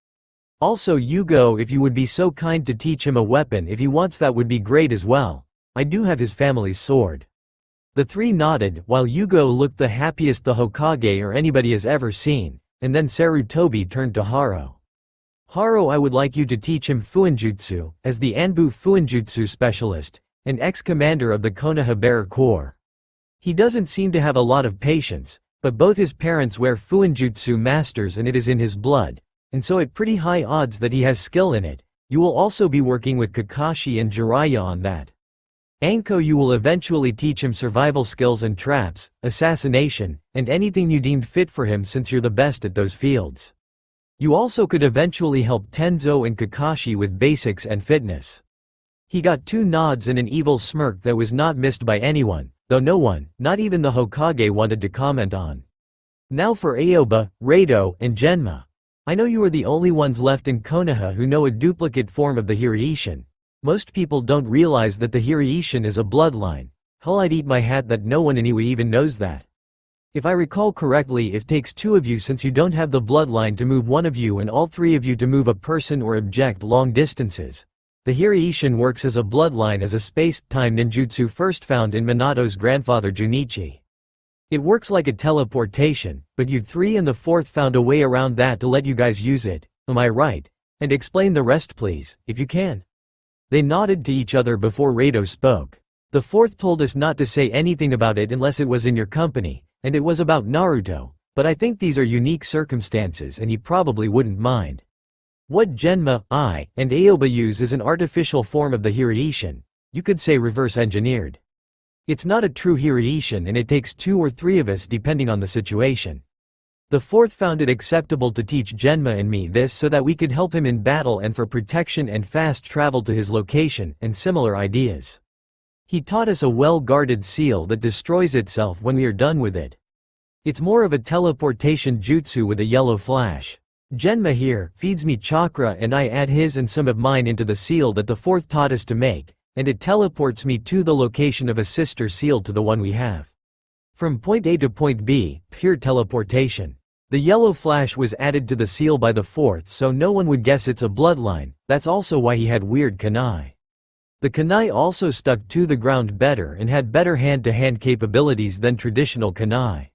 Also Yugo, if you would be so kind to teach him a weapon if he wants, that would be great as well. I do have his family's sword. The three nodded, while Yugo looked the happiest the Hokage or anybody has ever seen, and then Sarutobi turned to Haro. Haro, I would like you to teach him Fuinjutsu, as the Anbu Fuinjutsu specialist, and ex-commander of the Konoha Bearer Corps. He doesn't seem to have a lot of patience, but both his parents were Fuinjutsu masters and it is in his blood, and so at pretty high odds that he has skill in it. You will also be working with Kakashi and Jiraiya on that. Anko, you will eventually teach him survival skills and traps, assassination, and anything you deemed fit for him since you're the best at those fields. You also could eventually help Tenzo and Kakashi with basics and fitness. He got two nods and an evil smirk that was not missed by anyone, though no one, not even the Hokage, wanted to comment on. Now for Aoba, Rado, and Genma. I know you are the only ones left in Konoha who know a duplicate form of the Hiraishin. Most people don't realize that the Hiraishin is a bloodline. Hell, I'd eat my hat that no one in Iwa even knows that. If I recall correctly, it takes two of you, since you don't have the bloodline, to move one of you and all three of you to move a person or object long distances. The Hiraishin works as a bloodline, as a space-time ninjutsu first found in Minato's grandfather Junichi. It works like a teleportation, but you three and the fourth found a way around that to let you guys use it, am I right? And explain the rest please, if you can. They nodded to each other before Rado spoke. The fourth told us not to say anything about it unless it was in your company, and it was about Naruto, but I think these are unique circumstances and he probably wouldn't mind. What Genma, I, and Aoba use is an artificial form of the Hiraishin. You could say reverse engineered. It's not a true Hiraishin and it takes two or three of us depending on the situation. The fourth found it acceptable to teach Genma and me this so that we could help him in battle and for protection and fast travel to his location and similar ideas. He taught us a well-guarded seal that destroys itself when we are done with it. It's more of a teleportation jutsu with a yellow flash. Genma here feeds me chakra and I add his and some of mine into the seal that the fourth taught us to make, and it teleports me to the location of a sister seal to the one we have. From point A to point B, pure teleportation. The yellow flash was added to the seal by the fourth so no one would guess it's a bloodline. That's also why he had weird kunai. The kunai also stuck to the ground better and had better hand-to-hand capabilities than traditional kunai.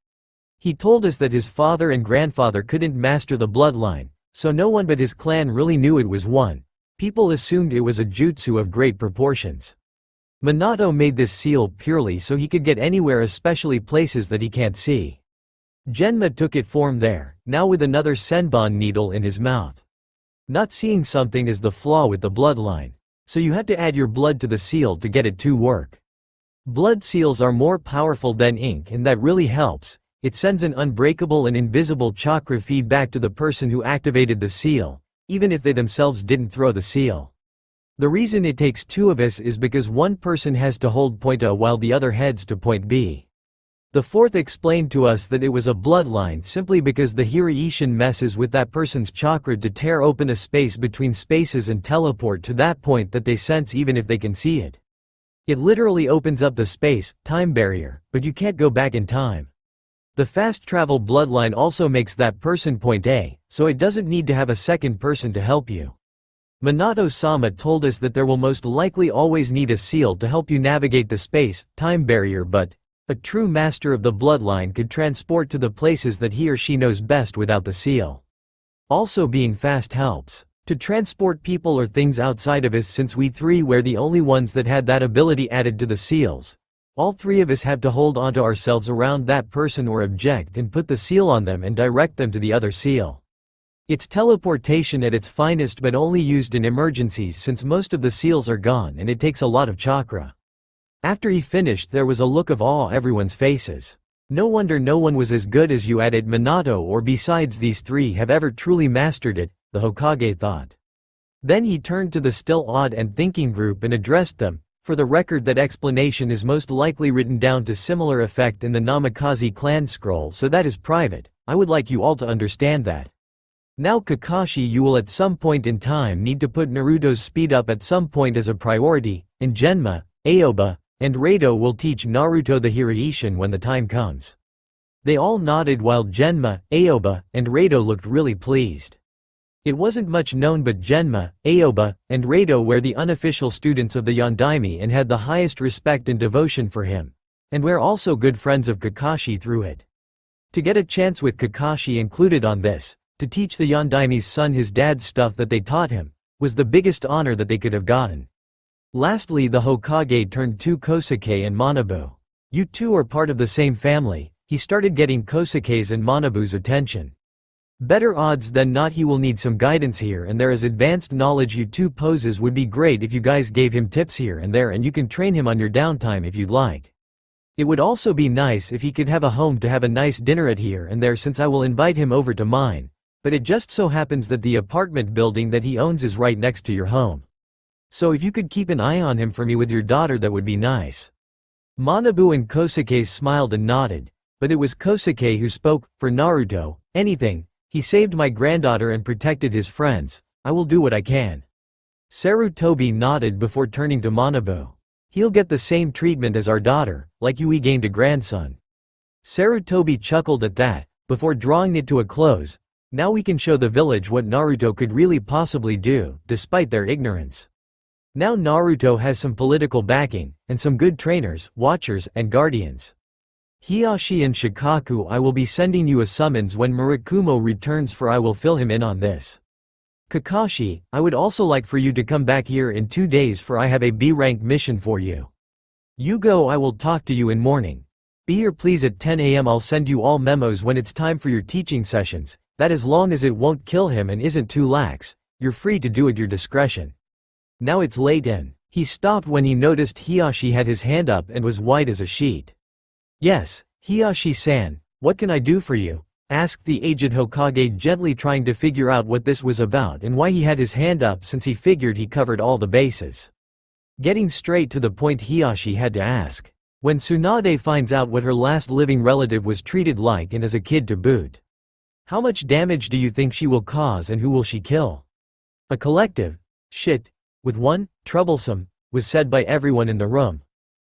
He told us that his father and grandfather couldn't master the bloodline, so no one but his clan really knew it was one. People assumed it was a jutsu of great proportions. Minato made this seal purely so he could get anywhere, especially places that he can't see. Genma took it form there, now with another senbon needle in his mouth. Not seeing something is the flaw with the bloodline, so you have to add your blood to the seal to get it to work. Blood seals are more powerful than ink, and that really helps. It sends an unbreakable and invisible chakra feedback to the person who activated the seal, even if they themselves didn't throw the seal. The reason it takes two of us is because one person has to hold point A while the other heads to point B. The fourth explained to us that it was a bloodline simply because the Hiraishin messes with that person's chakra to tear open a space between spaces and teleport to that point that they sense even if they can see it. It literally opens up the space-time barrier, but you can't go back in time. The fast travel bloodline also makes that person point A, so it doesn't need to have a second person to help you. Minato-sama told us that there will most likely always need a seal to help you navigate the space-time barrier, but a true master of the bloodline could transport to the places that he or she knows best without the seal. Also, being fast helps to transport people or things outside of us, since we three were the only ones that had that ability added to the seals. All three of us have to hold onto ourselves around that person or object and put the seal on them and direct them to the other seal. It's teleportation at its finest, but only used in emergencies since most of the seals are gone and it takes a lot of chakra. After he finished, there was a look of awe on everyone's faces. No wonder no one was as good as you at it, Minato, or besides these three have ever truly mastered it, the Hokage thought. Then he turned to the still awed and thinking group and addressed them. For the record, that explanation is most likely written down to similar effect in the Namikaze clan scroll, so that is private. I would like you all to understand that. Now Kakashi, you will at some point in time need to put Naruto's speed up at some point as a priority, and Genma, Aoba, and Rado will teach Naruto the Hiraishin when the time comes. They all nodded while Genma, Aoba, and Rado looked really pleased. It wasn't much known, but Genma, Aoba, and Rado were the unofficial students of the Yondaime and had the highest respect and devotion for him, and were also good friends of Kakashi through it. To get a chance with Kakashi included on this, to teach the Yondaime's son his dad's stuff that they taught him, was the biggest honor that they could have gotten. Lastly, the Hokage turned to Kosuke and Manabu. You two are part of the same family. He started getting Kosuke's and Manabu's attention. Better odds than not he will need some guidance here and there, as advanced knowledge you two poses. Would be great if you guys gave him tips here and there, and you can train him on your downtime if you'd like. It would also be nice if he could have a home to have a nice dinner at here and there, since I will invite him over to mine, but it just so happens that the apartment building that he owns is right next to your home. So if you could keep an eye on him for me with your daughter, that would be nice. Manabu and Kosuke smiled and nodded, but it was Kosuke who spoke. For Naruto, anything. He saved my granddaughter and protected his friends. I will do what I can. Sarutobi nodded before turning to Manabu. He'll get the same treatment as our daughter, like you gained a grandson. Sarutobi chuckled at that, before drawing it to a close. Now we can show the village what Naruto could really possibly do, despite their ignorance. Now Naruto has some political backing, and some good trainers, watchers, and guardians. Hiyashi and Shikaku, I will be sending you a summons when Murakumo returns, for I will fill him in on this. Kakashi, I would also like for you to come back here in 2 days, for I have a B-rank mission for you. Yugo, I will talk to you in morning. Be here please at 10 AM. I'll send you all memos when it's time for your teaching sessions, that as long as it won't kill him and isn't too lax, you're free to do at your discretion. Now it's late and he stopped when he noticed Hiyashi had his hand up and was white as a sheet. Yes, Hiyashi-san, what can I do for you? Asked the aged Hokage, gently trying to figure out what this was about and why he had his hand up, since he figured he covered all the bases. Getting straight to the point, Hiyashi had to ask. When Tsunade finds out what her last living relative was treated like, and as a kid to boot, how much damage do you think she will cause, and who will she kill? A collective shit with one, troublesome, was said by everyone in the room.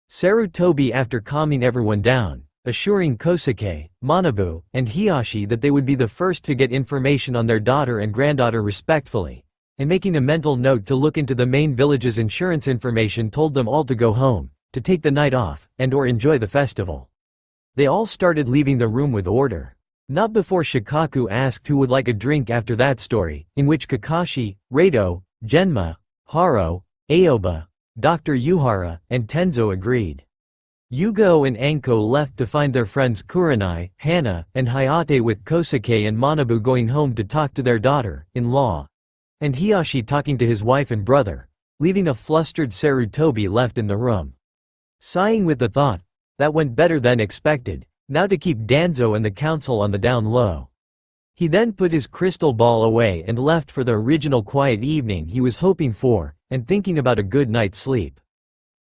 Sarutobi, after calming everyone down, assuring Kosuke, Manabu, and Hiyashi that they would be the first to get information on their daughter and granddaughter respectfully, and making a mental note to look into the main village's insurance information, told them all to go home, to take the night off, and or enjoy the festival. They all started leaving the room with order. Not before Shikaku asked who would like a drink after that story, in which Kakashi, Reito, Genma, Haro, Aoba, Dr. Yuhara, and Tenzo agreed. Yugo and Anko left to find their friends Kurenai, Hana, and Hayate, with Kosuke and Manabu going home to talk to their daughter-in-law, and Hiyashi talking to his wife and brother, leaving a flustered Sarutobi left in the room. Sighing with the thought, that went better than expected, now to keep Danzo and the council on the down low. He then put his crystal ball away and left for the original quiet evening he was hoping for, and thinking about a good night's sleep.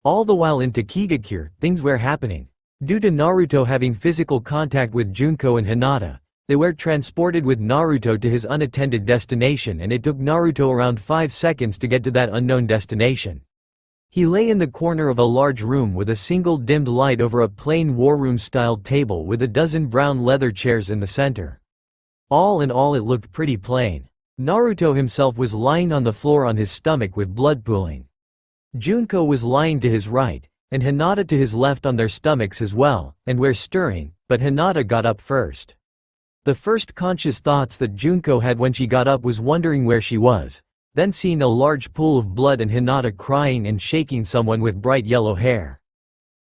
All the while in Takigakure, things were happening. Due to Naruto having physical contact with Junko and Hinata, they were transported with Naruto to his unattended destination, and it took Naruto around 5 seconds to get to that unknown destination. He lay in the corner of a large room with a single dimmed light over a plain warroom-styled table with a dozen brown leather chairs in the center. All in all, it looked pretty plain. Naruto himself was lying on the floor on his stomach with blood pooling. Junko was lying to his right, and Hinata to his left on their stomachs as well, and were stirring, but Hinata got up first. The first conscious thoughts that Junko had when she got up was wondering where she was, then seeing a large pool of blood and Hinata crying and shaking someone with bright yellow hair.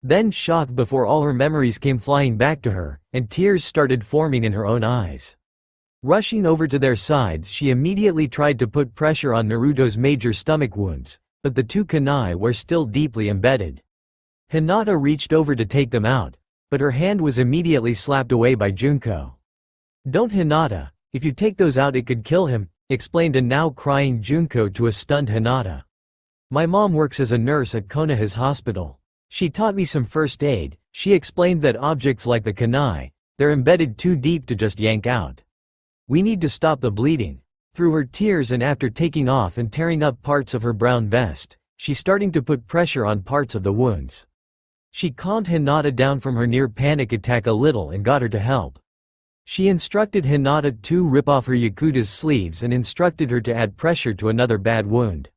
Then shock before all her memories came flying back to her, and tears started forming in her own eyes. Rushing over to their sides, she immediately tried to put pressure on Naruto's major stomach wounds, but the two kunai were still deeply embedded. Hinata reached over to take them out, but her hand was immediately slapped away by Junko. "Don't, Hinata, if you take those out it could kill him," explained a now crying Junko to a stunned Hinata. "My mom works as a nurse at Konoha's hospital. She taught me some first aid." She explained that objects like the kunai, they're embedded too deep to just yank out. "We need to stop the bleeding." Through her tears and after taking off and tearing up parts of her brown vest, she's starting to put pressure on parts of the wounds. She calmed Hinata down from her near panic attack a little and got her to help. She instructed Hinata to rip off her Yakuta's sleeves and instructed her to add pressure to another bad wound.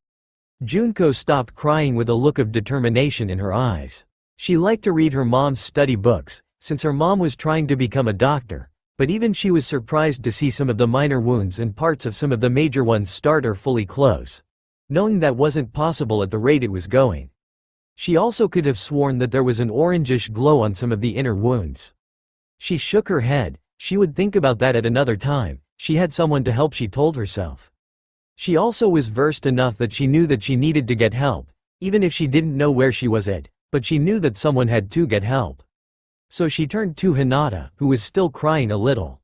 Junko stopped crying with a look of determination in her eyes. She liked to read her mom's study books, since her mom was trying to become a doctor. But even she was surprised to see some of the minor wounds and parts of some of the major ones start or fully close, knowing that wasn't possible at the rate it was going. She also could have sworn that there was an orangish glow on some of the inner wounds. She shook her head. She would think about that at another time. She had someone to help, she told herself. She also was versed enough that she knew that she needed to get help, even if she didn't know where she was at, but she knew that someone had to get help. So she turned to Hinata, who was still crying a little.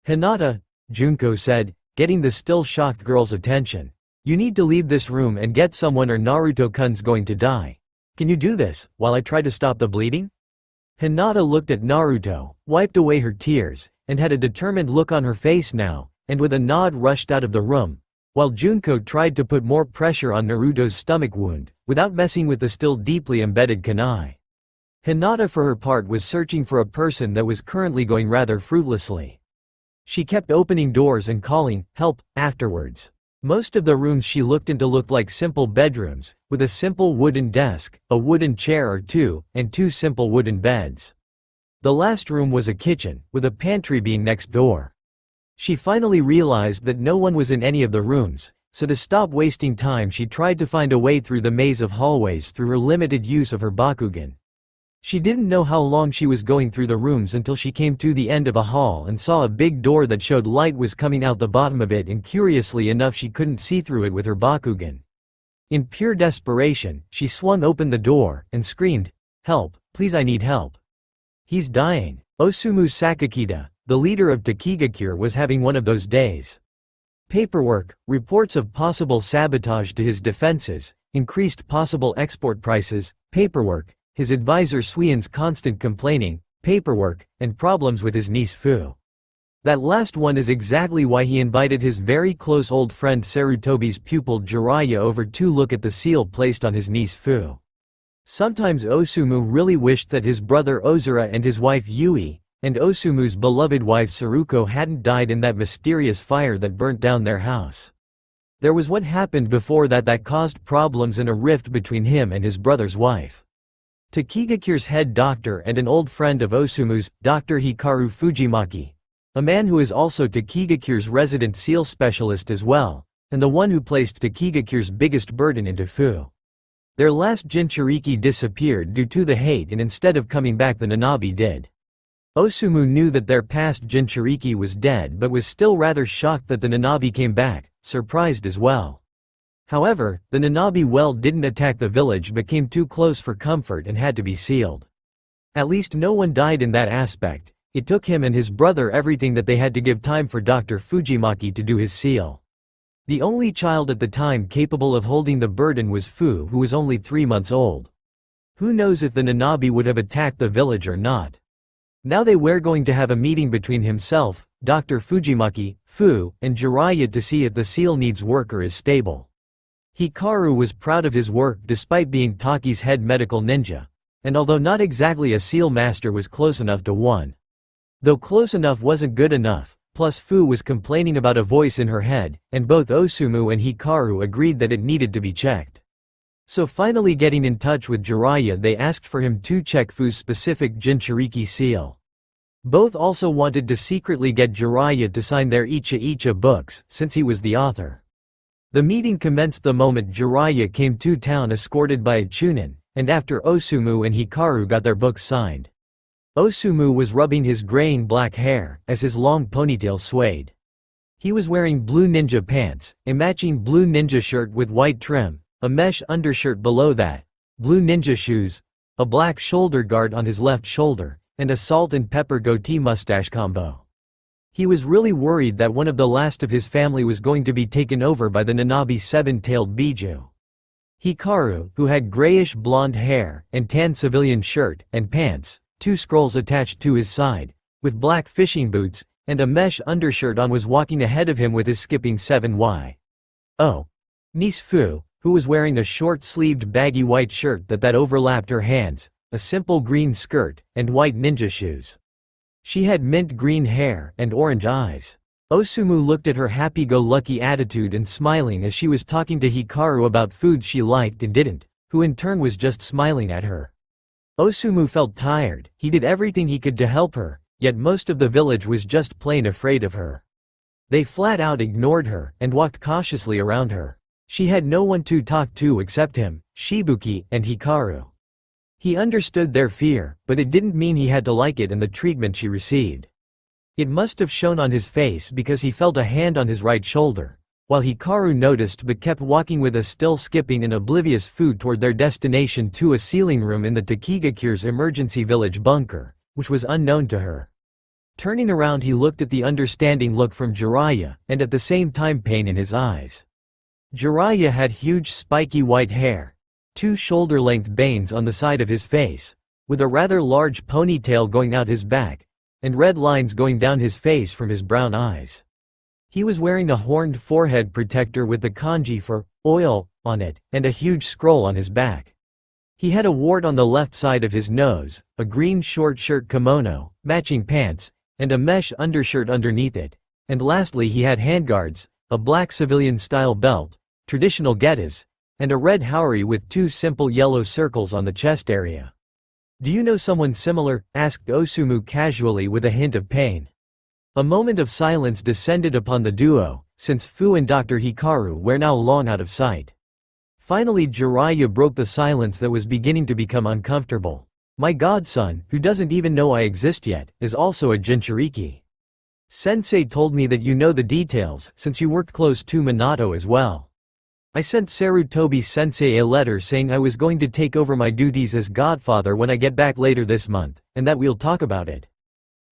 "Hinata," Junko said, getting the still shocked girl's attention. "You need to leave this room and get someone or Naruto-kun's going to die. Can you do this, while I try to stop the bleeding?" Hinata looked at Naruto, wiped away her tears, and had a determined look on her face now, and with a nod rushed out of the room, while Junko tried to put more pressure on Naruto's stomach wound, without messing with the still deeply embedded kunai. Hinata for her part was searching for a person that was currently going rather fruitlessly. She kept opening doors and calling, "Help," afterwards. Most of the rooms she looked into looked like simple bedrooms, with a simple wooden desk, a wooden chair or two, and 2 simple wooden beds. The last room was a kitchen, with a pantry being next door. She finally realized that no one was in any of the rooms, so to stop wasting time she tried to find a way through the maze of hallways through her limited use of her Bakugan. She didn't know how long she was going through the rooms until she came to the end of a hall and saw a big door that showed light was coming out the bottom of it, and curiously enough she couldn't see through it with her Bakugan. In pure desperation, she swung open the door and screamed, "Help, please, I need help. He's dying." Osumu Sakakita, the leader of Takigakure, was having one of those days. Paperwork, reports of possible sabotage to his defenses, increased possible export prices, paperwork, his advisor Suien's constant complaining, paperwork, and problems with his niece Fu. That last one is exactly why he invited his very close old friend Sarutobi's pupil Jiraiya over to look at the seal placed on his niece Fu. Sometimes Osumu really wished that his brother Ozura and his wife Yui, and Osumu's beloved wife Saruko hadn't died in that mysterious fire that burnt down their house. There was what happened before that caused problems and a rift between him and his brother's wife. Takigakure's head doctor and an old friend of Osumu's, Dr. Hikaru Fujimaki, a man who is also Takigakure's resident seal specialist as well, and the one who placed Takigakure's biggest burden into Fu. Their last Jinchuriki disappeared due to the hate, and instead of coming back the Nanabi did. Osumu knew that their past Jinchuriki was dead but was still rather shocked that the Nanabi came back, surprised as well. However, the Nanabi well didn't attack the village but came too close for comfort and had to be sealed. At least no one died in that aspect. It took him and his brother everything that they had to give time for Dr. Fujimaki to do his seal. The only child at the time capable of holding the burden was Fu, who was only 3 months old. Who knows if the Nanabi would have attacked the village or not. Now they were going to have a meeting between himself, Dr. Fujimaki, Fu, and Jiraiya to see if the seal needs work or is stable. Hikaru was proud of his work despite being Taki's head medical ninja. And although not exactly a seal master, was close enough to one. Though close enough wasn't good enough, plus Fu was complaining about a voice in her head, and both Osumu and Hikaru agreed that it needed to be checked. So finally getting in touch with Jiraiya, they asked for him to check Fu's specific Jinchuriki seal. Both also wanted to secretly get Jiraiya to sign their Icha books, since he was the author. The meeting commenced the moment Jiraiya came to town escorted by a chunin, and after Osumu and Hikaru got their books signed. Osumu was rubbing his graying black hair, as his long ponytail swayed. He was wearing blue ninja pants, a matching blue ninja shirt with white trim, a mesh undershirt below that, blue ninja shoes, a black shoulder guard on his left shoulder, and a salt and pepper goatee mustache combo. He was really worried that one of the last of his family was going to be taken over by the Nanabi seven-tailed Biju. Hikaru, who had grayish blonde hair, and tan civilian shirt and pants, 2 scrolls attached to his side, with black fishing boots, and a mesh undershirt on, was walking ahead of him with his skipping 7Y. Oh. Niece Fu, who was wearing a short-sleeved baggy white shirt that overlapped her hands, a simple green skirt, and white ninja shoes. She had mint green hair and orange eyes. Osumu looked at her happy-go-lucky attitude and smiling as she was talking to Hikaru about foods she liked and didn't, who in turn was just smiling at her. Osumu felt tired. He did everything he could to help her, yet most of the village was just plain afraid of her. They flat out ignored her and walked cautiously around her. She had no one to talk to except him, Shibuki, and Hikaru. He understood their fear, but it didn't mean he had to like it and the treatment she received. It must have shown on his face because he felt a hand on his right shoulder, while Hikaru noticed but kept walking with a still skipping and oblivious Fu toward their destination, to a sealing room in the Takigakure's emergency village bunker, which was unknown to her. Turning around, he looked at the understanding look from Jiraiya, and at the same time pain in his eyes. Jiraiya had huge spiky white hair, 2 shoulder-length bangs on the side of his face, with a rather large ponytail going out his back, and red lines going down his face from his brown eyes. He was wearing a horned forehead protector with the kanji for oil on it, and a huge scroll on his back. He had a wart on the left side of his nose, a green short shirt kimono, matching pants, and a mesh undershirt underneath it, and lastly he had handguards, a black civilian-style belt, traditional getas, and a red haori with 2 simple yellow circles on the chest area. "Do you know someone similar?" asked Osumu casually with a hint of pain. A moment of silence descended upon the duo, since Fu and Dr. Hikaru were now long out of sight. Finally Jiraiya broke the silence that was beginning to become uncomfortable. "My godson, who doesn't even know I exist yet, is also a Jinchuriki. Sensei told me that you know the details, since you worked close to Minato as well. I sent Sarutobi Sensei a letter saying I was going to take over my duties as godfather when I get back later this month, and that we'll talk about it.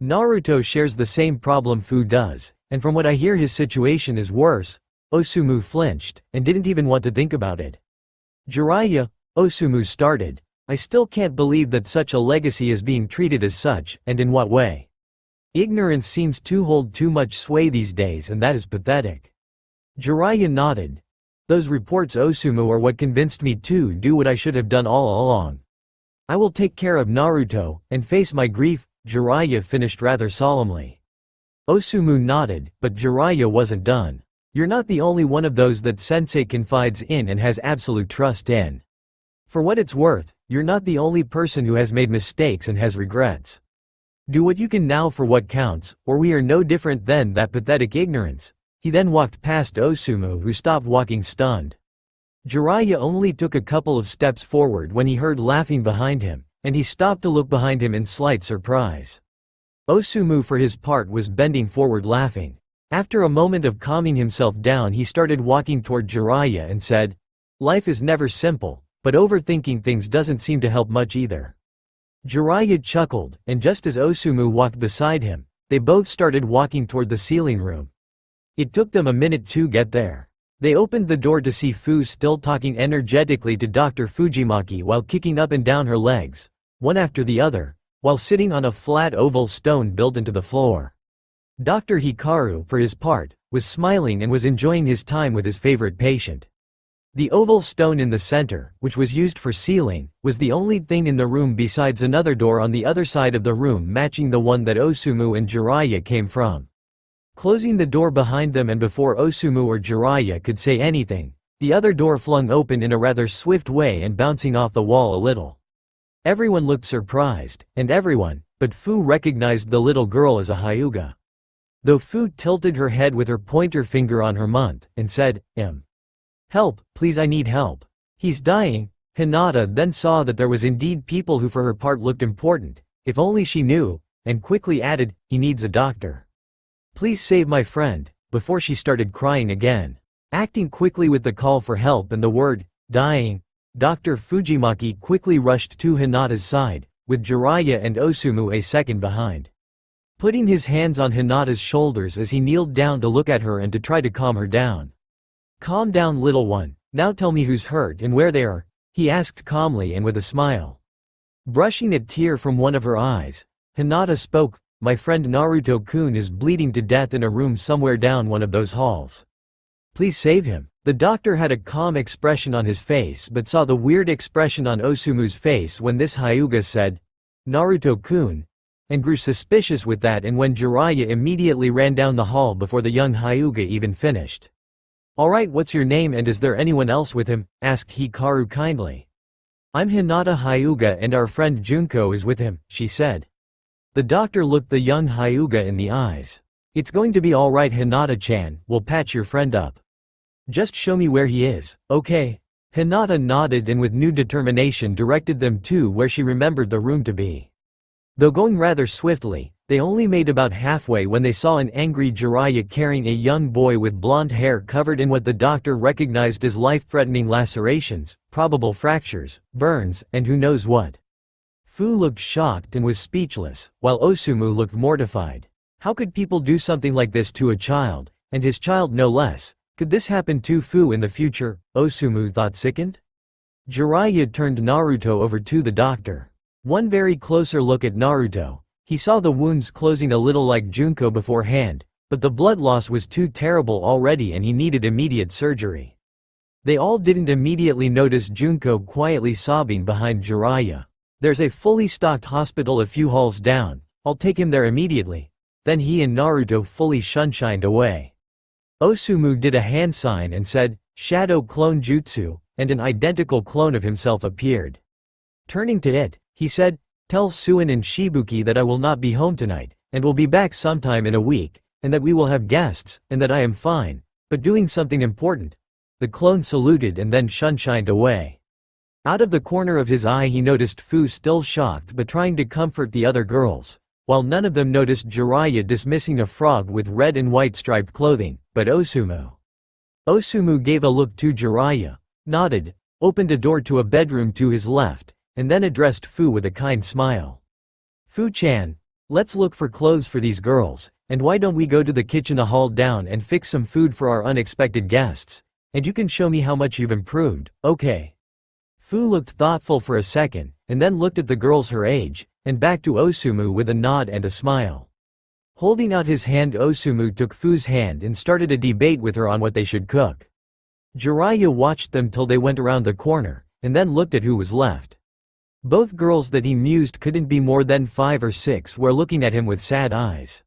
Naruto shares the same problem Fu does, and from what I hear his situation is worse." Osumu flinched, and didn't even want to think about it. "Jiraiya," Osumu started, "I still can't believe that such a legacy is being treated as such, and in what way? Ignorance seems to hold too much sway these days, and that is pathetic." Jiraiya nodded. "Those reports, Osumu, are what convinced me to do what I should have done all along. I will take care of Naruto, and face my grief," Jiraiya finished rather solemnly. Osumu nodded, but Jiraiya wasn't done. "You're not the only one of those that Sensei confides in and has absolute trust in. For what it's worth, you're not the only person who has made mistakes and has regrets. Do what you can now for what counts, or we are no different than that pathetic ignorance." He then walked past Osumu, who stopped walking stunned. Jiraiya only took a couple of steps forward when he heard laughing behind him, and he stopped to look behind him in slight surprise. Osumu for his part was bending forward laughing. After a moment of calming himself down, he started walking toward Jiraiya and said, "Life is never simple, but overthinking things doesn't seem to help much either." Jiraiya chuckled, and just as Osumu walked beside him, they both started walking toward the ceiling room. It took them a minute to get there. They opened the door to see Fu still talking energetically to Dr. Fujimaki while kicking up and down her legs, one after the other, while sitting on a flat oval stone built into the floor. Dr. Hikaru, for his part, was smiling and was enjoying his time with his favorite patient. The oval stone in the center, which was used for ceiling, was the only thing in the room besides another door on the other side of the room matching the one that Osumu and Jiraiya came from. Closing the door behind them, and before Osumu or Jiraiya could say anything, the other door flung open in a rather swift way and bouncing off the wall a little. Everyone looked surprised, and everyone, but Fu, recognized the little girl as a Hyuga. Though Fu tilted her head with her pointer finger on her month, and said, "Help, please, I need help. He's dying." Hinata then saw that there was indeed people who for her part looked important, if only she knew, and quickly added, "He needs a doctor. Please save my friend," before she started crying again. Acting quickly with the call for help and the word, "dying," Dr. Fujimaki quickly rushed to Hinata's side, with Jiraiya and Osumu a second behind. Putting his hands on Hinata's shoulders as he kneeled down to look at her and to try to calm her down. "Calm down, little one, now tell me who's hurt and where they are," he asked calmly and with a smile. Brushing a tear from one of her eyes, Hinata spoke, "My friend Naruto-kun is bleeding to death in a room somewhere down one of those halls. Please save him." The doctor had a calm expression on his face but saw the weird expression on Osumu's face when this Hyuga said, "Naruto-kun," and grew suspicious with that, and when Jiraiya immediately ran down the hall before the young Hyuga even finished. "Alright, what's your name and is there anyone else with him?" asked Hikaru kindly. "I'm Hinata Hyuga and our friend Junko is with him," she said. The doctor looked the young Hyuga in the eyes. "It's going to be alright, Hinata-chan, we'll patch your friend up. Just show me where he is, okay?" Hinata nodded and with new determination directed them to where she remembered the room to be. Though going rather swiftly, they only made about halfway when they saw an angry Jiraiya carrying a young boy with blonde hair covered in what the doctor recognized as life-threatening lacerations, probable fractures, burns, and who knows what. Fu looked shocked and was speechless, while Osumu looked mortified. How could people do something like this to a child, and his child no less? Could this happen to Fu in the future? Osumu thought, sickened. Jiraiya turned Naruto over to the doctor. One very closer look at Naruto. He saw the wounds closing a little like Junko beforehand, but the blood loss was too terrible already and he needed immediate surgery. They all didn't immediately notice Junko quietly sobbing behind Jiraiya. "There's a fully stocked hospital a few halls down, I'll take him there immediately." Then he and Naruto fully sunshined away. Osumu did a hand sign and said, "Shadow clone jutsu," and an identical clone of himself appeared. Turning to it, he said, "Tell Suin and Shibuki that I will not be home tonight, and will be back sometime in a week, and that we will have guests, and that I am fine, but doing something important." The clone saluted and then sunshined away. Out of the corner of his eye he noticed Fu still shocked but trying to comfort the other girls, while none of them noticed Jiraiya dismissing a frog with red and white striped clothing, but Osumu. Osumu gave a look to Jiraiya, nodded, opened a door to a bedroom to his left, and then addressed Fu with a kind smile. "Fu-chan, let's look for clothes for these girls, and why don't we go to the kitchen a hall down and fix some food for our unexpected guests, and you can show me how much you've improved, okay?" Fu looked thoughtful for a second, and then looked at the girls her age, and back to Osumu with a nod and a smile. Holding out his hand, Osumu took Fu's hand and started a debate with her on what they should cook. Jiraiya watched them till they went around the corner, and then looked at who was left. Both girls that he mused couldn't be more than 5 or 6 were looking at him with sad eyes.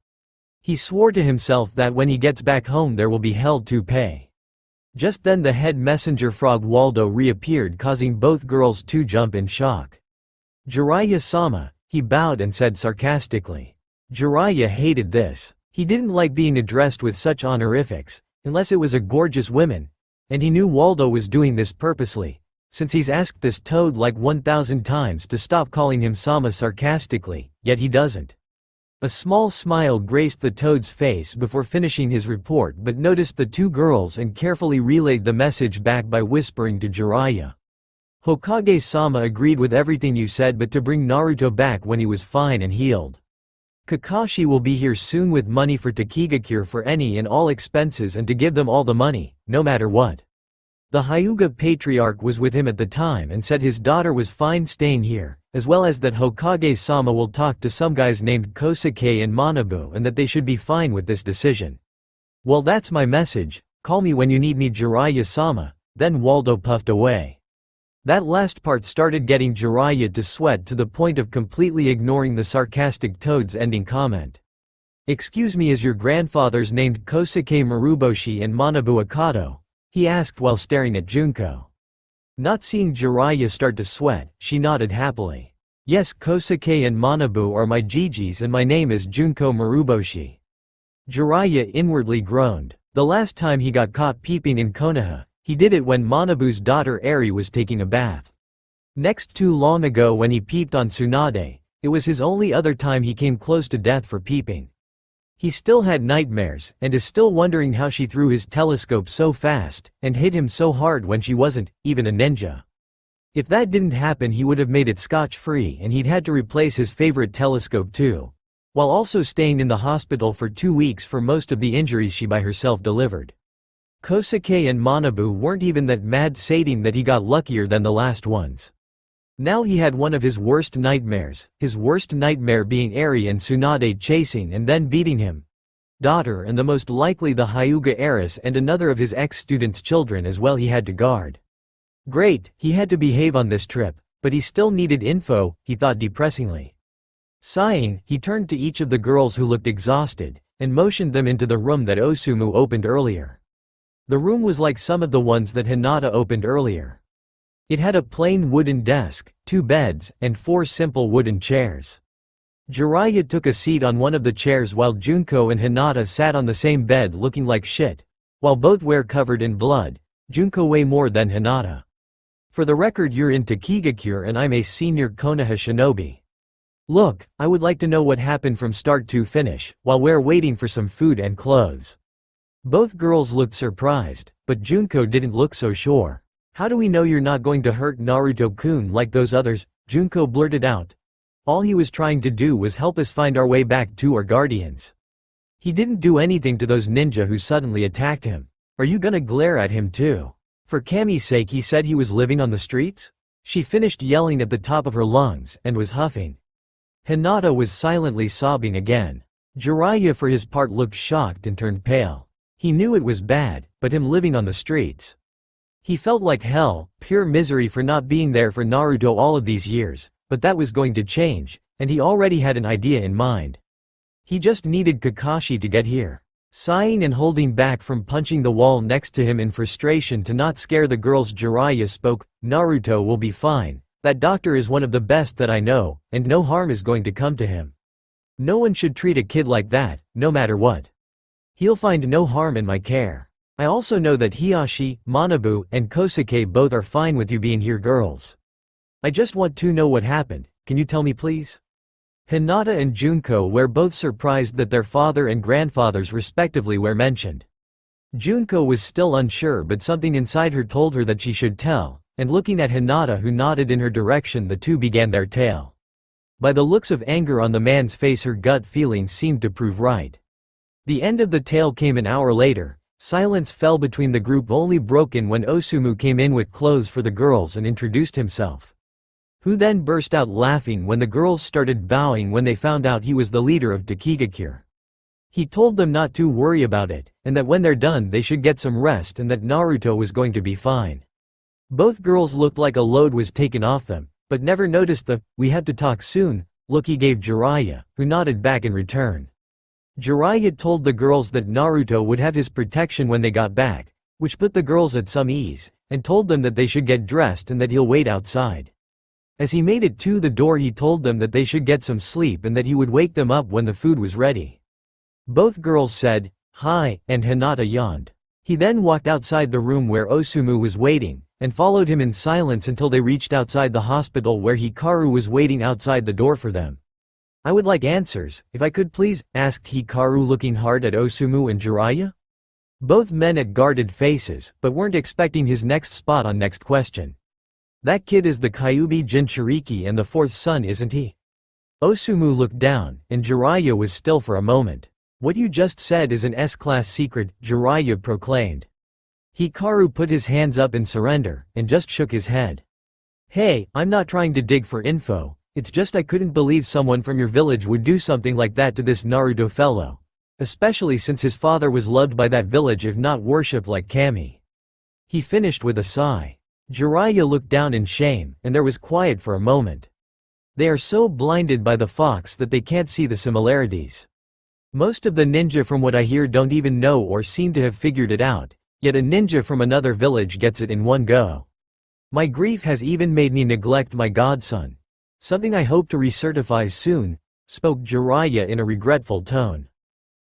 He swore to himself that when he gets back home there will be hell to pay. Just then the head messenger frog Waldo reappeared, causing both girls to jump in shock. "Jiraiya-sama," He bowed and said sarcastically. Jiraiya hated this. He didn't like being addressed with such honorifics, unless it was a gorgeous woman, and he knew Waldo was doing this purposely, since he's asked this toad like 1,000 times to stop calling him Sama sarcastically, yet he doesn't. A small smile graced the toad's face before finishing his report, but noticed the two girls and carefully relayed the message back by whispering to Jiraiya. Hokage-sama agreed with everything you said, but to bring Naruto back when he was fine and healed. Kakashi will be here soon with money for Takigakure for any and all expenses and to give them all the money, no matter what. The Hyuga patriarch was with him at the time and said his daughter was fine staying here, as well as that Hokage-sama will talk to some guys named Kosuke and Manabu and that they should be fine with this decision. Well, that's my message. Call me when you need me, Jiraiya-sama. Then Waldo puffed away. That last part started getting Jiraiya to sweat to the point of completely ignoring the sarcastic toad's ending comment. Excuse me, is your grandfathers named Kosuke Maruboshi and Manabu Akado? He asked while staring at Junko. Not seeing Jiraiya start to sweat, she nodded happily. Yes, Kosuke and Manabu are my Jijis and my name is Junko Maruboshi. Jiraiya inwardly groaned. The last time he got caught peeping in Konoha, he did it when Manabu's daughter Eri was taking a bath. Next, too long ago when he peeped on Tsunade, it was his only other time he came close to death for peeping. He still had nightmares, and is still wondering how she threw his telescope so fast, and hit him so hard when she wasn't even a ninja. If that didn't happen, he would have made it scotch-free and he'd had to replace his favorite telescope too, while also staying in the hospital for 2 weeks for most of the injuries she by herself delivered. Kosuke and Manabu weren't even that mad sating that he got luckier than the last ones. Now he had one of his worst nightmares, his worst nightmare being Eri and Tsunade chasing and then beating him. Daughter and the most likely the Hyuga heiress and another of his ex-student's children as well he had to guard. Great, he had to behave on this trip, but he still needed info, he thought depressingly. Sighing, he turned to each of the girls who looked exhausted, and motioned them into the room that Osumu opened earlier. The room was like some of the ones that Hinata opened earlier. It had a plain wooden desk, 2 beds, and 4 simple wooden chairs. Jiraiya took a seat on one of the chairs while Junko and Hinata sat on the same bed looking like shit. While both were covered in blood, Junko way more than Hinata. For the record, you're in Takigakure and I'm a senior Konoha shinobi. Look, I would like to know what happened from start to finish, while we're waiting for some food and clothes. Both girls looked surprised, but Junko didn't look so sure. How do we know you're not going to hurt Naruto-kun like those others? Junko blurted out. All he was trying to do was help us find our way back to our guardians. He didn't do anything to those ninja who suddenly attacked him. Are you gonna glare at him too? For Kami's sake, he said he was living on the streets? She finished yelling at the top of her lungs and was huffing. Hinata was silently sobbing again. Jiraiya for his part looked shocked and turned pale. He knew it was bad, but him living on the streets. He felt like hell, pure misery for not being there for Naruto all of these years, but that was going to change, and he already had an idea in mind. He just needed Kakashi to get here. Sighing and holding back from punching the wall next to him in frustration to not scare the girls, Jiraiya spoke. Naruto will be fine. That doctor is one of the best that I know, and no harm is going to come to him. No one should treat a kid like that, no matter what. He'll find no harm in my care. I also know that Hiyashi, Manabu, and Kosuke both are fine with you being here, girls. I just want to know what happened. Can you tell me, please? Hinata and Junko were both surprised that their father and grandfathers respectively were mentioned. Junko was still unsure, but something inside her told her that she should tell, and looking at Hinata who nodded in her direction, the two began their tale. By the looks of anger on the man's face, her gut feeling seemed to prove right. The end of the tale came an hour later. Silence fell between the group, only broken when Osumu came in with clothes for the girls and introduced himself. Who then burst out laughing when the girls started bowing when they found out he was the leader of Takigakure. He told them not to worry about it, and that when they're done they should get some rest and that Naruto was going to be fine. Both girls looked like a load was taken off them, but never noticed the "we have to talk soon" look he gave Jiraiya, who nodded back in return. Jiraiya told the girls that Naruto would have his protection when they got back, which put the girls at some ease, and told them that they should get dressed and that he'll wait outside. As he made it to the door, he told them that they should get some sleep and that he would wake them up when the food was ready. Both girls said, "Hi," and Hinata yawned. He then walked outside the room where Osumu was waiting, and followed him in silence until they reached outside the hospital where Hikaru was waiting outside the door for them. "I would like answers, if I could please," asked Hikaru, looking hard at Osumu and Jiraiya. Both men had guarded faces, but weren't expecting his next spot on next question. "That kid is the Kyuubi Jinchuriki and the fourth son, isn't he?" Osumu looked down, and Jiraiya was still for a moment. "What you just said is an S-class secret," Jiraiya proclaimed. Hikaru put his hands up in surrender, and just shook his head. "Hey, I'm not trying to dig for info, it's just I couldn't believe someone from your village would do something like that to this Naruto fellow. Especially since his father was loved by that village if not worshipped like Kami." He finished with a sigh. Jiraiya looked down in shame, and there was quiet for a moment. They are so blinded by the fox that they can't see the similarities. Most of the ninja from what I hear don't even know or seem to have figured it out, yet a ninja from another village gets it in one go. My grief has even made me neglect my godson. Something I hope to recertify soon, spoke Jiraiya in a regretful tone.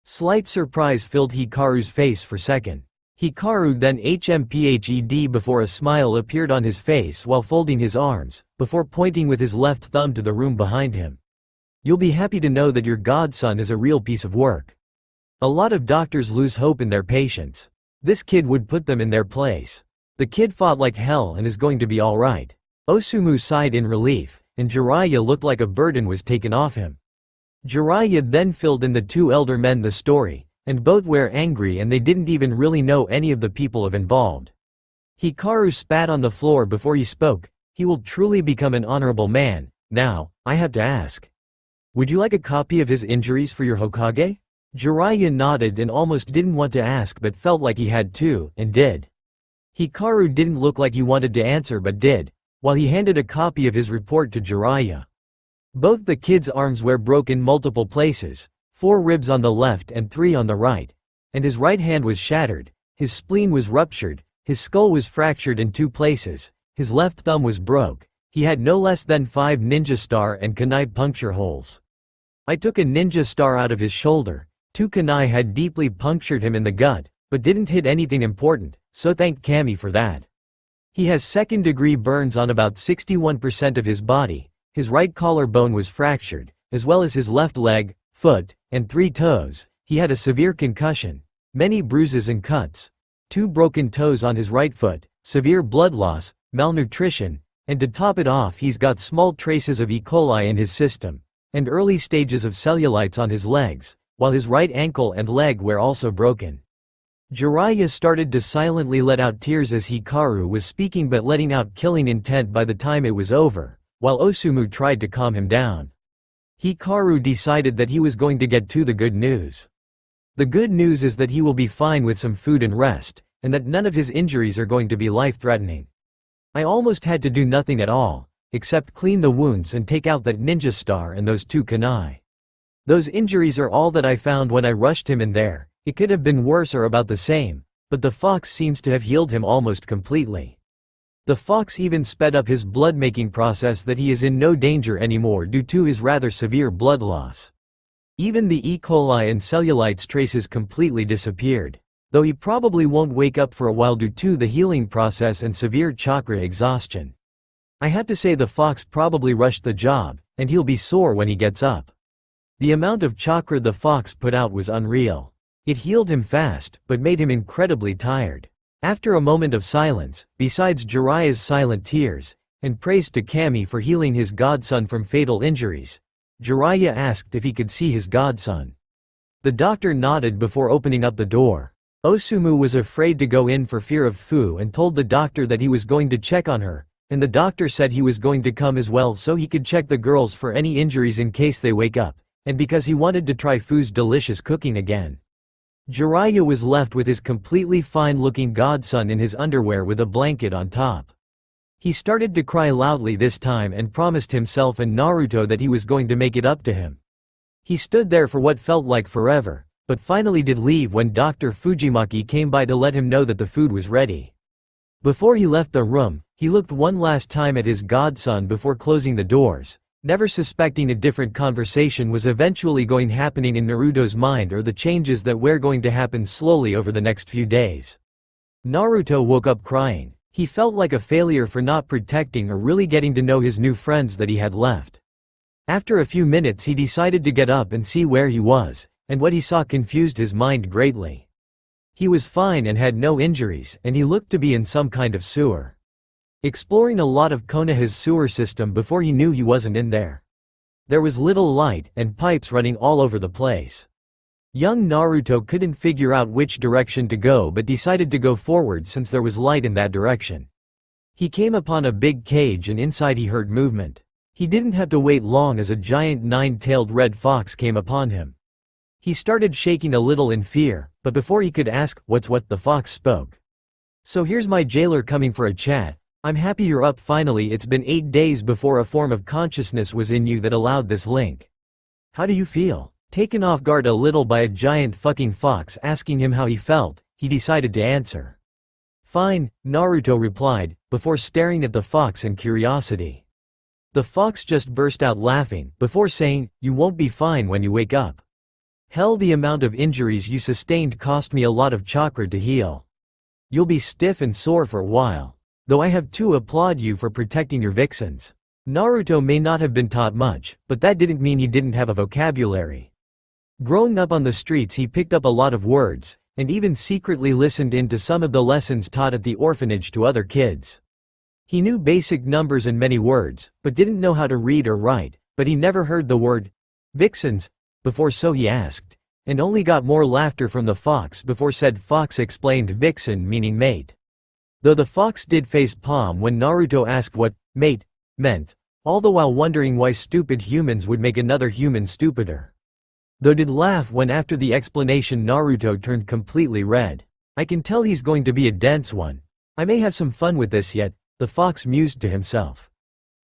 Slight surprise filled Hikaru's face for a second. Hikaru then hmphed before a smile appeared on his face while folding his arms, before pointing with his left thumb to the room behind him. "You'll be happy to know that your godson is a real piece of work. A lot of doctors lose hope in their patients. This kid would put them in their place. The kid fought like hell and is going to be alright." Osumu sighed in relief, and Jiraiya looked like a burden was taken off him. Jiraiya then filled in the two elder men the story, and both were angry and they didn't even really know any of the people involved. Hikaru spat on the floor before he spoke. "He will truly become an honorable man. Now, I have to ask. Would you like a copy of his injuries for your Hokage?" Jiraiya nodded and almost didn't want to ask but felt like he had to, and did. Hikaru didn't look like he wanted to answer but did, while he handed a copy of his report to Jiraiya. Both the kid's arms were broken multiple places, 4 ribs on the left and 3 on the right, and his right hand was shattered, his spleen was ruptured, his skull was fractured in 2 places, his left thumb was broke, he had no less than 5 ninja star and kunai puncture holes. I took a ninja star out of his shoulder, 2 kunai had deeply punctured him in the gut, but didn't hit anything important, so thank Kami for that. He has second-degree burns on about 61% of his body, his right collarbone was fractured, as well as his left leg, foot, and 3 toes. He had a severe concussion, many bruises and cuts, 2 broken toes on his right foot, severe blood loss, malnutrition, and to top it off he's got small traces of E. coli in his system, and early stages of cellulitis on his legs, while his right ankle and leg were also broken. Jiraiya started to silently let out tears as Hikaru was speaking but letting out killing intent by the time it was over, while Osumu tried to calm him down. Hikaru decided that he was going to get to the good news. The good news is that he will be fine with some food and rest, and that none of his injuries are going to be life-threatening. I almost had to do nothing at all, except clean the wounds and take out that ninja star and those 2 kunai. Those injuries are all that I found when I rushed him in there. It could have been worse or about the same, but the fox seems to have healed him almost completely. The fox even sped up his blood-making process that he is in no danger anymore due to his rather severe blood loss. Even the E. coli and cellulitis traces completely disappeared, though he probably won't wake up for a while due to the healing process and severe chakra exhaustion. I have to say the fox probably rushed the job, and he'll be sore when he gets up. The amount of chakra the fox put out was unreal. It healed him fast, but made him incredibly tired. After a moment of silence, besides Jiraiya's silent tears, and praise to Kami for healing his godson from fatal injuries, Jiraiya asked if he could see his godson. The doctor nodded before opening up the door. Osumu was afraid to go in for fear of Fu and told the doctor that he was going to check on her, and the doctor said he was going to come as well so he could check the girls for any injuries in case they wake up, and because he wanted to try Fu's delicious cooking again. Jiraiya was left with his completely fine-looking godson in his underwear with a blanket on top. He started to cry loudly this time and promised himself and Naruto that he was going to make it up to him. He stood there for what felt like forever, but finally did leave when Dr. Fujimaki came by to let him know that the food was ready. Before he left the room, He looked one last time at his godson before closing the doors, never suspecting a different conversation was eventually going happening in Naruto's mind, or the changes that were going to happen slowly over the next few days. Naruto woke up crying. He felt like a failure for not protecting or really getting to know his new friends that he had left. After a few minutes he decided to get up and see where he was, and what he saw confused his mind greatly. He was fine and had no injuries, and he looked to be in some kind of sewer. Exploring a lot of Konoha's sewer system before he knew he wasn't in there. There was little light, and pipes running all over the place. Young Naruto couldn't figure out which direction to go but decided to go forward since there was light in that direction. He came upon a big cage and inside he heard movement. He didn't have to wait long as a giant nine-tailed red fox came upon him. He started shaking a little in fear, but before he could ask what's what, the fox spoke. "So here's my jailer coming for a chat. I'm happy you're up finally. It's been 8 days before a form of consciousness was in you that allowed this link. How do you feel?" Taken off guard a little by a giant fucking fox asking him how he felt, he decided to answer. "Fine," Naruto replied, before staring at the fox in curiosity. The fox just burst out laughing, before saying, "You won't be fine when you wake up. Hell, the amount of injuries you sustained cost me a lot of chakra to heal. You'll be stiff and sore for a while. Though I have to applaud you for protecting your vixens." Naruto may not have been taught much, but that didn't mean he didn't have a vocabulary. Growing up on the streets he picked up a lot of words, and even secretly listened in to some of the lessons taught at the orphanage to other kids. He knew basic numbers and many words, but didn't know how to read or write, but he never heard the word vixens before, so he asked, and only got more laughter from the fox before said fox explained vixen meaning mate. Though the fox did face palm when Naruto asked what mate meant, all the while wondering why stupid humans would make another human stupider. Though did laugh when after the explanation Naruto turned completely red. "I can tell he's going to be a dense one. I may have some fun with this yet," the fox mused to himself.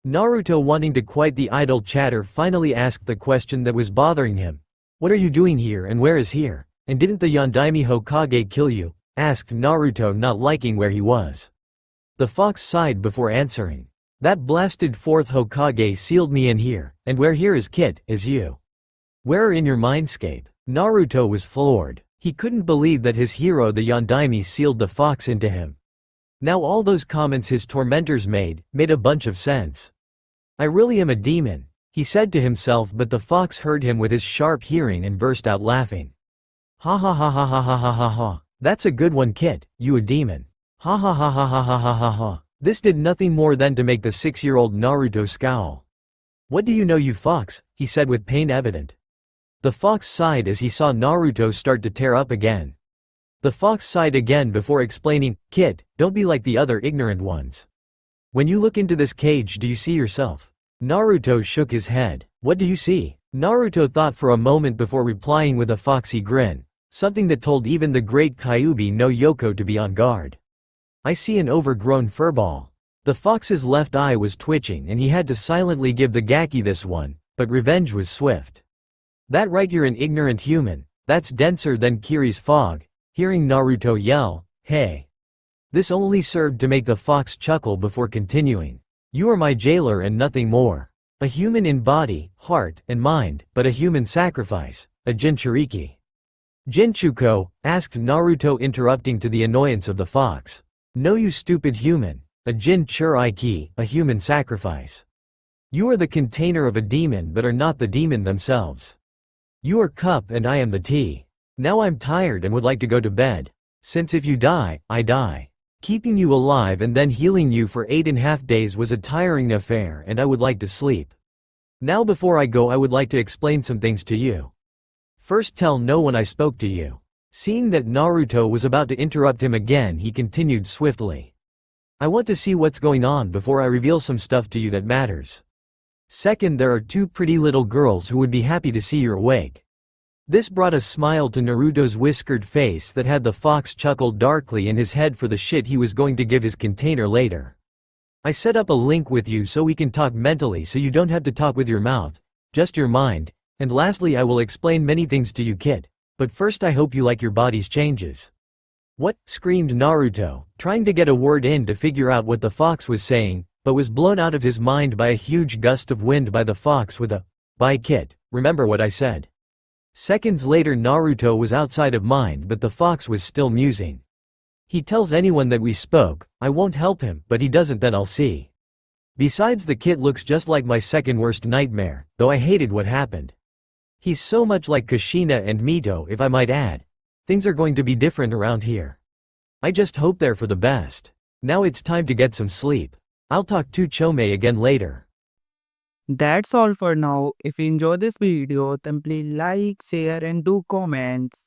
Naruto, wanting to quiet the idle chatter, finally asked the question that was bothering him. "What are you doing here and where is here? And didn't the Yondaime Hokage kill you?" asked Naruto, not liking where he was. The fox sighed before answering. "That blasted fourth Hokage sealed me in here, and where here is Kit, is you. Where in your mindscape?" Naruto was floored. He couldn't believe that his hero the Yondaime sealed the fox into him. Now all those comments his tormentors made a bunch of sense. "I really am a demon," he said to himself, but the fox heard him with his sharp hearing and burst out laughing. "Ha ha ha ha ha ha ha ha ha. That's a good one, Kit, you a demon. Ha ha ha ha ha ha ha ha ha." This did nothing more than to make the 6-year-old Naruto scowl. "What do you know, you fox?" he said with pain evident. The fox sighed as he saw Naruto start to tear up again. The fox sighed again before explaining, "Kit, don't be like the other ignorant ones. When you look into this cage, do you see yourself?" Naruto shook his head. "What do you see?" Naruto thought for a moment before replying with a foxy grin, something that told even the great Kyuubi no Yoko to be on guard. "I see an overgrown furball." The fox's left eye was twitching and he had to silently give the Gaki this one, but revenge was swift. "That right, you're an ignorant human. That's denser than Kiri's fog." Hearing Naruto yell, "Hey!" this only served to make the fox chuckle before continuing. "You are my jailer and nothing more. A human in body, heart, and mind, but a human sacrifice, a Jinchuriki." "Jinchuko?" asked Naruto, interrupting to the annoyance of the fox. "No, you stupid human. A Jinchuriki, a human sacrifice. You are the container of a demon but are not the demon themselves. You are cup and I am the tea. Now I'm tired and would like to go to bed. Since if you die, I die. Keeping you alive and then healing you for 8.5 days was a tiring affair and I would like to sleep. Now before I go I would like to explain some things to you. First, tell no one I spoke to you." Seeing that Naruto was about to interrupt him again, he continued swiftly. "I want to see what's going on before I reveal some stuff to you that matters. Second, there are 2 pretty little girls who would be happy to see you're awake." This brought a smile to Naruto's whiskered face that had the fox chuckle darkly in his head for the shit he was going to give his container later. "I set up a link with you so we can talk mentally, so you don't have to talk with your mouth, just your mind, and lastly I will explain many things to you, Kit, but first I hope you like your body's changes." What? Screamed Naruto, trying to get a word in to figure out what the fox was saying, but was blown out of his mind by a huge gust of wind by the fox with a, "Bye kid, remember what I said." Seconds later Naruto was outside of mind but the fox was still musing. He tells anyone that we spoke, I won't help him, but he doesn't then I'll see. Besides the kid looks just like my second worst nightmare, though I hated what happened. He's so much like Kushina and Mito if I might add. Things are going to be different around here. I just hope they're for the best. Now it's time to get some sleep. I'll talk to Chome again later. That's all for now. If you enjoy this video, then please like, share and do comments.